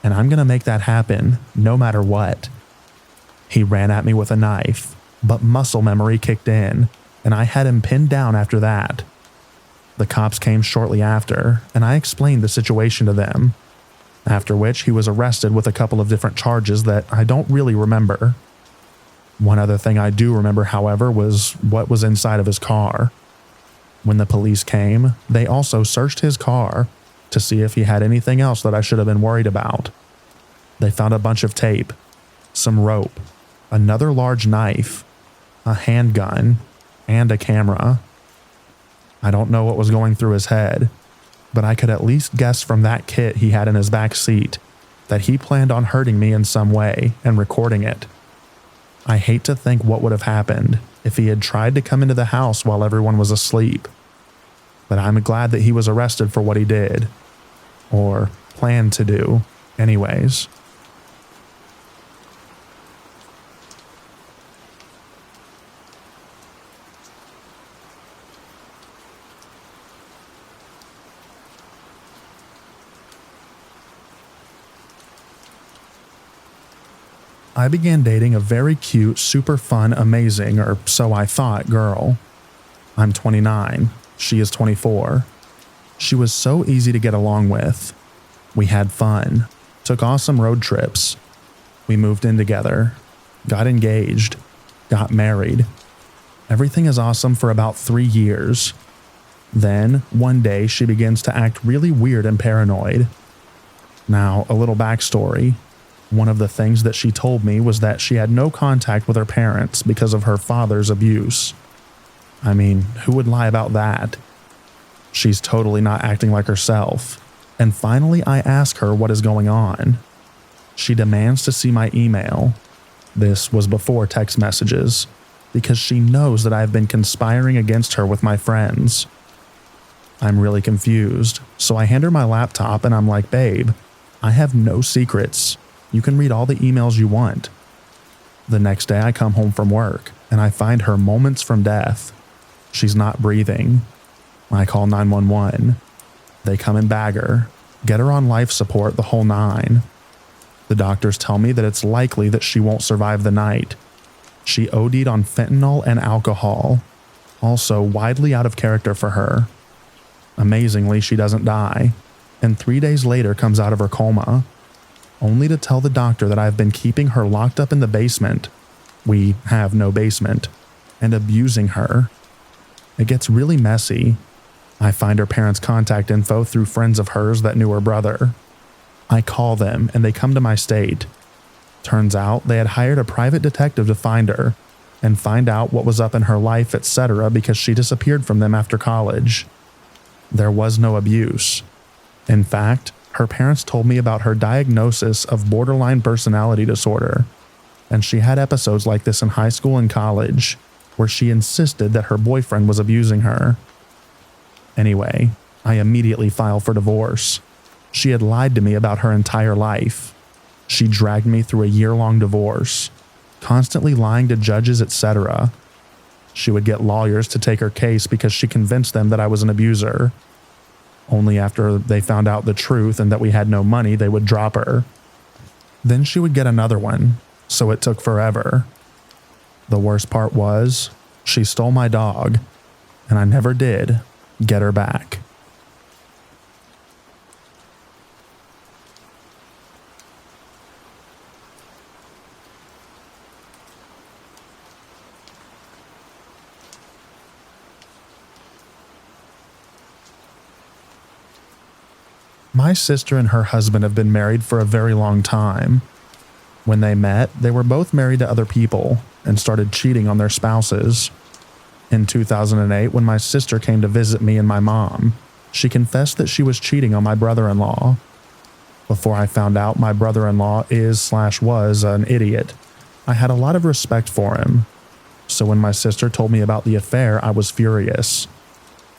and I'm going to make that happen, no matter what." He ran at me with a knife, but muscle memory kicked in, and I had him pinned down after that. The cops came shortly after, and I explained the situation to them, after which he was arrested with a couple of different charges that I don't really remember. One other thing I do remember, however, was what was inside of his car. When the police came, they also searched his car to see if he had anything else that I should have been worried about. They found a bunch of tape, some rope, another large knife, a handgun, and a camera. I don't know what was going through his head, but I could at least guess from that kit he had in his back seat that he planned on hurting me in some way and recording it. I hate to think what would have happened if he had tried to come into the house while everyone was asleep, but I'm glad that he was arrested for what he did, or planned to do, anyways. I began dating a very cute, super fun, amazing, or so I thought, girl. I'm 29. She is 24. She was so easy to get along with. We had fun, took awesome road trips. We moved in together, got engaged, got married. Everything is awesome for about 3 years. Then, one day, she begins to act really weird and paranoid. Now, a little backstory. One of the things that she told me was that she had no contact with her parents because of her father's abuse. I mean, who would lie about that? She's totally not acting like herself. And finally, I ask her what is going on. She demands to see my email. This was before text messages, because she knows that I have been conspiring against her with my friends. I'm really confused, so I hand her my laptop and I'm like, "Babe, I have no secrets. You can read all the emails you want." The next day I come home from work and I find her moments from death. She's not breathing. I call 911. They come and bag her, get her on life support, the whole nine. The doctors tell me that it's likely that she won't survive the night. She OD'd on fentanyl and alcohol, also widely out of character for her. Amazingly, she doesn't die, and 3 days later comes out of her coma, only to tell the doctor that I've been keeping her locked up in the basement. We have no basement, and abusing her. It gets really messy. I find her parents' contact info through friends of hers that knew her brother. I call them and they come to my state. Turns out they had hired a private detective to find her and find out what was up in her life, etc., because she disappeared from them after college. There was no abuse. In fact, her parents told me about her diagnosis of borderline personality disorder, and she had episodes like this in high school and college, where she insisted that her boyfriend was abusing her. Anyway, I immediately filed for divorce. She had lied to me about her entire life. She dragged me through a year-long divorce, constantly lying to judges, etc. She would get lawyers to take her case because she convinced them that I was an abuser. Only after they found out the truth and that we had no money, they would drop her. Then she would get another one, so it took forever. The worst part was, she stole my dog, and I never did get her back. My sister and her husband have been married for a very long time. When they met, they were both married to other people and started cheating on their spouses. In 2008, when my sister came to visit me and my mom, she confessed that she was cheating on my brother-in-law. Before I found out my brother-in-law was an idiot, I had a lot of respect for him. So when my sister told me about the affair, I was furious.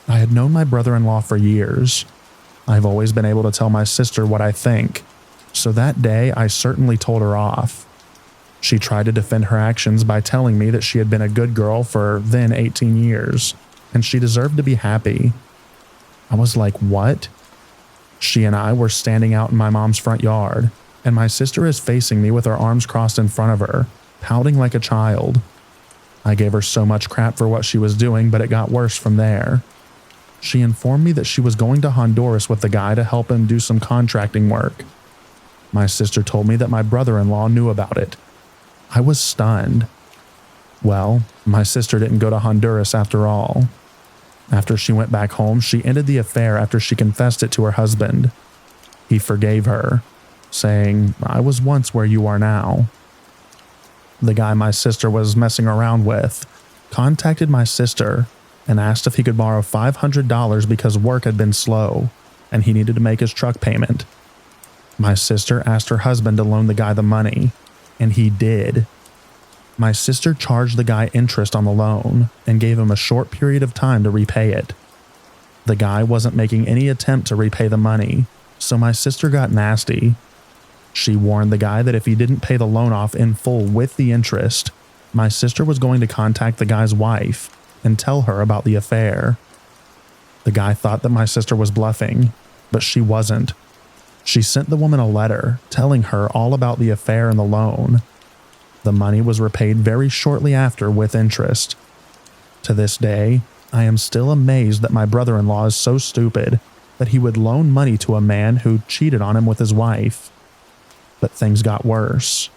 I had known my brother-in-law for years. I've always been able to tell my sister what I think, so that day I certainly told her off. She tried to defend her actions by telling me that she had been a good girl for then 18 years, and she deserved to be happy. I was like, what? She and I were standing out in my mom's front yard, and my sister is facing me with her arms crossed in front of her, pouting like a child. I gave her so much crap for what she was doing, but it got worse from there. She informed me that she was going to Honduras with the guy to help him do some contracting work. My sister told me that my brother-in-law knew about it. I was stunned. Well, my sister didn't go to Honduras after all. After she went back home, she ended the affair after she confessed it to her husband. He forgave her, saying, "I was once where you are now." The guy my sister was messing around with contacted my sister and asked if he could borrow $500 because work had been slow and he needed to make his truck payment. My sister asked her husband to loan the guy the money, and he did. My sister charged the guy interest on the loan and gave him a short period of time to repay it. The guy wasn't making any attempt to repay the money, so my sister got nasty. She warned the guy that if he didn't pay the loan off in full with the interest, my sister was going to contact the guy's wife and tell her about the affair. The guy thought that my sister was bluffing, but she wasn't. She sent the woman a letter telling her all about the affair and the loan. The money was repaid very shortly after with interest. To this day, I am still amazed that my brother-in-law is so stupid that he would loan money to a man who cheated on him with his wife. But things got worse.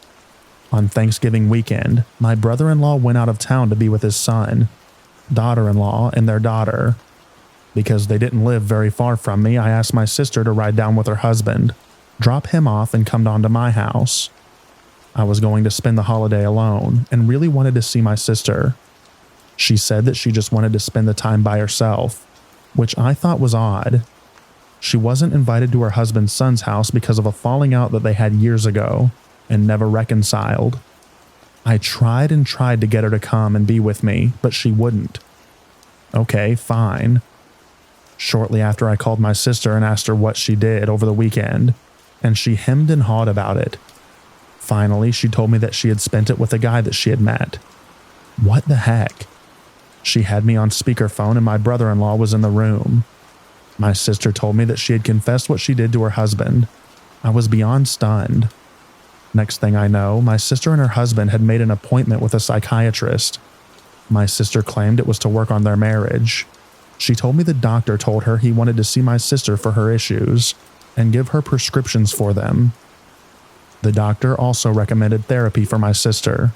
On Thanksgiving weekend, my brother-in-law went out of town to be with his son, daughter-in-law, and their daughter. Because they didn't live very far from me, I asked my sister to ride down with her husband, drop him off, and come down to my house. I was going to spend the holiday alone and really wanted to see my sister. She said that she just wanted to spend the time by herself, which I thought was odd. She wasn't invited to her husband's son's house because of a falling out that they had years ago and never reconciled. I tried and tried to get her to come and be with me, but she wouldn't. Okay, fine. Shortly after, I called my sister and asked her what she did over the weekend, and she hemmed and hawed about it. Finally, she told me that she had spent it with a guy that she had met. What the heck? She had me on speakerphone and my brother-in-law was in the room. My sister told me that she had confessed what she did to her husband. I was beyond stunned. Next thing I know, my sister and her husband had made an appointment with a psychiatrist. My sister claimed it was to work on their marriage. She told me the doctor told her he wanted to see my sister for her issues and give her prescriptions for them. The doctor also recommended therapy for my sister.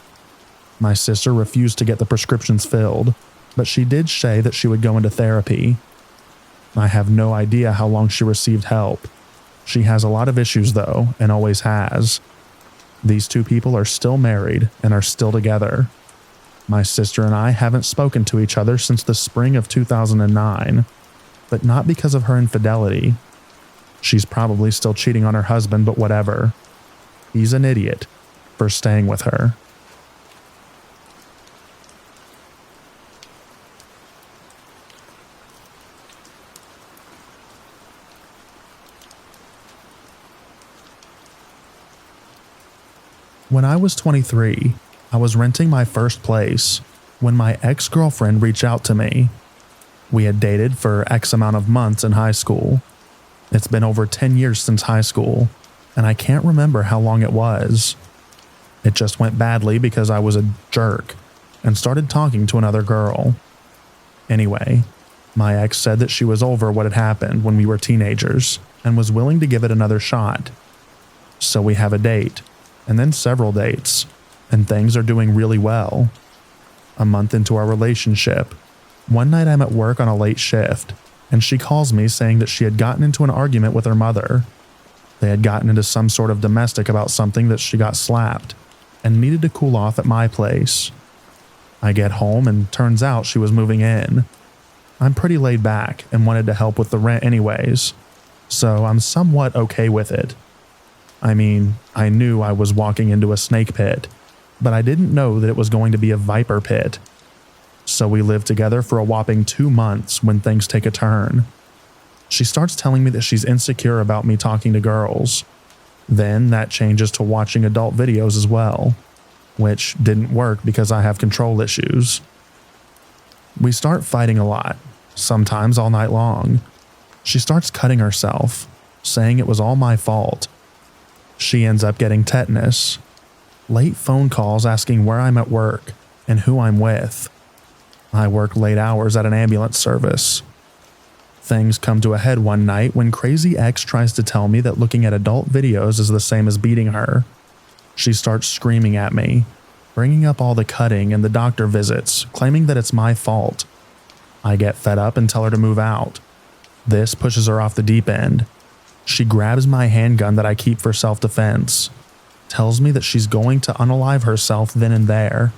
My sister refused to get the prescriptions filled, but she did say that she would go into therapy. I have no idea how long she received help. She has a lot of issues though, and always has. These two people are still married and are still together. My sister and I haven't spoken to each other since the spring of 2009, but not because of her infidelity. She's probably still cheating on her husband, but whatever. He's an idiot for staying with her. When I was 23, I was renting my first place, when my ex-girlfriend reached out to me. We had dated for X amount of months in high school. It's been over 10 years since high school, and I can't remember how long it was. It just went badly because I was a jerk and started talking to another girl. Anyway, my ex said that she was over what had happened when we were teenagers and was willing to give it another shot. So we have a date, and then several dates, and things are doing really well. A month into our relationship, one night I'm at work on a late shift, and she calls me saying that she had gotten into an argument with her mother. They had gotten into some sort of domestic about something that she got slapped and needed to cool off at my place. I get home and turns out she was moving in. I'm pretty laid back and wanted to help with the rent anyways, so I'm somewhat okay with it. I mean, I knew I was walking into a snake pit, but I didn't know that it was going to be a viper pit. So we lived together for a whopping 2 months when things take a turn. She starts telling me that she's insecure about me talking to girls. Then that changes to watching adult videos as well, which didn't work because I have control issues. We start fighting a lot, sometimes all night long. She starts cutting herself, saying it was all my fault. She ends up getting tetanus. Late phone calls asking where I'm at work and who I'm with. I work late hours at an ambulance service. Things come to a head one night when Crazy Ex tries to tell me that looking at adult videos is the same as beating her. She starts screaming at me, bringing up all the cutting and the doctor visits, claiming that it's my fault. I get fed up and tell her to move out. This pushes her off the deep end. She grabs my handgun that I keep for self-defense, tells me that she's going to unalive herself then and there.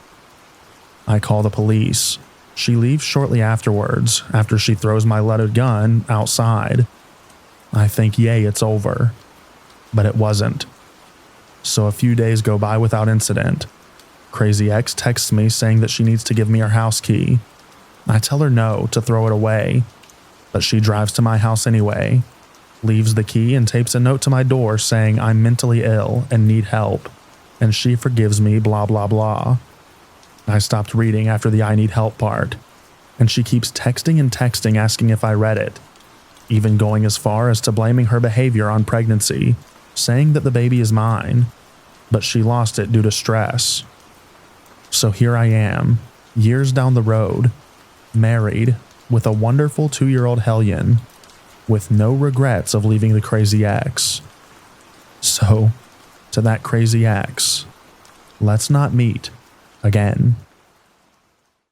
I call the police. She leaves shortly afterwards, after she throws my loaded gun outside. I think, yay, it's over. But it wasn't. So a few days go by without incident. Crazy Ex texts me saying that she needs to give me her house key. I tell her no, to throw it away, but she drives to my house anyway, leaves the key and tapes a note to my door saying I'm mentally ill and need help, and she forgives me, blah blah blah. I stopped reading after the I need help part, and she keeps texting and texting asking if I read it, even going as far as to blaming her behavior on pregnancy, saying that the baby is mine, but she lost it due to stress. So here I am, years down the road, married, with a wonderful 2-year-old hellion, with no regrets of leaving the Crazy Ex. So, to that Crazy Ex, let's not meet again.